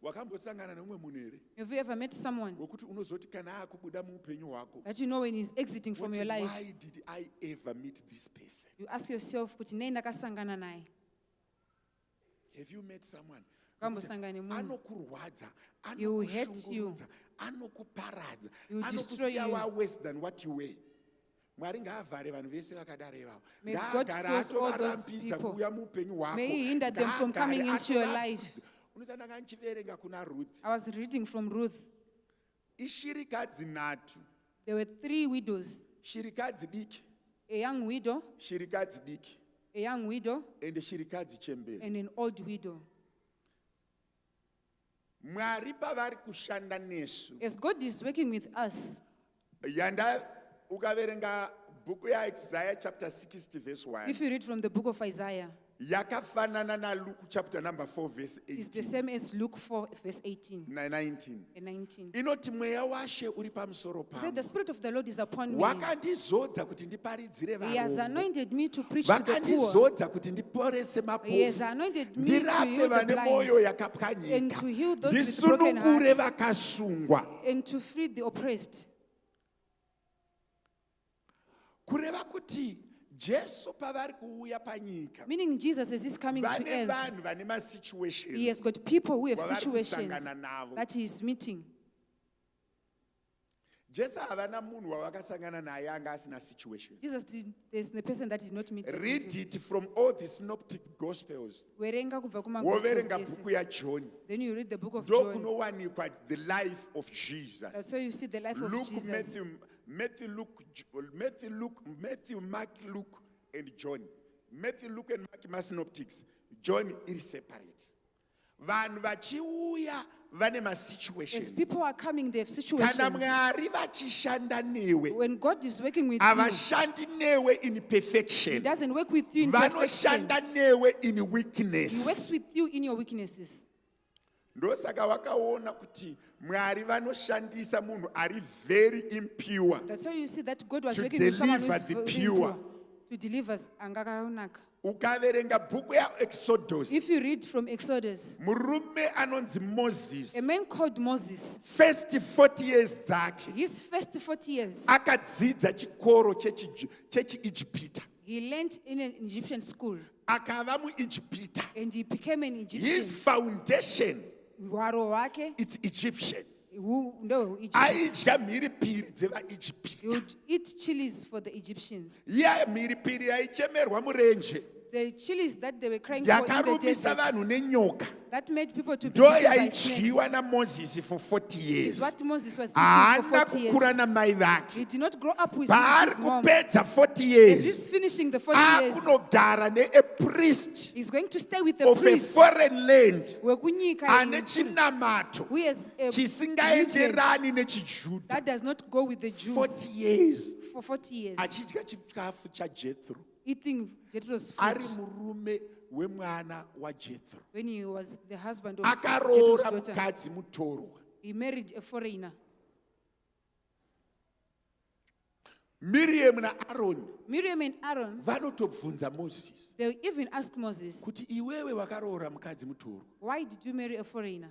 wakambosangana neumwe munhu here Have you ever met someone wokuti unozoti kana akubuda muupenyu hwako that you know when he's exiting from your life, why did I ever meet this person? you ask yourself, kuti nei ndakasangana naye? Have you met someone? Wakambosangana nemunhu, Anokurwadza, he will hurt you, anokushungurudza, anokuparadza, he will destroy anokusiya you. wa worse than what you were. Mwari ngaavhare vanhu vese vakadaro ivavo. May God Ngaagare close all those atovarambidza people. kuuya muupenyu hwako. May he hinder them from Ngaagare coming into your atovapfudza. life. Unosanga nchiverenga kuna Ruth. I was reading from Ruth. Ishirikadzi nhatu. There were 3 widows. Shirikadzi diki, A young widow, shirikadzi diki, a young widow, ende shirikadzi chemberi. and an old widow. Mwari pavari kushanda nesu. As God is working with us, Ukaverenga bhuku yaIsaiah chapter 60 verse 1. if you read from the book of Isaiah, Yakafanana na Luke chapter number 4 verse it's the 18 same as Luke 4, verse 18 na 19. and 19. Inoti mweya washe uri pamusoro He said, the pangu. Spirit of the Lord is upon me. Wakandizodza kuti ndiparidzire He has varombo. anointed me to preach to the poor. Vakandizodza kuti ndiporese He has mapofu. anointed me to Ndirape heal the vane mwoyo blind yakapwanyika. and to heal those with broken Ndisunungure hearts vakasungwa. and to free the oppressed. Kureva kuti Jesu pavari kuuya panyika. Meaning Jesus, as he's coming to Vane earth, vanhu vane masituations. he has got people who have wavari situations kusangana navo. that he is meeting. Jesu havana munhu wavakasangana naye anga asina situation. Jesus, there's the person that is not meeting. Read it from all the synoptic gospels. Werenga kubva Woverenga kuma-Gospels bhuku yaJohn. Then you read the book of John. Ndokunowanikwa the life of That's Jesus. where you see the life of Luke, Jesus. Matthew, Mark, Luke, and John. Matthew, Luke, and Mark, my synoptics. John is separate. Vanhu vachiuya vane As masituations. people are coming, they have Kana situations. Mwari vachishanda newe, When God is working with you, avashandi newe in he perfection. doesn't work with you in perfection. Vanoshanda newe in He works weakness. with you in your weaknesses. Ndosaka wakaona kuti Mwari vanoshandisa munhu ari very impure That's why you see that God was to working with someone who deliver is the very pure. impure to deliver angakaonaka. Ukaverenga bhuku yaExodus, If you read from Exodus, murume anonzi Moses, a man called Moses, first 40 years dzake his first 40 years, akadzidza chikoro chechiIjipita, he learned in an Egyptian school akava muIjipita. and he became an Egyptian. His foundation, Hwaro wake, it's Egyptian. no, Egypt. Aidya mhiripiri He dzevaIjipita. would eat chilies for the Egyptians. Iya mhiripiri yaichemerwa murenje The chilies that they were crying for in the yakarumisa desert, vanhu nenyoka that made people to be ndo eaten by snakes, yaidyiwa naMozisi for 40 is years. what Moses was eating for Haana 40 years. kukura namai vake. He did not grow up with Paari his mom. kupedza 40 As years, he's finishing the 40 years, akunogara ne-a priest he's going to stay with the of a priest foreign land wekunyika ane ine- chinamato who has a religion chisingaenderani nechiJudha. that does not go with the Jews 40 years for 40 years, achidya chikafu chaJethro, eating Jethro's ari fruit murume wemwana waJethro. when he was the husband of Akaroora Jethro's daughter. mukadzi mutorwa. He married a foreigner. Miriam naAaroni Miriam and Aaron, vanotobvunza Moses they even asked Moses, kuti iwewe wakaroora mukadzi mutorwa. why did you marry a foreigner?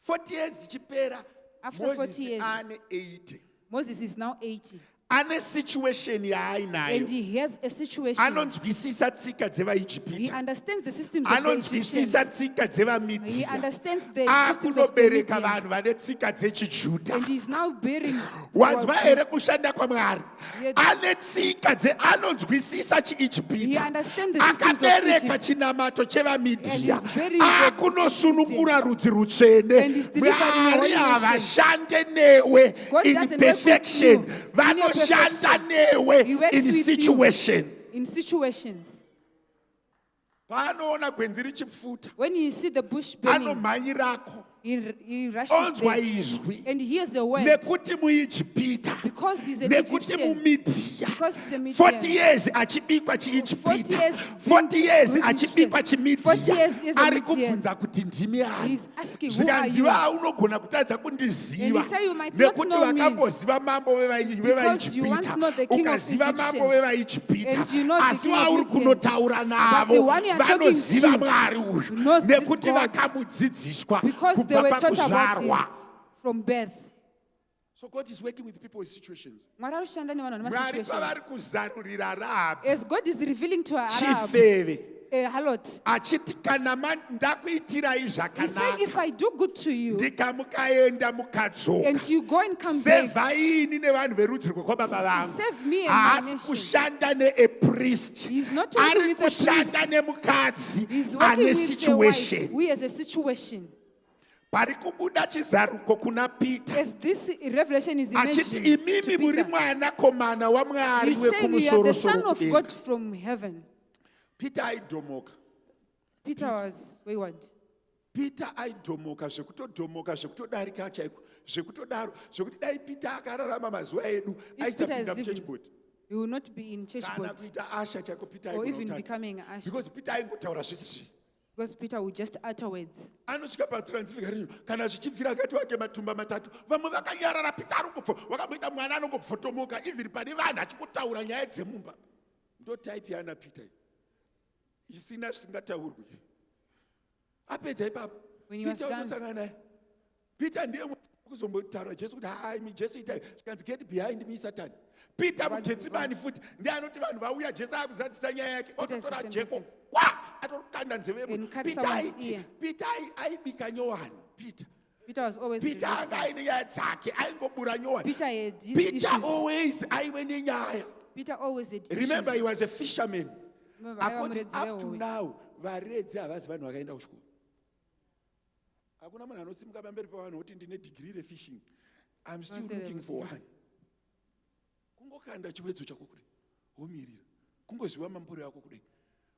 40 years dzichipera, After 40 Moses years, ane 80. Moses is now 80. Ane situation And yaainayo. he has a situation. Anonzwisisa tsika He dzevaIjipita. understands the systems of the Anonzwisisa Egyptians. tsika He dzevamidia. understands the systems of the Akunobereka Midians. vanhu vane tsika dzechiJudha. And he's now bearing. Wanzwa here kushanda kwaMwari. Yeah. Ane tsika anonzwisisa He chiIjipita. understands the systems of Akabereka Egypt. chinamato chevamidia. And he's very Akunosunungura rudzi rutsvene. And he's delivering the Mwari whole nation. havashande newe God in doesn't work with perfection. you in your Vanoshanda perfection. newe He works in with you situations. in situations. Paanoona gwenzi richipfuta, When you see the bush burning, anomhanyirako he rushes onzwa there izwi and hears the word. nekuti muijipita Because he's an nekuti Egyptian. mumidiya Because he's a 40 Midian. years achibikwa 40 chiijipita years 40 years being achibikwa 40 years chimidiya is a ari Midian. kubvunza kuti ndimi ani He's asking, who are you? zvikanziva unogona kutadza And kundiziva he said, you might not nekuti know me. wakamboziva mambo Because you once vevaijipita know the king of ukaziva mambo Egyptians. vevaijipita And you know the asi king of wauri Midian. kunotaura But the navo one you are talking vanoziva to mwari uyu knows this nekuti God. vakamudzidziswa Because they kubva were taught about pakuzvarwa him from birth. So God is working with people with situations. Mwari arikushanda nevanhu vane Mwari masituations. pavari kuzarurira Rahabhi As God is revealing to Arab, chifeve a harlot, achiti kana ndakuitirai he's saying, zvakanaka if I do good to you ndikamukaenda mukadzoka and you go and come back, sevhaini nevanhu verudzi rwekwababa vangu save me and my haasi nation. kushanda neapriest He's not working ari with a kushanda priest. nemukadzi He's ane working with the wife situation who has a situation. pari kubuda chizaruko kuna Peter As this revelation is achiti imagined imimi to muri Peter, mwanakomana wamwari he's saying you are the son wekumusoro-soro of kudenga. God from heaven. Peter aidhomoka Peter was wayward. Peter aidhomoka zvekutodhomoka zvekutodarika chaiko zvekutodaro zvekuti dai Peter akararama mazuva edu If Peter is aisapinda living, muchurchboard he will not be in church kana board kuita asha chaiko Peter or even aigona kutadza. becoming an usher. Because Peter aingotaura zvese zvese Because Peter would just utter words. anosvika patransfiguration kana zvichibvira akati wake matumba matatu vamwe vakanyarara Peter arongobvo wakamboita mwana anongobvotomoka ivhiri pane vanhu achikutaura nyaya dzemumba ndo type yana Peter isina zvisingataurwi apedza ipapo When he was Peter done, unosangana naye Peter ndiye kuzombotaura Jesu kuti hai imi Jesu itai zvikanzi get behind me Satan. Peter mugetsimani futi ndiye anoti vanhu vauya Jesu akuzadzisa nyaya yake ototora jeko kwa atorukanda nzeve And cut Peter someone's ear. Peter aibika nyowani Peter Peter was always Peter releasing. anga aine nyaya dzake aingobura nyowani Peter had his Peter issues. always aive nenyaya. Peter always had Remember he issues. was a fisherman. Remember, aiva According muredzi up to wehove. now varedzi havasi vanhu vakaenda kuchikoro hakuna munhu anosimuka pamberi pavanhu kuti ndine degree refishing I'm still Don't say looking that, for but one kungokanda chiwedzo chako kudai womirira kungoziva mamburo yako kudai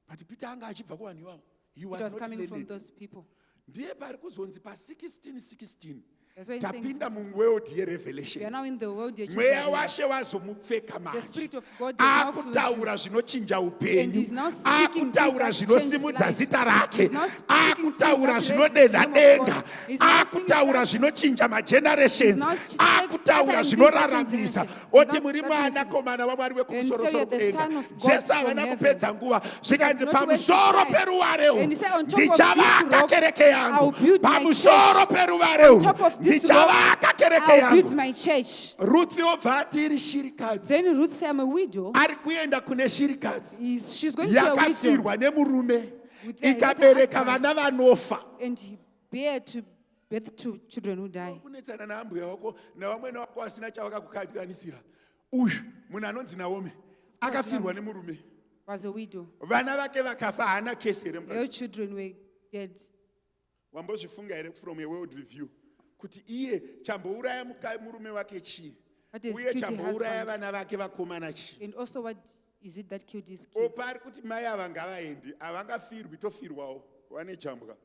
but Peter anga achibva kuvanhu ivavo he Peter was was not coming from learned. those people. Ndiye pari kuzonzi pa 16 That's why he's saying tapinda 16. muworld We are yerevelation now in the world of mweya Jesus. washe wazomupfeka The manje Spirit of God is now filled akutaura zvinochinja and upenyu he's now speaking akutaura things that change zvinosimudza life. zita rake He's now speaking akutaura things that raise zvinodenha the name of denga God. He's now speaking akutaura that- zvinochinja He's magenerations now akutaura scattering zvinoraramisa things that oti change muri generation. mwanakomana wamwari And so wekumusoro-soro you're the son kudenga of God jesu from havana heaven. kupedza nguva zvikanzi not waste pamusoro time. peruvareu And he said, on top of this ndichavaka rock, kereke yangu I'll build my pamusoro church. peruvareu On top of this rock, ndichavaka kereke I'll build yangu my church. ruthi obva ati iri shirikadzi Then Ruth said, I'm a widow. ari kuenda kune shirikadzi She's going to a widow. yakafirwa nemurume With their ikabereka husbands. vana vanofa And he bare to birth to children who die. kunetsana naambuya wako navamwene wako asina chavakakukadzanisira uyu munhu anonzi Naomi akafirwa nemurume Was a widow. vana vake vakafa haana kesi here Their children were dead. wambozvifunga here from a world review kuti iye chambouraya murume wake chii What has uye killed her chambouraya husband? vana vake vakomana chii And also, what is it that killed his kids? opa ari kuti mai ava ngavaendi havangafirwi tofirwawo vane chambwa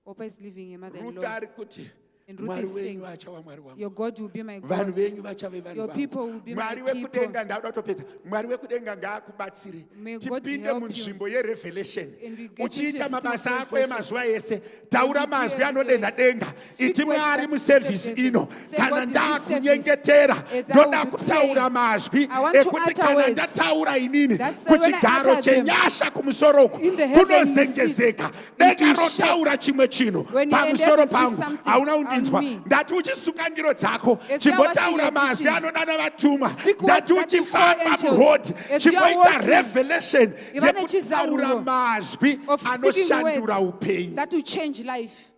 Opa is leaving a ruth mother-in-law. ari kuti And Ruth mwari is wenyu saying, achava mwari wangu your God will be my vanhu God. venyu vachave vanhu Your vangu. people will be my mwari people. wekudenga ndauda kutopedza mwari wekudenga ngaakubatsire May God tipinde help munzvimbo yerevelation And we get into uchiita a mabasa system of ako revelation. emazuva ese taura And we mazwi declare anodenha grace. denga Speak iti words mwari that musevhisi disturb ino them. Say, kana God, in this ndaakunyengetera service, as I ndoda will be kutaura praying, mazwi I want to ekuti utter kana words. ndataura inini That's why when I kuchigaro utter them, chenyasha kumusoro uku in the heavenly kunozengezeka seat, denga it will shake. rotaura chimwe chinhu When you pamusoro endeavor to speak pangu something hauna on undinzwa me. ndati uchisuka ndiro dzako As you are chimbotaura washing your mazwi dishes, anodana vatumwa speak words ndati that you call uchifamba angels. murodi As you are chimboita walking, revelation Ivane yekutaura chizaruro mazwi of speaking anoshandura words upenyu that will change life.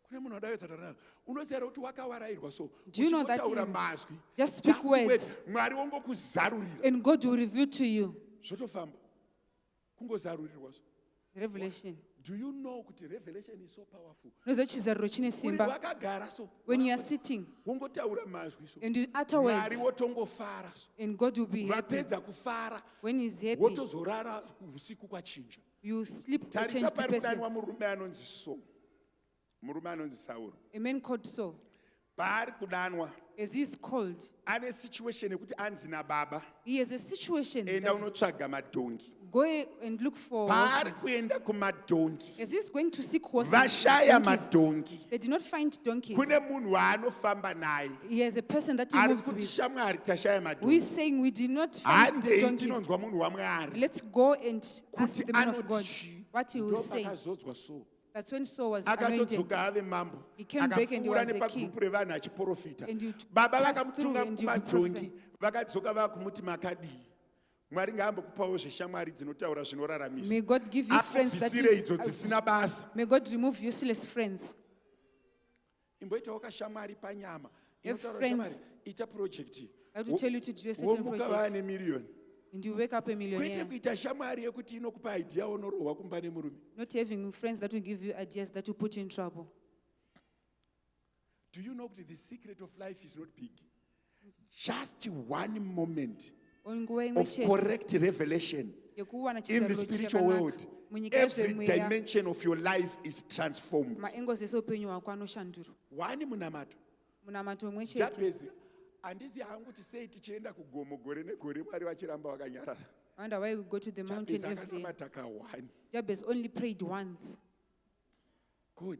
kune munhu adavetsataa unoziva kuti wakawarairwa so Do you know that uchingotaura you mazwi just speak words mwari wongokuzarurira and God will reveal to you zvotofamba kungozarurirwa so revelation. do you know kuti revelation is so powerful Unoziva kuti chizaruro chine uri simba. wakagara so When you are sitting wongotaura mazwi so and you utter mwari words, wotongofara so and God will be happy. vapedza kufara When he's happy, wotozorara usiku kwachinja you sleep to tarisa change the pari person. kudanwa murume anonzi so murume anonzi Sauro a man called Saul. paari kudanwa As he is called, ane situation yekuti anzi nababa he has a situation. enda That unotsvaga madhongi go and look for paari horses. kuenda kumadhongi As he's going to seek horses, vashaya donkeys, madhongi they did not find donkeys. kune munhu waanofamba naye He has a person that he ari moves kuti with. shamwari tashaya Who is madhongi saying we did not find the handei donkeys. tinonzwa munhu wamwari Let's go and ask kuti the man of God anoti what he will say. ndopakazodzwa so That's when Saul was anointed. akatodzoka ave mambo He came back and he akapfuura was a king. nepagrupu revanhu achiprofita And you baba pass through vakamutunga and you be kumadhongi vakadzoka vakumuti makadii mwari ngaambokupawo zveshamwari dzinotaura zvinoraramisa May God give you friends that akubvisire idzo dzisina basa may God remove useless friends. imboitawo kashamwari panyama Have inotaura friends shamwari ita projekti that will tell you to do a certain womuka project. vaane miriyoni And you wake up a kwete millionaire. kuita shamwari yekuti inokupa idhia unorohwa kumba nemurume. Not having friends that will give you ideas that will put you in trouble. Do you know that the secret of life is not big? Just one moment of correct revelation in the spiritual world, every dimension of your life is transformed. One munamato. Jabezi, handisi hangu kuti sei tichienda kugomo gore negore Mwari vachiramba vakanyarara. I wonder why we go to the mountain Jabezi every year. akanamata ka1. Jabez only prayed once. God,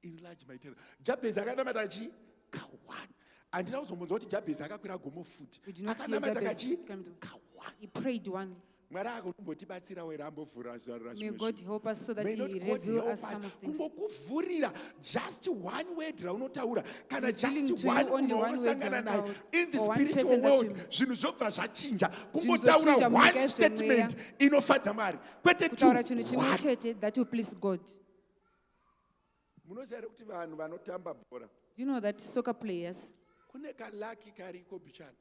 enlarge my territory. Jabezi akanamata chi ka1. Andina kuzombonzwa kuti Jabezi akakwira gomo futi. We do not see Akanamata Jabez kachi come to- ka1. He prayed once. Mwari akambotibatsira wera ambovhura zvaro May God help us so that May He not God reveal help us some of things. kungokuvhurira just one word raunotaura kana Revealing just to you one only munhu one word waunosangana naye raunotaura, in the or one spiritual person that world you- zvinhu zvobva zvachinja Zvinhu kungotaura zvochinja one munyika statement inofadza Mwari kwete Kutaura chinhu chimwe one. chete that will please God. Munoziva here kuti vanhu vanotamba bhora You know that soccer players, kune kalaki kariko bichana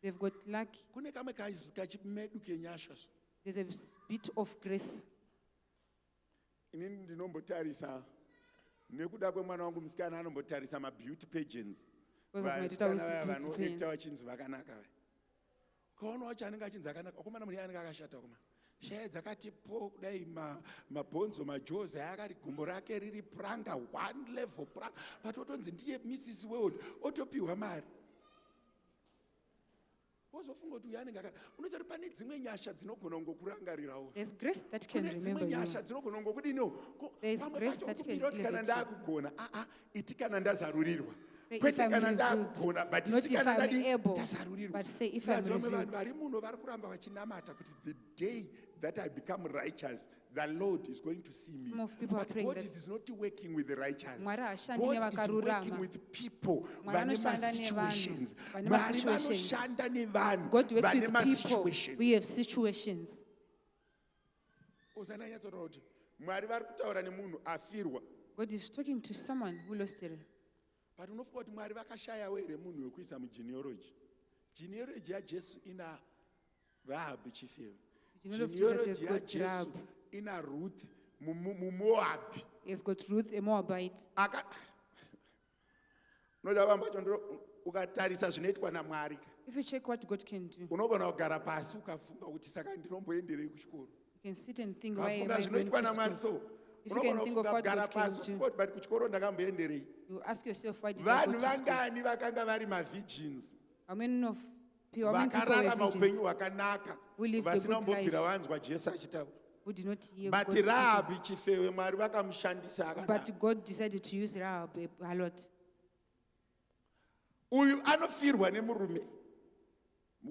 they've got luck. kune kamwe kachimedu kenyasha so There's a bit of grace. inini ndinombotarisa nekuda kwemwana wangu musikana anombotarisa mabeauty pageants Because of my daughter who is vasikana vaya beauty vanoita pageants. vachinzi vakanaka vaya ukaona wacho anenge achinzi akanaka akomana muri anenge akashata kuma shaya dzakati po kudai mabhonzo majozi ayakati gumbo rake riri pranga one level pranga patotonzi ndiye Mrs. World otopiwa mari wozofunga kuti uyo anenge unoziva kuti pane dzimwe nyasha dzinogona kungokurangarirawo There's grace that can kune dzimwe remember you. nyasha dzinogona ngokudino There's pamwe grace pacho that can kubira kuti kana elevate you. ndaakugona iti kana ndazarurirwa Say, kwete if I'm kana revealed, ndaakugona but not iti if kana I'm ndadi able, ndazarurirwa but say if I'm Unoziva vamwe vanhu revealed. vari muno vari kuramba vachinamata kuti the day that I become righteous, the Lord is going to see me. Some of people are But praying God that- is not working with the righteous. Mwari hashandi God is nevakarurama. working with people Mwari vane anoshanda nevanhu situations. vane Mwari situations. vanoshanda nevanhu God works vane with people. situations. We have situations. Uzananyatsotaura kuti Mwari vari kutaura nemunhu afirwa. God is talking to someone who lost it. But unofunga kuti Mwari vakashayawo here munhu wekuisa mugenealogy. Genealogy yaJesu ina Rahabu chifevo. Genealogy of Jesus has Genealogy got yaJesu Rahab. ina Ruth muMoabhi. He has got Ruth, a Moabite. Ukatarisa zvinoitwa naMwari If you check what God can do, unogona kugara pasi ukafunga kuti saka ndinomboenderei kuchikoro. you can sit and think, why am Ukafunga I going zvinoitwa to naMwari school? so If you can unogona think of kufunga what kugara God can pasi do, ufunga kuti kuchikoro ndakamboenderei. you ask yourself, why did I Vanhu go to school? vangani vakanga vari mavirgins How many of people, how many people vakararama were upenyu virgins hwakanaka who lived a vasina good life, kumbobvira vanzwa Jesu achitaura. who did not hear But God speaking? Rahabi chifewe Mwari vakamushandisa akanaka. But God decided to use Rahab, a harlot. Uyu anofirwa nemurume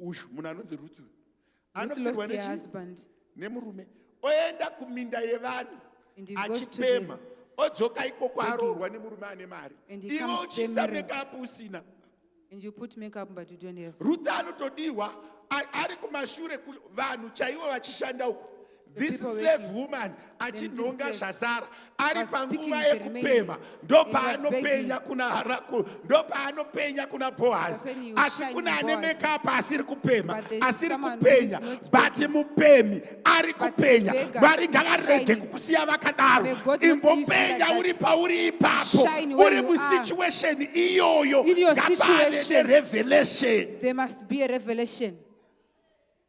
uyu munhu anonzi Ruth Ruth anofirwa lost her husband. nemurume oenda kuminda yevanhu And he goes to achipema odzoka ikoko aroorwa nemurume ane mari And he iwe comes uchiisa demerit. mekapu usina. And you put makeup, but you don't have. Ruth anotodiwa ari kumashure vanhu chaivo vachishanda uku. This people slave working. woman Then achinhonga this slave zvazara ari was panguva speaking the yekupema remaining. ndopaanopenya kuna Boaz. That's when he was Asi shining kuna ane Boaz. mekapu asiri kupema But there's asiri someone kupenya who is not but mupemi ari But kupenya. the beggar Mwari is ngavarege shining. kukusiya vakadaro. May God not leave you Imbopenya like uri that. pauri ipapo Shine where uri you are. musituation iyoyo In your ngapave situation. nerevelation. There must be a revelation.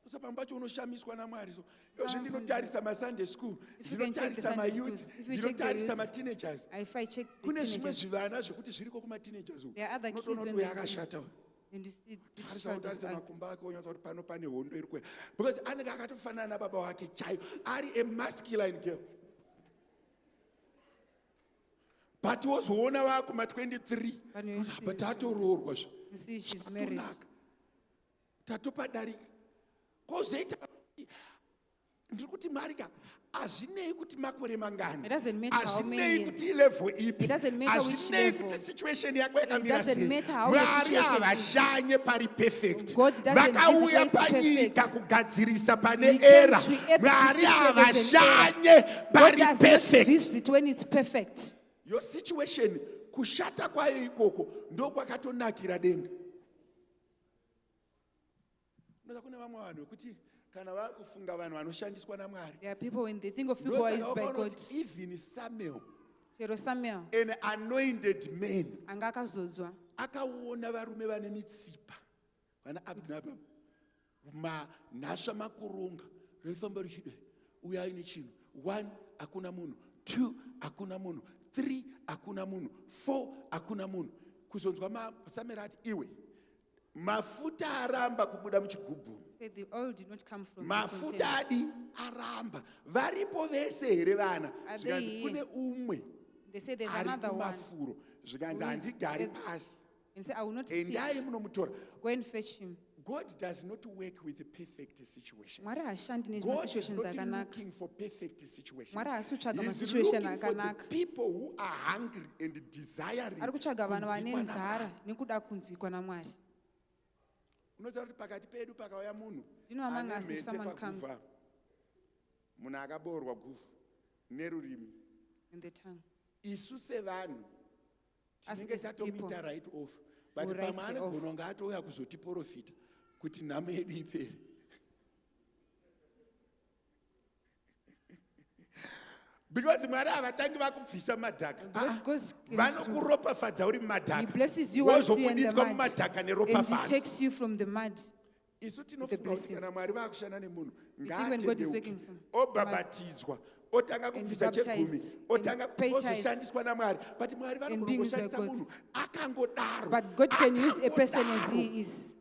Saka pamwe pacho unoshamiswa naMwari so zvendinotarisa masunday school, If you can check the ndinotarisa Sunday mayouth, schools, if you check the ndinotarisa youths, mateenagers, if I check the kune zvimwe teenagers, zvivana zvekuti zviriko kumateenagers uku there are other kids unotoona when kuti uyu they akashata uyu. and you see this Tarisa child is kutarisa ugly. makumbo ake wonyatsa kuti pano pane hondo iri kuya, because anenge akatofanana nababa wake chaivo, ari a masculine girl. But wozoona vakuma 23 But you see, but atoroorwa zve you see she's married. tatopadarika kozoita ndiri kuti marika hazvinei kuti makore mangani, It doesn't matter how many hazvinei years. kuti ilevel ipi, It doesn't matter which hazvinei level. kuti situation yako yakamira doesn't sei. matter how the Mwari situation is. havashanye pari perfect, God doesn't vakauya visit where it's panyika perfect. kugadzirisa pane He came era. to earth to Mwari fix where there's an havashanye error. God pari does not perfect. visit when it's perfect. Your situation kushata kwayo ikoko ndokwakatonakira denga. Unoza kune vamwe vanhu vekuti kana vakufunga vanhu vanoshandiswa naMwari, There are people when they think of people who are used by ndosaka God. kuti even Samuel, Chero Samuel an anointed man, anga akazodzwa akaona varume vane mitsipa vana Abinadab, manhasva makoronga reifamba richidai, uya aine chinhu, 1 hakuna munhu, 2 hakuna munhu, 3 hakuna munhu, 4 hakuna munhu. Kuzonzwa Samuel ati iwe mafuta aramba kubuda muchigubhu, said the oil did not come from the mafuta container. adi aramba. Varipo vese here vana, Are they zvikanzi here? kune umwe They say there's ari another one. kumafuro, zvikanzi who is handigari at- pasi, And say, I will not sit. endai munomutora. Go and fetch him. God does not work with the perfect situations. Mwari hashandi God is nezvimasituations not akanaka. looking for perfect situations. Mwari haasi kutsvaga He's masituation looking for the akanaka. people who are hungry and desiring Ari kutsvaga vanhu vane kunzikwa nzara naMwari. nekuda kunzwikwa naMwari. Unoziva kuti pakati pedu pakauya munhu You know, among ane us, if mhete someone comes paguvha, munhu akaboorwa guvha nerurimi, in the tongue, isu sevanhu Us tinenge as tatomita people, right off, but we write pamwe it off. anogona kunge atouya kuzotiprofita kuti nhamo yedu ipere. Because Mwari havatangi vakubvisa madhaka. Because Vanokuropafadza uri He mumadhaka, blesses you whilst you're in the wozobuditswa mud. mumadhaka And He neropafadza. takes you from the mud. Isu with the tinofunga kuti blessing. kana Mwari vakushanda nemunhu You think when God is working ngaatendeuke, some- obhabhatidzwa, otanga kubvisa chegumi, baptized, otanga and pay tithe, ozoshandiswa naMwari. But Mwari and being with vanogona kushandisa God. munhu akangodaro. But God can use a person as akangodaro. He is.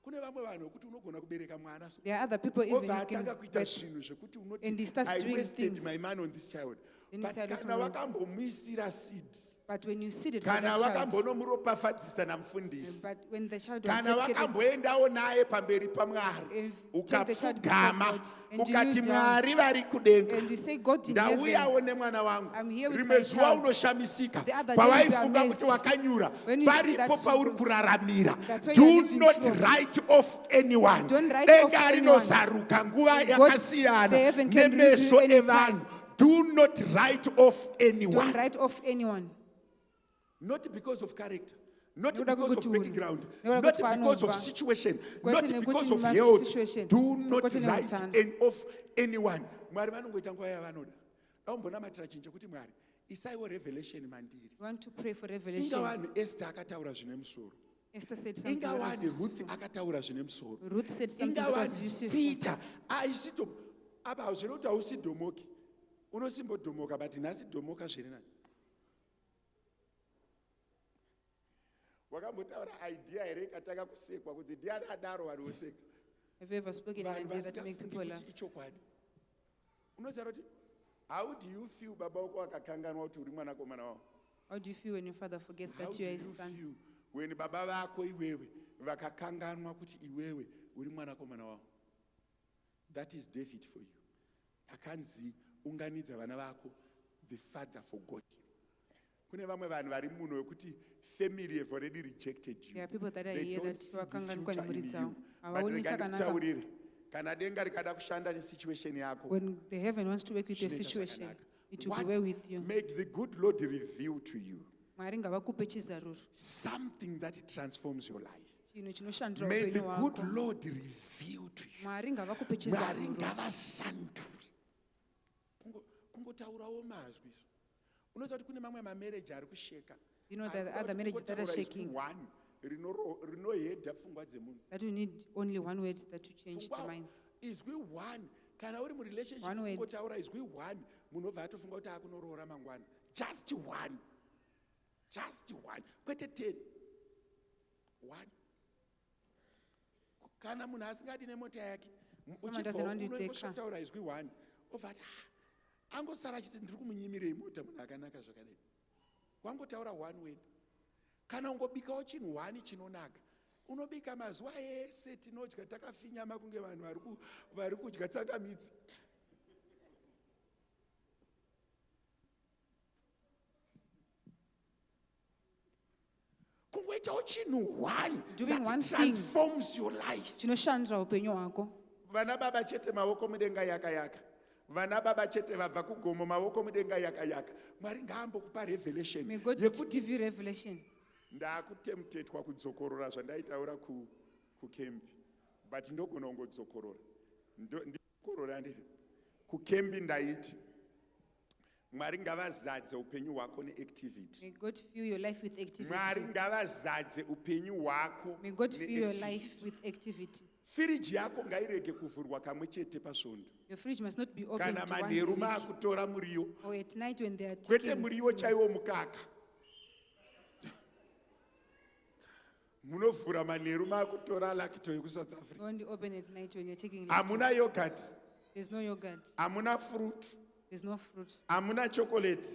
Kune vamwe vanhu vekuti unogona kubereka mwana so There are other people even obva who can atanga kuita birth, zvinhu zvekuti and he unoti starts I doing wasted things. my man on this child. Then you But say, "I lost kana my man." wakambomuisira seed, But when you see it for kana that child, wakambonomuropafadzisa namufundisi, but when the child was kana dedicated, wakamboendawo naye pamberi paMwari, if take the child before ukapfugama God, and you ukati kneel down, Mwari vari kudenga, and you say, God in heaven, ndauyawo nemwana wangu, I'm here with rimwe my zuva child. unoshamisika The other day you'll be pawaifunga amazed. kuti wakanyura, When you see paripo that pauri you- kuraramira. That's where Do you're living not from. write off anyone. Don't write off Denga anyone. rinozaruka nguva God, yakasiyana the heaven can review nemeso anytime. evanhu. Do not write off anyone. don't write off anyone. Not because of character, not Nekuda because of kwekuti background, nekuda not kwekuti because of vanobva. situation, Kwete not nekuti because of mas- health. situation. Do not Kwete write neutano. off anyone. Mwari vanongoita nguva yavanoda. Daumbonamatira chinhu chekuti Mwari isaiwo revelation mandiri. You want to pray for Inga revelation. vanhu Esther akataura zvine musoro. Esther said something Inga that was vanhu Ruth useful. akataura zvine musoro. Ruth said something Inga that was vanhu useful. Peter aisito apa hazviri kuti hausi dhomoki. Unosimbodhomoka but nhasi dhomoka zviri nani. Wakambotaura idea here ikatanga kusekwa kuti ndiani adaro vari voseka. Have you ever spoken an Vanhu idea that make vasingafungi people kuti laugh? ichokwadi. Unoziva kuti how do you feel baba wako akakanganwa kuti uri mwanakomana wavo? How do you feel when your father forgets How that do you are you his son? feel when baba vako iwewe vakakanganwa kuti iwewe uri mwanakomana wavo? That is David for you. Akanzi unganidza vana vako, the father forgot you. Kune vamwe vanhu vari muno wekuti family have already rejected you. There are people that are They here don't that see the vakanganikwa future nemhuri in dzavo. you. But Havaoni rega chakanaka. ndikutaurire, kana denga rikada kushanda nesituation yako, When the heaven wants to work with your zvinoita situation, zvakanaka. it will What be well with you. make the good Lord reveal to you Mwari ngavakupe chizaruro. something that transforms your life. Chinhu chinoshandura May the upenyu good hwako. Lord reveal to you. Mwari ngavakupe Mwari chizaruro. ngavasandure. Kungotaurawo mazwi. Unoziva kuti kune mamwe mamarriage ari kusheka. You know that the other marriages that are Kungotaura izwi shaking, one rinohedha pfungwa dzemunhu. that you need only one word that to change the Pfungwa minds. izwi one kana uri murelationship One word. kungotaura izwi 1 munobva atofunga kuti akunorora mangwana. Just 1. Just 1. Kwete 10. 1. Kana munhu asingadi nemota yake uchitaura izwi 1 obva ati angosara achiti ndiri kumunyimirei mota munhu akanaka zvakadai. Wangotaura 1 word. Kana ungobikawo chinhu 1 chinonaka, unobika mazuva ese tinodya takafinyama kunge vanhu vari kudya tsangamidzi. Kungoitawo chinhu 1 that transforms your life. chinoshandura upenyu hwako. Vana baba chete maoko mudenga yaka. Vana baba chete vabva kugomo maoko mudenga yaka. Mwari ngaambokupa revelation. May God give you revelation. Ndakutemtetwa kudzokorora zvandaitaura kukembi, but ndogona kungodzokorora. Ndikokorora ndiri kukembi ndaiti Mwari ngavazadze upenyu hwako neactivity. May God fill your life with activity. Mwari ngavazadze upenyu hwako. May God fill your life with activity. Firiji yako ngairege kuvhurwa kamwe chete pasvondo. Your fridge must not be open Kana to once a manheru week. maakutora muriwo. Or at night when they are Kwete taking. muriwo chaiwo mukaka. Munovhura manheru maakutora lakito yekusouth Africa. Only open at night when you're taking. Hamuna yogurt. There's no yogurt. Hamuna fruit. There's no fruit. Hamuna chocolate.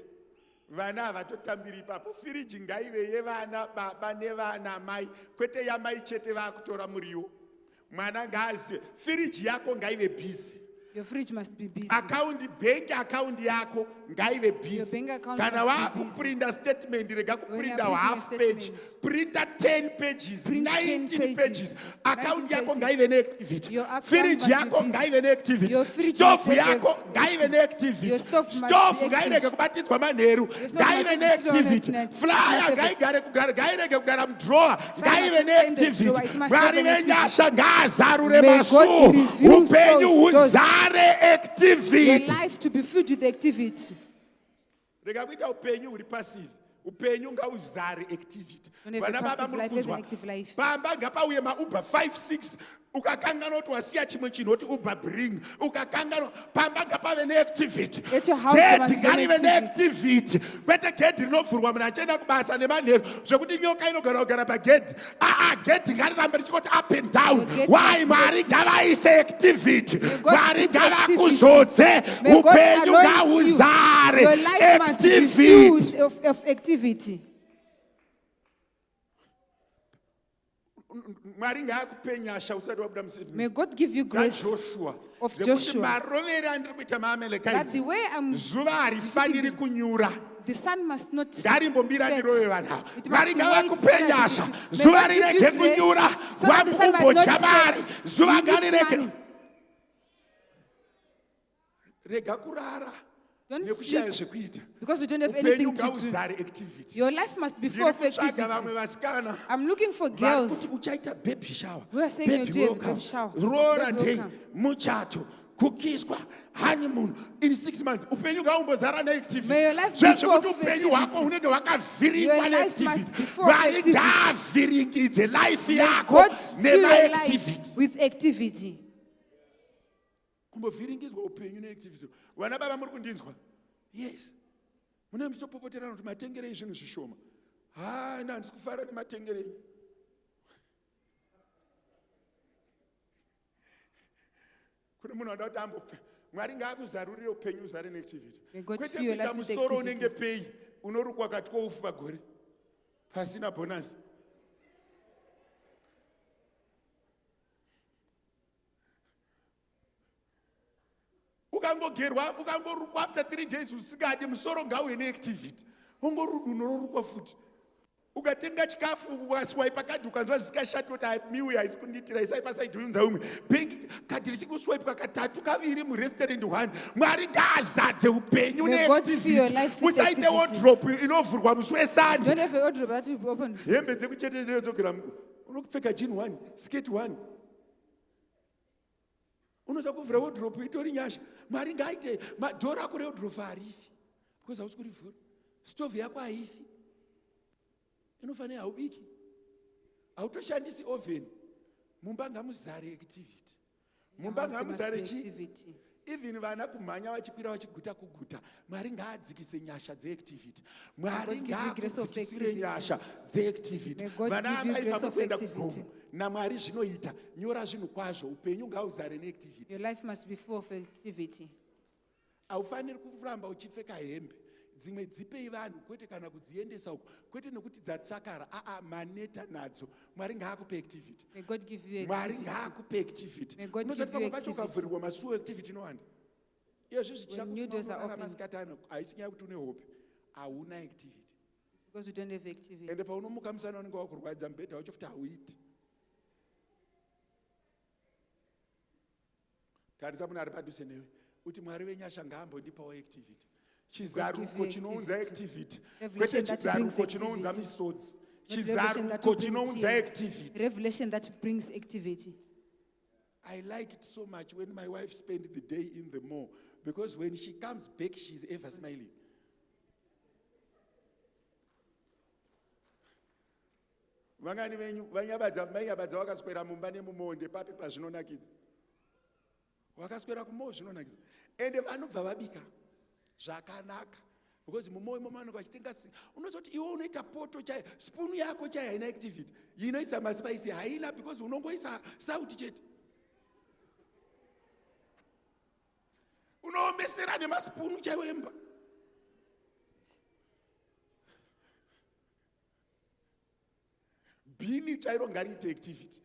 Vana havatotambiri ipapo. Firiji ngaive yevana baba nevana mai. Kwete yamai chete vaakutora muriwo. Mwana ngaazive. Firiji yako ngaive busy. Your fridge must be busy. Bank account yako ngaive busy. Your bank account Kana must be wakuprinta statement rega kuprinta printing half a page, statement, printa 10 pages, print 19 10 pages. Account 19 yako pages. ngaive neactivity. Your account Fridge must be yako busy. ngaive neactivity. Your fridge Stove must have yako ngaive neactivity. Your stove must be Stove active. ngairege kubatidzwa manheru stove ngaive must be stored neactivity. at night. Flyer ngairege kugara mudrawer ngaive must stand at neactivity. drawer. It must Mwari have an venyasha ngaazarure May God masuo. reveal Upenyu souls, those- huzare activity. Your life to be filled with activity. Rega kuita upenyu huri passive. Upenyu ngauzare activity. Don't have a Vana baba passive muri life, there's an kunzwa. active life. Pamba ngapauye maUber 5 6 ukakangana kuti wasiya chimwe chinhu kuti Uber bring. Ukakangana pamba ngapave neactivity. Let your house there must Gate be an ngarive neactivity. Kwete gate rinovhurwa munhu achienda kubasa nemanheru zvekuti nyoka inogara kugara pagedhi. Gate ngarirambe richingoti up and down. Why? Mwari ngavaise activity. Mwari ngavakuzodze. May God Upenyu anoint you. ngauzare Your life must be activity. filled of activity. Mwari ngaakupe nyasha usati wabuda musivini. May God give you grace Joshua. of Zvekuti Joshua. marovere andiri kuita maameleka That idzi, the way I'm zuva harifaniri kunyura. the sun must not Ngarimbombira set. ndirove vanhu. It Mwari must wait ngavakupe so nyasha. that it- Zuva May God give rirege you grace kunyura. so that the sun might Wakumbodya not mari. set. Zuva You eat ngarirege. money. Rega kurara. Don't Nekushaya sleep zvekuita. because you don't have Upenyu anything to do. ngauzare activity. Your life must be full of Ndiri kutsvaga activity. vamwe vasikana. I'm looking for Vari girls. kuti uchaita baby shower. We are saying you're Baby doing welcome. baby shower. Roora Baby day, welcome. muchato, kukiswa, honeymoon in 6 months. Upenyu ngaumbozara neactivity. May your life be full Zvekuti of upenyu hwako activity. hunenge hwakavhiringwa Your life neactivity. must be full of Mwari activity. ngaavhiringidze life May yako God fill your nemaactivity. life with activity. Kumbovhiringidzwa upenyu neactivity. Vana baba muri kundinzwa? Yes. Mune muchipopoterana kuti matengerei zvinhu zvishoma. Ina handisi kufara nematengerei. Kune munhu anoda kuti ambopfe. Mwari ngaakuzarurire upenyu uzare neactivity. May God Kwete fill your kuita life with musoro unenge activities. pei unorukwa kati kwoufu pagore pasina bonus. Ukangogerwa ukangorukwa after 3 days usikadi musoro ngauye neactivity. Ungorudu unorukwa futi. Ukatenga chikafu ukaswipe kadi ukanzwa zvisikashati kuti miuya haisi kundiitira isai pasaidi unza umwe bengi kadi richikuswipe katatu kaviri murestaurant 1. Mwari ngaazadze upenyu May God fill your life neactivity. with Usaite activities. wardrobe inovhurwa musi Don't wesande. have a wardrobe that will be open. Hembe dzekuchetetera dzogera unokupfeka jean 1 skate 1. Unoza kuvhura wardrobe itori nyasha. Mwari ngaaite madhora ako rewardrobe harifi because hausi kurivhura. Stove yako haifi. Inofanira haubiki. Hautoshandisi oven. Mumba ngamuzare activity. Mumba ngamuzare chi? even vana kumhanya vachikwira vachiguta kuguta, Mwari ngaadzikise nyasha dzeactivity. Mwari ngaakudzikisire nyasha dzeactivity. Vana avaipa kuenda kugomo naMwari zvinoita, nyora zvinhu kwazvo, upenyu ngauzare neactivity. Your life must be full of activity. Haufaniri kuramba uchipfeka hembe dzimwe dzipei vanhu, kwete kana kudziendesa uko, kwete nekuti dzatsakara, maneta nadzo. Mwari ngaakupe activity. May God give you Mwari activity. ngaakupe activity. May God Unozoti give you pamwe pacho activity. ukavhurirwa masuo activity inowanda. Izvi zvichira When new doors are kuti opened. masikatano haisi nyaya kuti une hope, hauna activity. Because you don't have activity. Ende paunomuka musana unenge wakurwadza mubhedha wacho futi hauiti. Tarisa munhu ari padhuze newe, uti Mwari wenyasha ngaambondipawo activity. Chizaruko chinounza activity, kwete chizaruko chinounza misodzi. Chizaruko chinounza activity. Revelation that brings activity. I like it so much when my wife spends the day in the mall, because when she comes back, she's ever smiling. Vangani venyu vanyabadza vakaswera mumba nemumonde papi pazvinonakidza. Vakaswera kumo zvinonakidza. Ende vanobva vabika zvakanaka. Because mumoyo mumano vachitenga unozoti iwe unoita poto chai, spoon yako chai haina activity. Inoisa maspice haina because unongoisa sauti chete. Unoomesera nemaspoon chaiwemba. Bini chairo ngariite activity.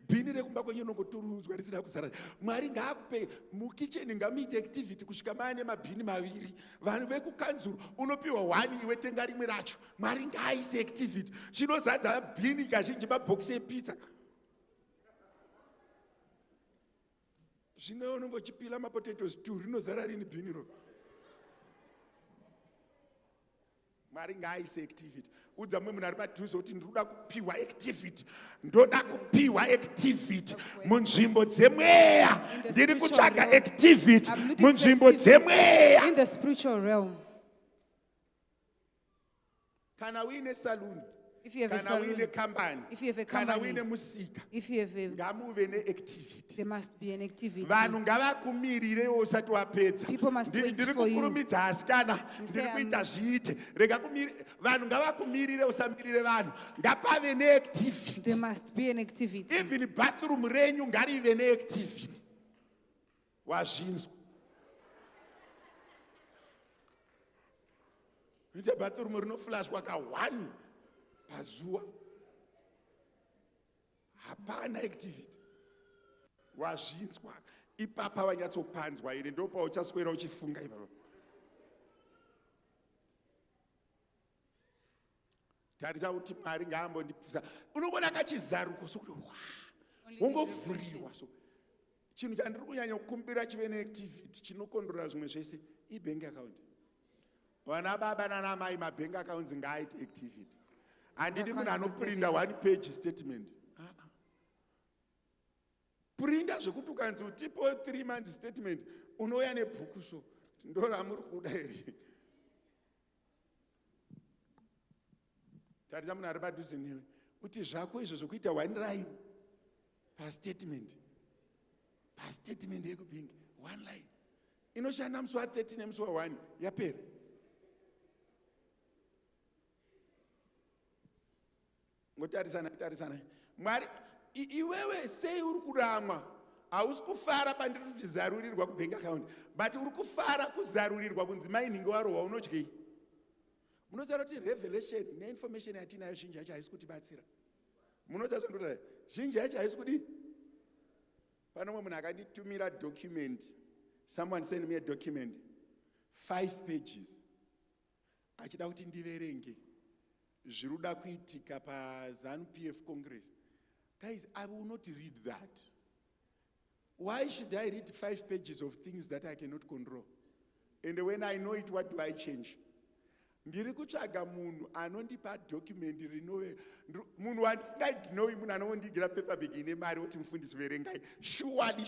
Bini rekumba kwenye nongoturudzwa risina kuzara. Mwari ngaakupe mukicheni ngamiite activity kusvika maane mabhini maviri. Vanhu vekukanzuru unopiwa 1 iwe tenga rimwe racho. Mwari ngaaise activity. Chinozadza bhini kazhinji mabhokisi epizza. Zvino unongochipila mapotatoes 2 rinozara rini bhini ro. Mwari ngaaise activity. Udza mumwe munhu ari padhuze kuti ndoda kupiwa activity. Ndoda kupiwa activity munzvimbo dzemweya. Ndiri kutsvaga activity munzvimbo dzemweya. In the spiritual realm. Kana uine saluni, if you have a kana salon, uine kambani, if you have a kana company, uine musika, if you have a, ngamuve neactivity. there must be an activity. Vanhu ngavakumirirewo usati wapedza. People must wait Ndiri for you. kukurumidza asikana, You ndiri say, kuita zviite. Rega vanhu ngavakumirire usamirire vanhu. Ngapave neactivity. There must be an activity. Even bathroom renyu ngarive neactivity. Wazvinzwa. Ite bathroom rinoflashwa ka1 pazuva. Hapana activity. Wazvinzwa. Ipapa wanyatsopanzwa ine ndopa uchaswera uchifunga ipapo. Tarisa kuti Mwari ngaambondipisa. Unoona kachizaruko sokuti ungovhuriwa so. Chinhu chandiri kunyanya kukumbira chive neactivity chinokondora zvimwe zvese ibank account. Vana baba nana mai mabank accounts ngaaite activity. Handidi munhu anoprinda 1 page statement. Prinda zvekuti ukanzi utipo 3 months statement unouya nebhuku so ndoramuri kuda here. Tarisa munhu ari padhuze newe kuti zvako izvo zvokuita 1 line pastatement. Pastatement yekubhingi 1 line inoshanda musi wa30 nemusi wa1 yapera. Ngotarisana Mwari iwewe sei uri kuramwa, hausi kufara pandiri kuti zarurirwa kubank account, but uri kufara kuzarurirwa kunzi mainhingi warohwa unodyei. Munoziva kuti revelation neinformation yatinayo zhinji yacho haisi kutibatsira. Munoziva zvandodai zhinji yacho haisi kudi. Pano mumwe munhu akanditumira document, someone sent me a document 5 pages achida kuti ndiverenge zviruda kuitika paZANU PF Congress. Guys, I will not read that. Why should I read 5 pages of things that I cannot control? And when I know it, what do I change? Ndiri kutsvaga munhu anondipa document rinove munhu wandisingaignoi, munhu anondigira paper bag ine mari oti mufundisi verengai. Surely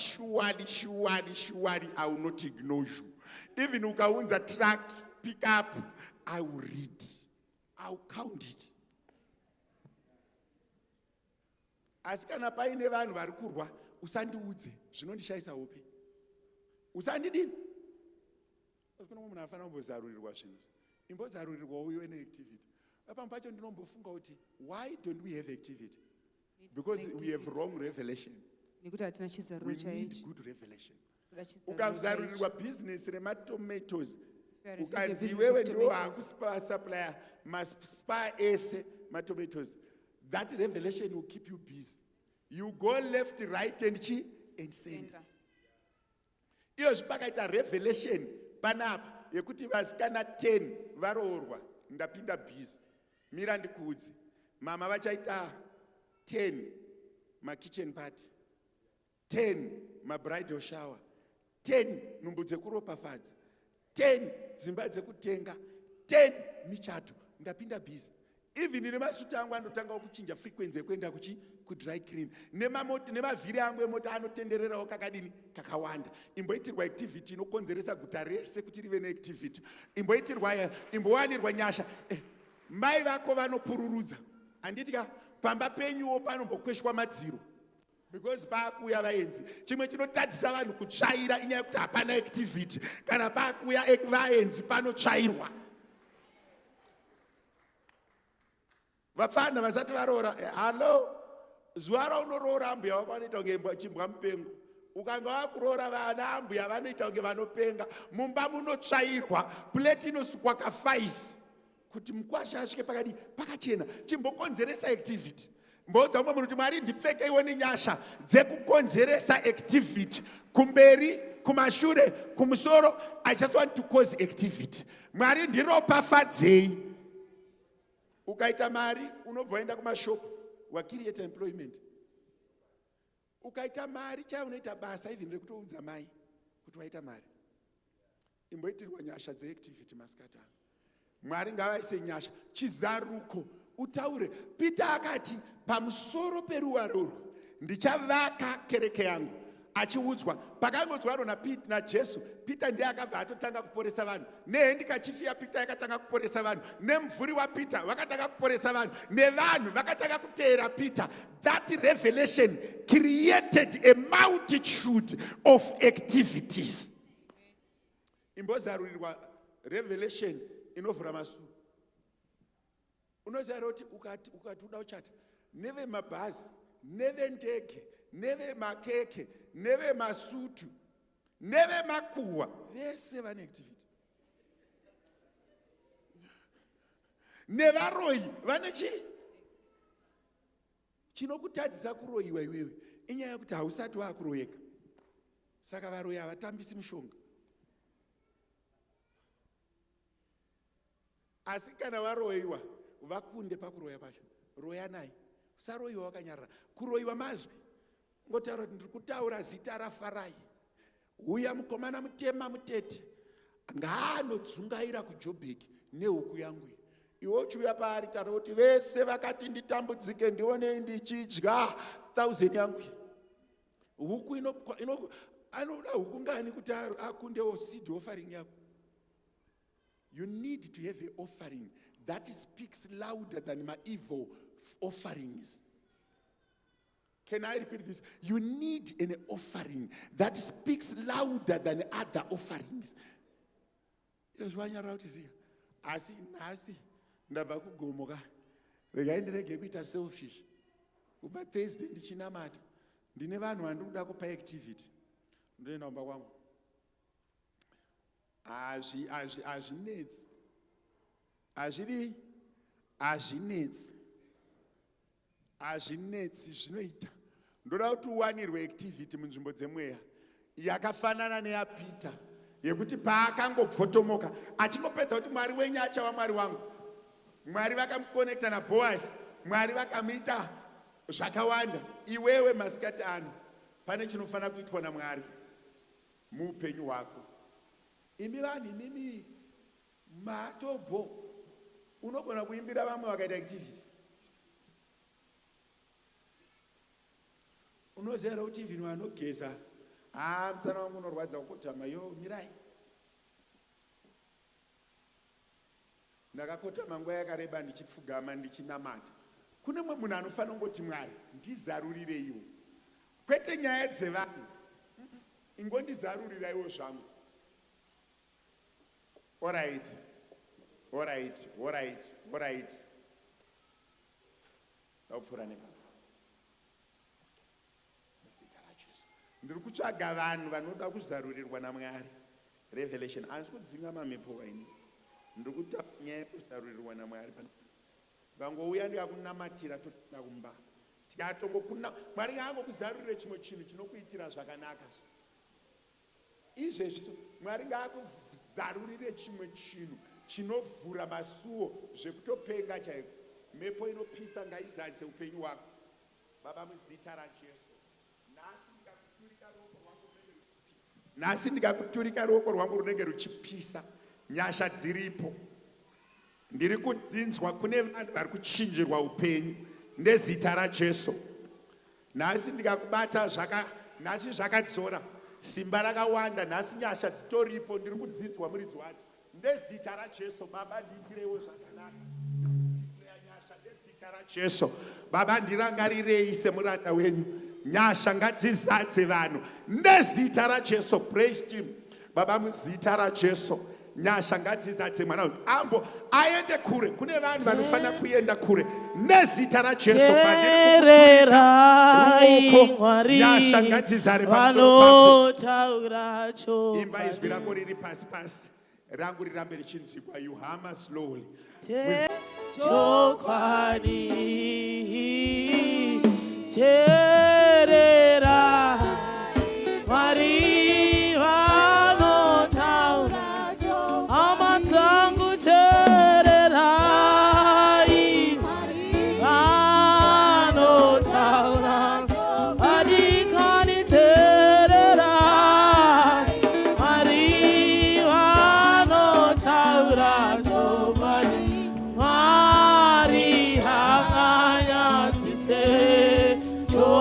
I will not ignore you. Even ukaunza truck, pick up, I will read. I will count it. Asi kana paine vanhu vari kurwa usandiudze zvinondishayisa hope. Usandidini. Kuna munhu afana kumbozarurirwa zvinhu. Imbozarurirwa uyo neactivity. Apa mpacho ndinombofunga kuti why don't we have activity? Because we have wrong revelation. Nekuti hatina We chizaruro need chaicho. good revelation. Chizaruro Ukazarurirwa chaicho. business rematomatoes. If you are Ukanzi business wewe of ndio tomatoes. supplier must spy ese tomatoes. That revelation will keep you busy. You go left, right, and center. Iyo zvipakaita revelation panapa yekuti vasikana 10 varoorwa ndapinda busy. Mira ndikuudze. Mama vachaita 10 kitchen party. 10 bridal shower. 10 nhumbu dzekuropafadza. 10 dzimba dzekutenga. 10 michato ndapinda busy. Even nemasuta angu anotanga kuchinja frequency yekuenda kudry clean. Nemavhiri angu emota anotendererawo kakadini kakawanda. Imboitirwa activity inokonzeresa guta rese kuti rive neactivity. Imbowanirwa nyasha. Mai vako vanopururudza. Anditika pamba penyuwo panombokweshwa madziro. Because pakuya vaenzi. Chimwe chinotadzisa vanhu kutsvaira inyaya yekuti hapana activity. Kana pakuya vaenzi panotsvairwa. Vafana vasati varoora. Hello. Zuva raunorora ambuya wako vanoita kunge chimbwa mupengo. Ukanga wakuroora vana ambuya vanoita kunge vanopenga. Mumba munotsvairwa. Plate inosukwa ka5. Kuti mukwasha asvike pakadi pakachena. Chimbokonzeresa activity. Mbodza umwe munhu kuti Mwari ndipfeke iwe nenyasha dzekukonzeresa activity. Kumberi, kumashure, kumusoro. I just want to cause activity. Mwari ndiropafadzei. Ukaita mari unobva waenda kumashopu wakirieta employment. Ukaita mari chaiyo unoita basa even rekutoudza mai kuti waita mari. Imboitirwa nyasha dzeactivity masikati ano. Mwari ngavaise nyasha. Chizaruko utaure. Peter akati pamusoro peruwaro ndichavaka kereke yangu. Achiudzwa pakangodzwa rona naJesu. Peter ndiye akabva atotanga kuporesa vanhu. Nehendikachifi yaPeter yakatanga kuporesa vanhu. Nemvuri waPeter vakatanga kuporesa vanhu. Nevanhu vakatanga kuteera Peter. That revelation created a multitude of activities. Imbozarurirwa revelation inovhura masuru. Unoziva kuti ukati uda kuchata neve mabhazi, neve ndege, neve makeke, neve masutu, neve makuwa, vese vane activity. Nevaroi vane chi? Chinokutadzisa kuroiwa iwewe inyaya yekuti hausati wakuroyeka. Saka varoi havatambisi mushonga. Asi kana varoiwa vakunde pakuroya pacho. Roya nai. Usaroiwa wakanyarara. Kuroiwa mazwi. Ngotaura kuti ndiri kutaura zita raFarai. Uya mukomana mutema mutete. Ngaanodzungaira kuJobheki nehuku yangu. Iwe uchiuya paari taura kuti vese vakati nditambudzike ndione ndichidya 1000 yangu. Huku anoda huku ngani kuti akundewo seed offering yako. You need to have an offering that speaks louder than my evil offerings. Can I repeat this? You need an offering that speaks louder than other offerings. Asi nasi ndabva kugomoka. Regai ndirege kuita selfish. Kubva Thursday ndichinamata. Ndine vanhu vandiri kuda kupa activity. Ndoenda kumba kwangu. Azvinetsi. Azvinetsi zvinoita. Ndoda kuti uwanirwe activity munzvimbo dzemweya yakafanana neyaPeter yekuti paakangobvotomoka achingopedza kuti Mwari wenyu achava Mwari wangu. Mwari vakamukonekta naBhoazi. Mwari vakamuita zvakawanda. Iwewe masikati ano pane chinofanira kuitwa naMwari muupenyu hwako. Imi vanhu imimi matobho unogona kuimbira vamwe vakaita activity. Unoziva kuti vinhu vanogeza musana wangu unorwadza kukotama mirai. Ndakakotama nguva yakareba ndichipfugama ndichinamata. Kune mumwe munhu anofanira kungoti Mwari ndizarurirei iwo. kwete nyaya dzevanhu. Ingondizarurirawo zvangu. All right. Ndapfuura nepapa. Muzita raJesu. Ndiri kutsvaga vanhu vanoda kuzarurirwa naMwari. Revelation. Handisi kudzinga mamhepo waini. Ndiri kutaura nyaya yekuzarurirwa naMwari. Ngangouya ndikakunamatira toenda kumba. Tikatongokuna Mwari ngaangokuzarurire chimwe chinhu chinokuitira zvakanaka. Izvezvi Mwari ngaakuzarurire chimwe chinhu chinovhura masuo zvekutopenga chaiko. Mhepo inopisa ngaizadze upenyu hwako. Baba muzita raJesu. Nhasi ndikakuturika ruoko rwangu runenge ruchipisa. Nyasha dziripo. Ndiri kudzinzwa kune vanhu vari kuchinjirwa upenyu nezita raJesu. Nhasi ndikakubata nhasi zvakadzora. Simba rakawanda nhasi nyasha dzitoripo ndiri kudzinzwa muridzi wacho. Nezita raJesu Baba ndiitirewo zvakanaka. Nyasha nezita raJesu Baba ndirangarirei semuranda wenyu. Nyasha ngadzizadze vanhu nezita raJesu. Praise him. Baba muzita raJesu. Nyasha ngadzizadze mwana wedu. Ambo aende kure. Kune vanhu vanofanira kuenda kure nezita raJesu. Nyasha ngadzizare pamusoro pako. Imba izwi rako riri pasi pasi. Rangu rirambe richinzikwa. You hama slowly. Chokwadi terera Mwari vanotaura amadzangu terera vanotaura adikani terera Mwari vanotaura chokwadi Mwari hanganya tsise chokwadi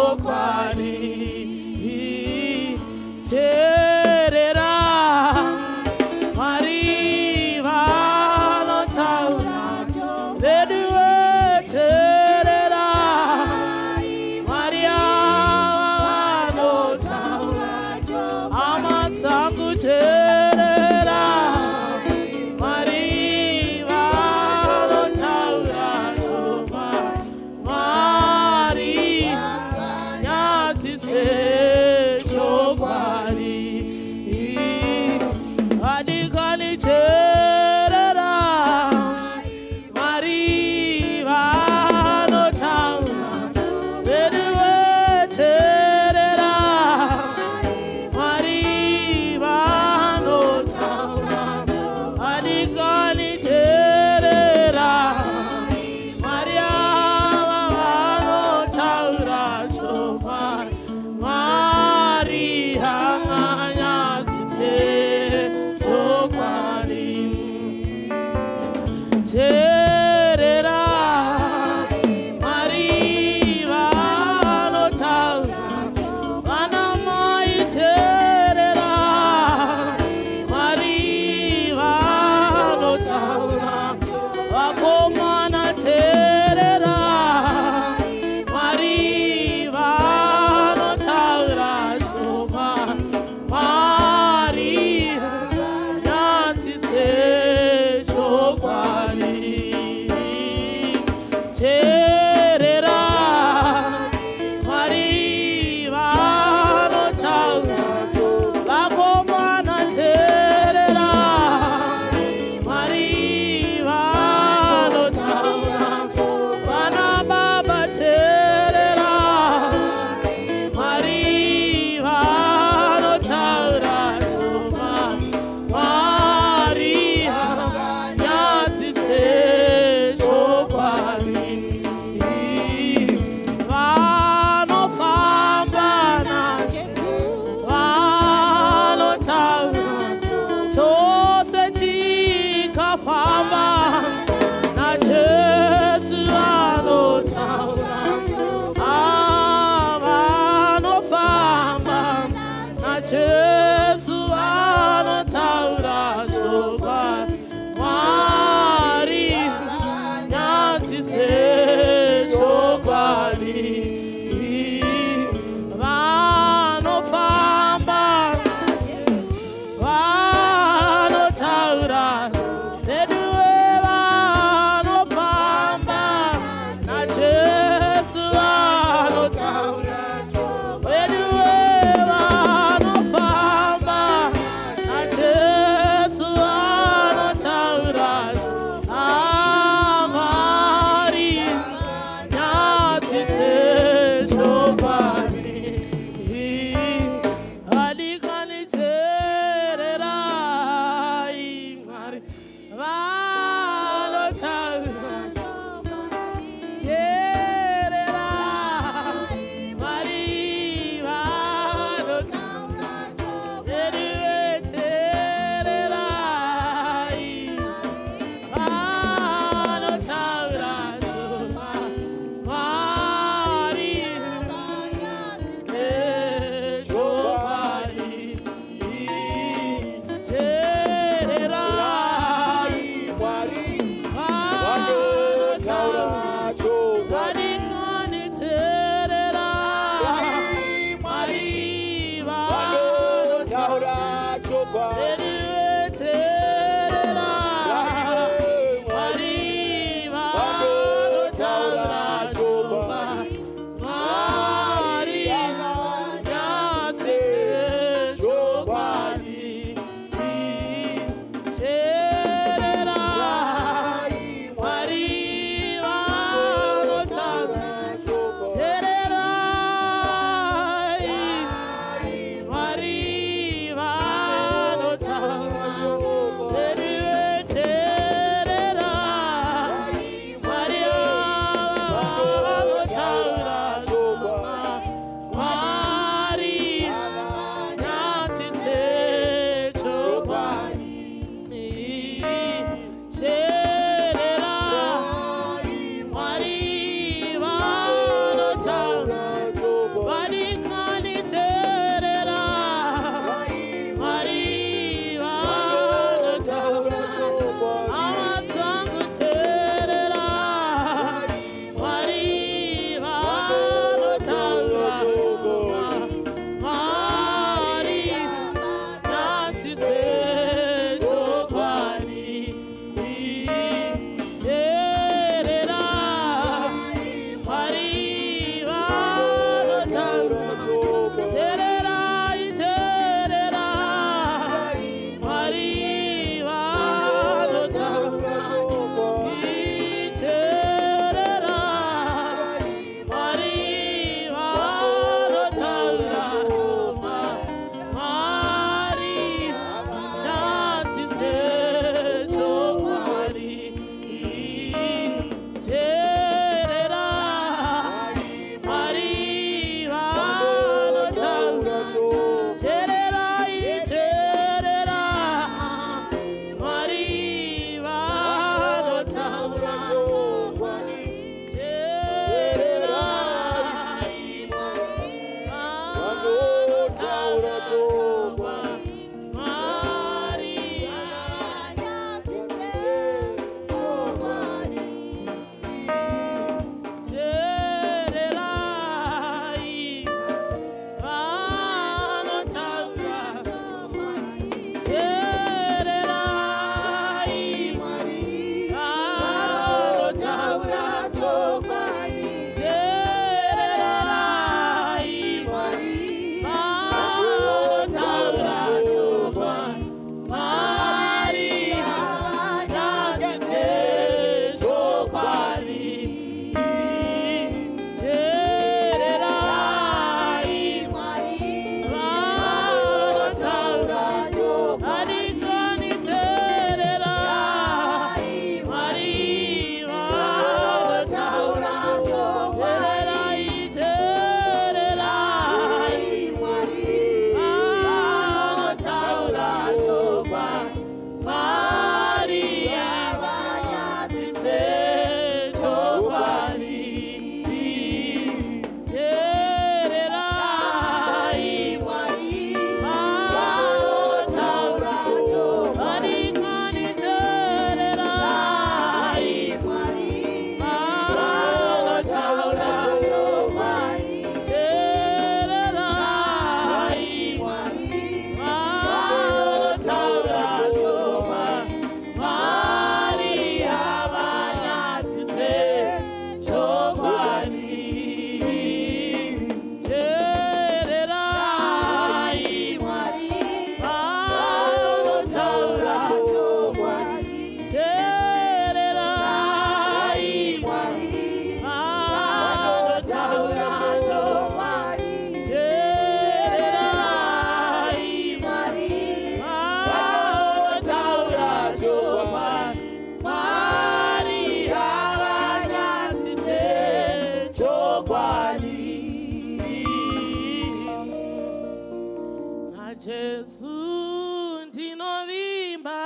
Jesu ndinovimba.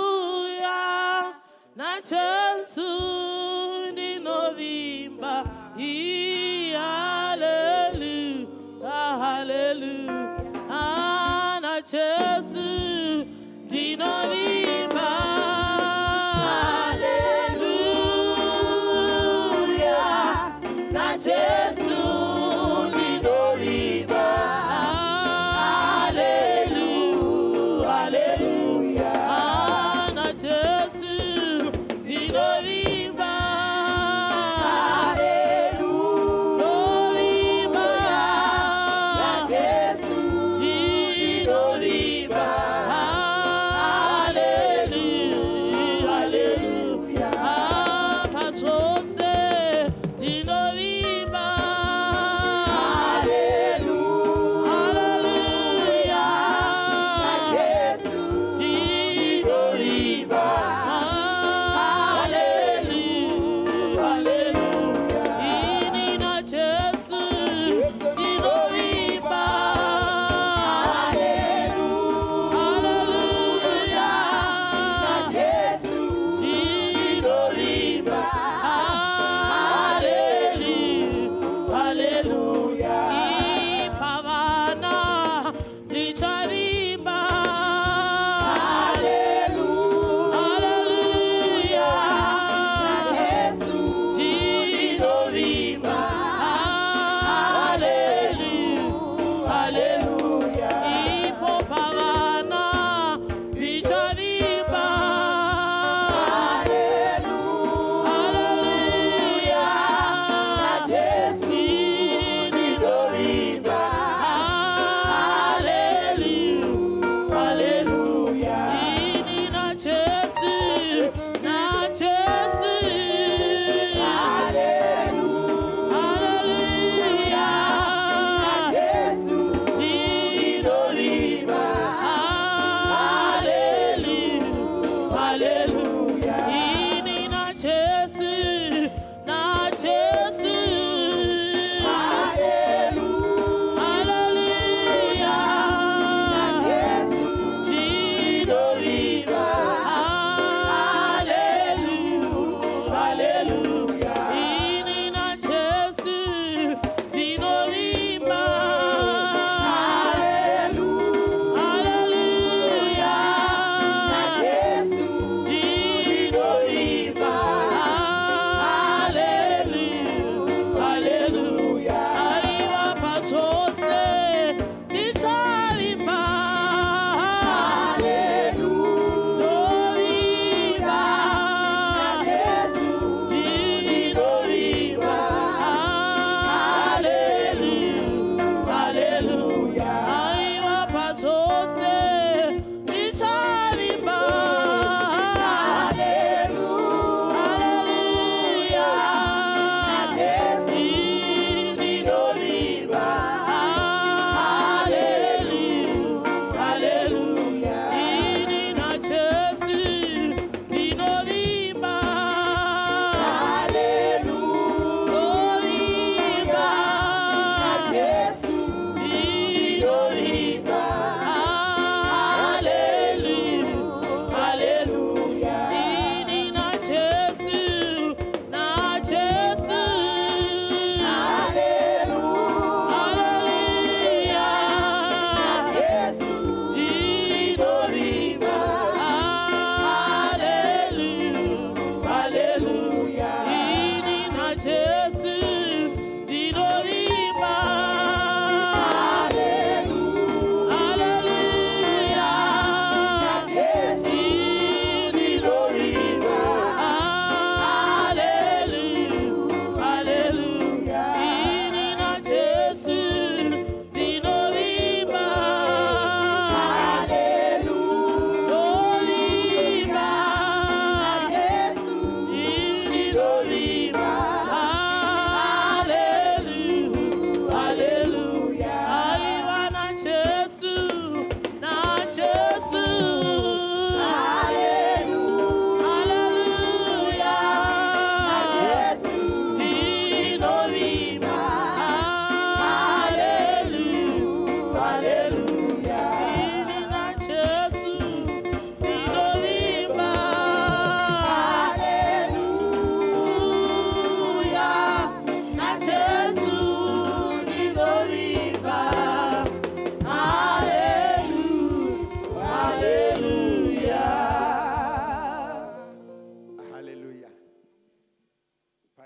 Hallelujah. Na Jesu ndinovimba. Hallelujah. Hallelujah. Na Jesu ndinovimba. Hallelujah. Na Jesu ndinovimba. Hallelujah. Hallelujah. Na Jesu ndinovimba.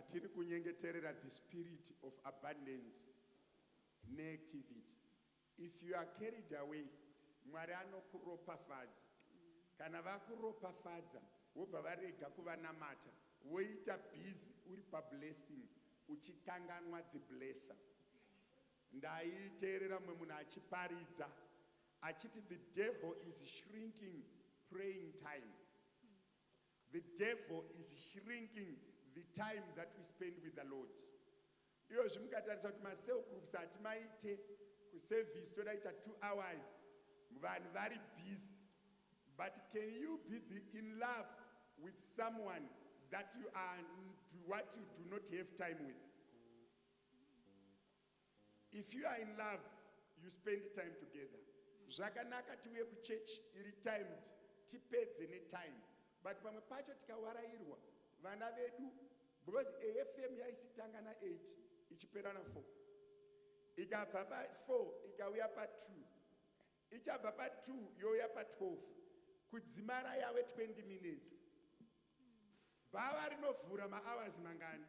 tiri kunyengeterera the spirit of abundance neactivity. If you are carried away, Mwari anokuropafadza. Kana vakuropafadza, wobva varega kuvanamata, woita busy uri pablessing, uchikanganwa the blesser. Ndaiteerera mumwe munhu achiparidza achiti the devil is shrinking praying time. The devil is shrinking the time that we spend with the Lord. Iyo zvimukatarisa kuti macell groups atimaite kuservice todaita 2 hours, vanhu vari busy. But can you be in love with someone that you are what you do not have time with? If you are in love, you spend time together. Zvakanaka tiuye kuchurch iri timed, tipedze netime. But pamwe pacho tikawarairwa vana vedu, because AFM yaisitanga na 8 ichipera na 4. Ikabva pa 4 ikauya pa 2. Ichabva pa 2 yoya pa 12. Kudzimara yawe 20 minutes. Bhawa rinovhura ma-hours mangani?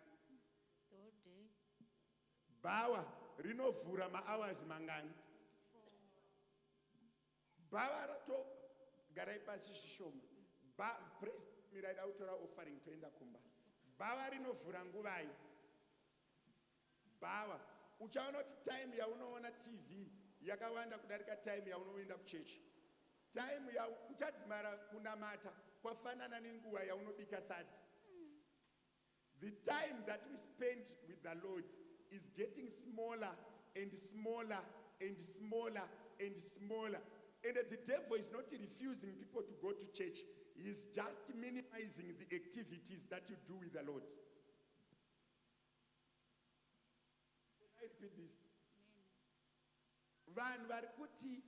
Bhawa rinovhura ma-hours mangani? Bhawa rato garai pasi zvishoma. Praise miraida utora offering toenda kumba. Bhawa rinovhura nguvai. Bhawa uchaona kuti time yaunoona TV yakawanda kudarika time yaunoenda kuchechi. Time ya uchadzimara kunamata kwafanana nenguva yaunobika sadza. The time that we spend with the Lord is getting smaller and smaller and smaller and smaller. And the devil is not refusing people to go to church. He is just minimizing the activities that you do with the Lord. Can I repeat this? Van varikuti,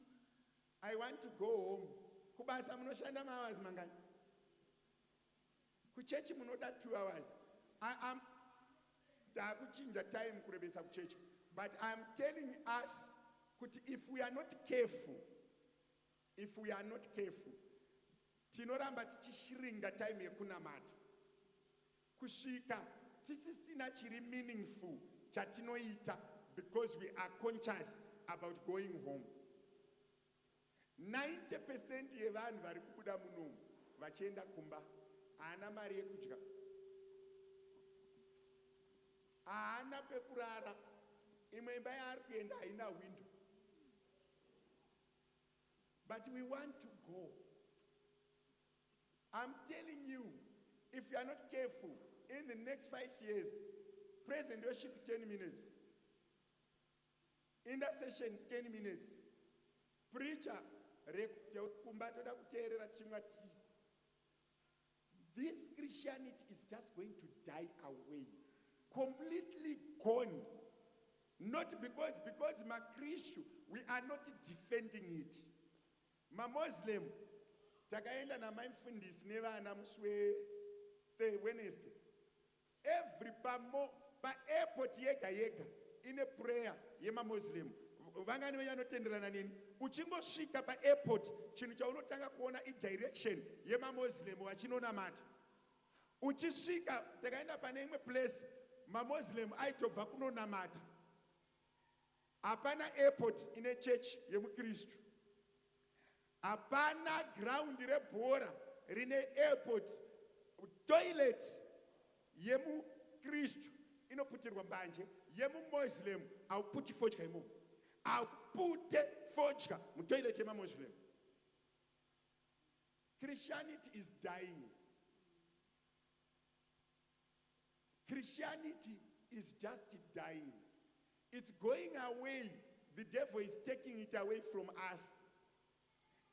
I want to go home. Kubasa munoshanda ma-hours mangani? Kuchechi munoda 2 hours. I'm takuchinja time kurebesa kuchechi. But I'm telling us, kuti if we are not careful, tinoramba tichishiringa time yekunamata. Kusvika tisisina chiri meaningful chatinoita because we are conscious about going home. 90% yevanhu vari kubuda munomu vachienda kumba haana mari yekudya, haana pekurara, imwe imba yaari kuenda haina window. But we want to go. I'm telling you, if you are not careful, in the next 5 years, praise and worship 10 minutes, intercession 10 minutes, preacher this Christianity is just going to die away, completely gone. Not because Christian, we are not defending it. Ma Muslim, takaenda na mindfulness nevana muswe Wednesday. Every pa airport yega in a prayer yema Muslim. Vangani vanotenderana nini? Uchingosvika pa airport, chinhu chaunotanga kuona I direction yema Muslim vachinonamata. Uchisvika takaenda pane imwe place ma Muslim aitobva kunonamata. Hapana airport ine church yemukristu. Hapana ground rebhora rine airport. Toilet yemukristu inoputirwa mbanje, yemumuslim auputi fodya imomo. Aupute fodya mutoilet yemamuslim. Christianity is dying. Christianity is just dying. It's going away. The devil is taking it away from us.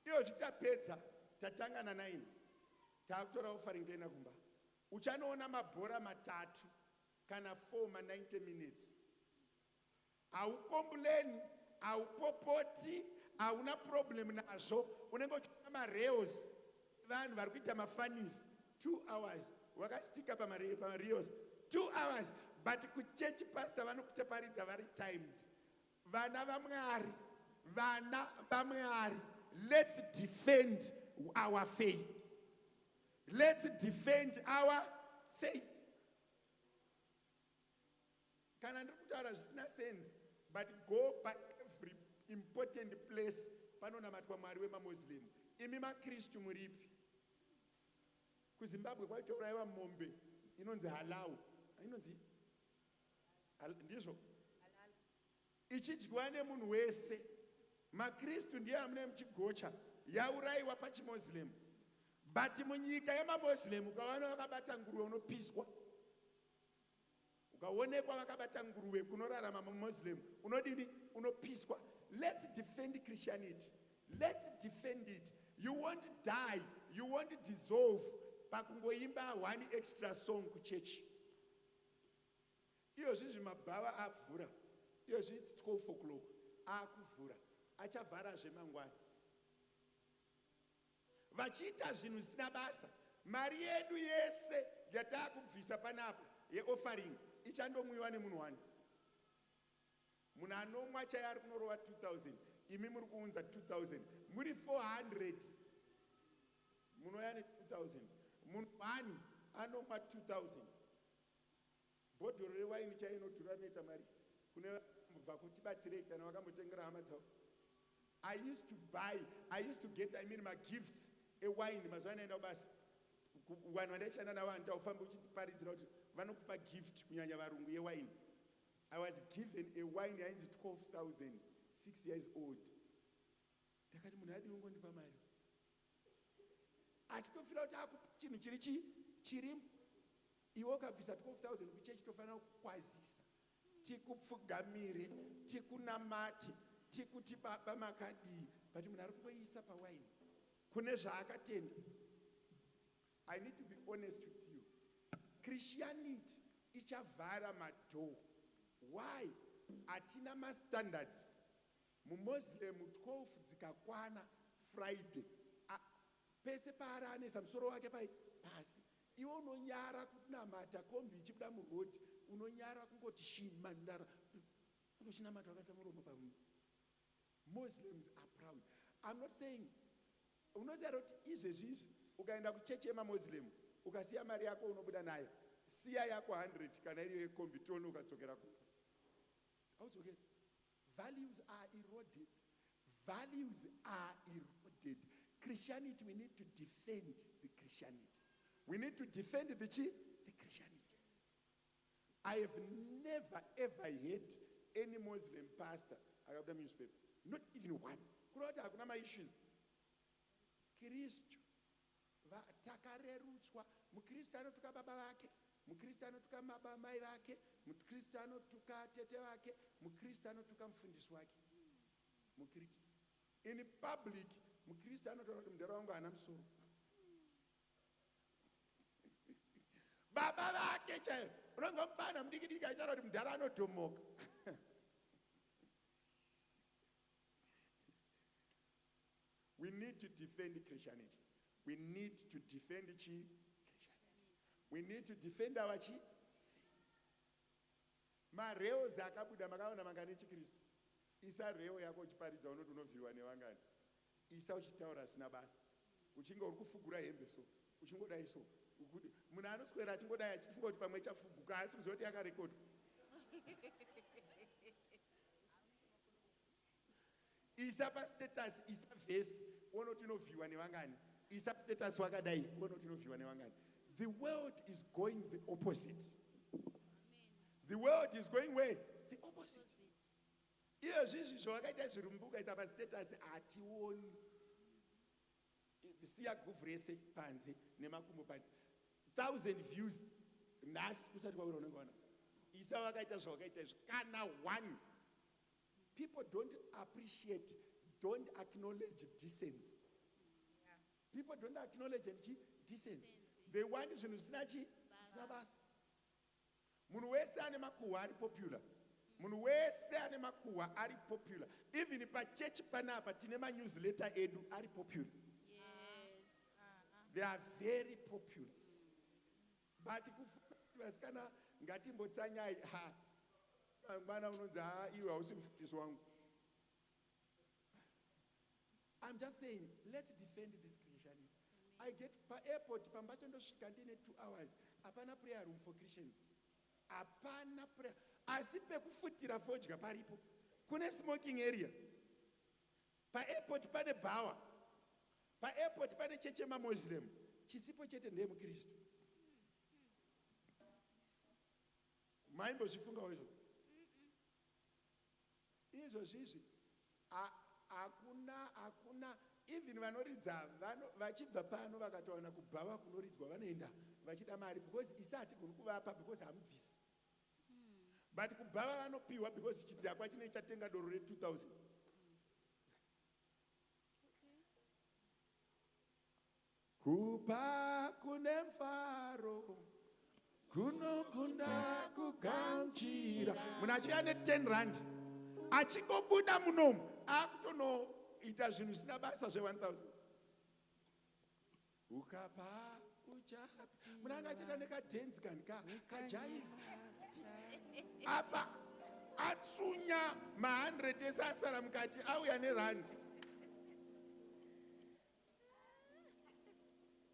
Iyo zvitapedza tatangana naini takutora offering toenda kumba. Uchanoona mabhora matatu kana 4 ma 90 minutes. Aukomplain, aupopoti, hauna problem nazvo. Unenge uchiona ma-reels vanhu vari kuita mafanis 2 hours. Wakastika pama-reels 2 hours. But kuchechi pastor vanokutaparidza vari timed. Vana vamwari. Let's defend our faith. Let's defend our faith. kana ndiri kutaura zvisina sense, but go paevery important place panonamatwa mwari wemamuslim. Imi makristu muripi? KuZimbabwe kwaitouraiwa mombe inonzi halau, inonzi ndizvo ichidyiwa nemunhu wese. Makristu ndiye amune muchigocha yauraiwa pachimuslim, but munyika yemamuslim ukaona vakabata nguruve unopiswa, ukaonekwa vakabata nguruve kunorarama mamuslim unodini, unopiswa. Let's defend Christianity. Let's defend it. You won't die, you won't dissolve pakungoimba one extra song kuchechi. Iyo zvinji mabhava avhura, iyo zvinzi 12 o'clock akuvhura, achavhara zvemangwani. Vachiita zvinhu zvisina basa, mari yedu yese yatakubvisa panapa yeoffering ichandomwiwa nemunhu wani. Munhu anomwa chai ari kunorova 2000, imi muri kuunza 2000, muri 400 munoya ne2000, munhu wani anomwa 2000. Bhodhoro rewaini chai inodhura noita mari. Kune mubva kuti batsirei kana wakambotengera hama dzavo. I used to get my gifts ewine mazuva anaenda kubasa. Vanhu vandaishanda navo handitaufamba uchiparidzira kuti vanokupa gift kunyanya varungu yewine. I was given a wine yainzi 12,000, 6 years old. Ndakati munhu adi ungondipa mari. Achitofira kuti akupa chinhu chiri iwe ukabvisa 12,000 kuchechi tofanira kukwazisa, tikupfugamire, tikunamati, tikuti baba makadii, but munhu ari kungoisa pawaini kune zvaakatenda. I need to be honest with you. Christianity ichavhara madhoo. Why? Atina ma-standards. Mumuslim 12 dzikakwana Friday. Pese paranesa musoro wake pasi. Iwe unonyara kunamata kombi ichibuda murodi, unonyara kungoti shimandara. Unochinamata wakaita muromo pamunhu. Muslims are proud. I'm not saying, unoziva kuti izvezvizvi ukaenda kuchechi yemamuslim ukasiya mari yako unobuda nayo, siya yako 100 kana iriyo yekombi toni ukadzokera kupa. Haudzokeri. Values are eroded. Values are eroded. Christianity, we need to defend the Christianity. We need to defend the Christianity. I have never ever heard any Muslim pastor, I have the newspaper, not even one. Kurota hakuna ma issues. Kristu takarerutswa. Mukristu anotuka baba vake, Mukristu anotuka mai vake, Mukristu anotuka tete vake, Mukristu anotuka mufundisi wake. Mukristu in public, Mukristu anotaura kuti mudhara wangu hana musoro. Baba vake chaivo unonzwa mufana mudiki achitaura kuti mudhara anotomoka. We need to defend Christianity. We need to defend Christianity. We need to defend our mareo zakabuda makaona mangani chikristu. Isa reo yako uchiparidza unoti unovhiwa nevangani. Isa uchitaura sina basa. Uchinge uri kufugura hembe so. Uchingodai so. Munhu anoswera achingodai achifunga kuti pamwe chafuguka asi kuzoti yakarekodwa. Isa pa status, isa vhesi, unoti unovhiwa nevangani. Isa status wakadai, unoti unovhiwa nevangani. The world is going the opposite. The world is going where? The opposite. Iyo zvinhu zvawakaita zvirumbuka isa pa status hationi. Siya guvhu rese panze nemakumbo panze. 1,000 views nhasi kusati kwaura unenge wana. Isa wakaita zvawakaita izvi kana 1. People don't appreciate, don't acknowledge decency. People don't acknowledge decency. They want zvinhu zvisina basa. Munhu wese ane makuhwa ari popular. Munhu wese ane makuhwa ari popular. Even pachechi panapa tine manewsletter edu ari popular. Yes. They are very popular. But vasikana ngatimbotsanyai mwana unonzi iwe hausi mufundisi wangu. I'm just saying, let's defend this Christianity. I get pa airport pambacho ndosvika ndine 2 hours. Apana prayer room for Christians. Apana prayer. asi pekufutira fodya paripo, kune smoking area. PaAirport pane bhawa, PaAirport pane cheche maMuslim, chisipo chete ndeye muKristu. Maimbozvifungawo izvo? Izvozvizvi hakuna even vanoridza vachibva pano vakatawana kubhawa kunoridzwa vanoenda vachida mari because isati goni kuvapa because hamubvisi. But kubhawa vanopiwa because chidhakwa chine chatenga doro re2000. Kupa kune mfaro kunokunda kugamuchira. Munhu achiuya ne10 rand achingobuda munomu akutonoita zvinhu zvisina basa zve1000. Ukapa uchapi. Munhu anga achiita nekadhenzi kani kajaivha apa atsunya ma100 ese asara mukati auya nerandi.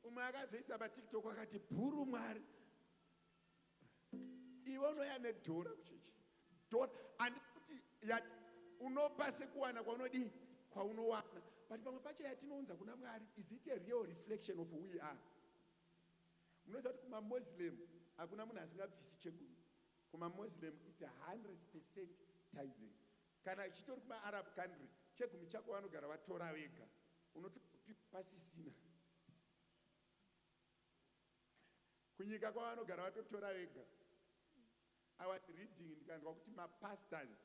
Umwe akazoisa paTikTok akati bhuru Mwari. Iwe unoya nedhora kuchechi. Dhora andikuti yati unopa sekuwana kwaunodii kwaunowana. But pamwe pacho yatinounza kuna Mwari, is it a real reflection of who we are? Munoziva kuti kumaMuslim hakuna munhu asingabvisi chegumi. KumaMuslim it's 100% tithing. Kana chitori kumaArab country chegumi chako vanogara vatora vega, unotopiwa pasisina. Kunyika kwavanogara vatotora vega. I was reading ndikanzwa kuti mapastors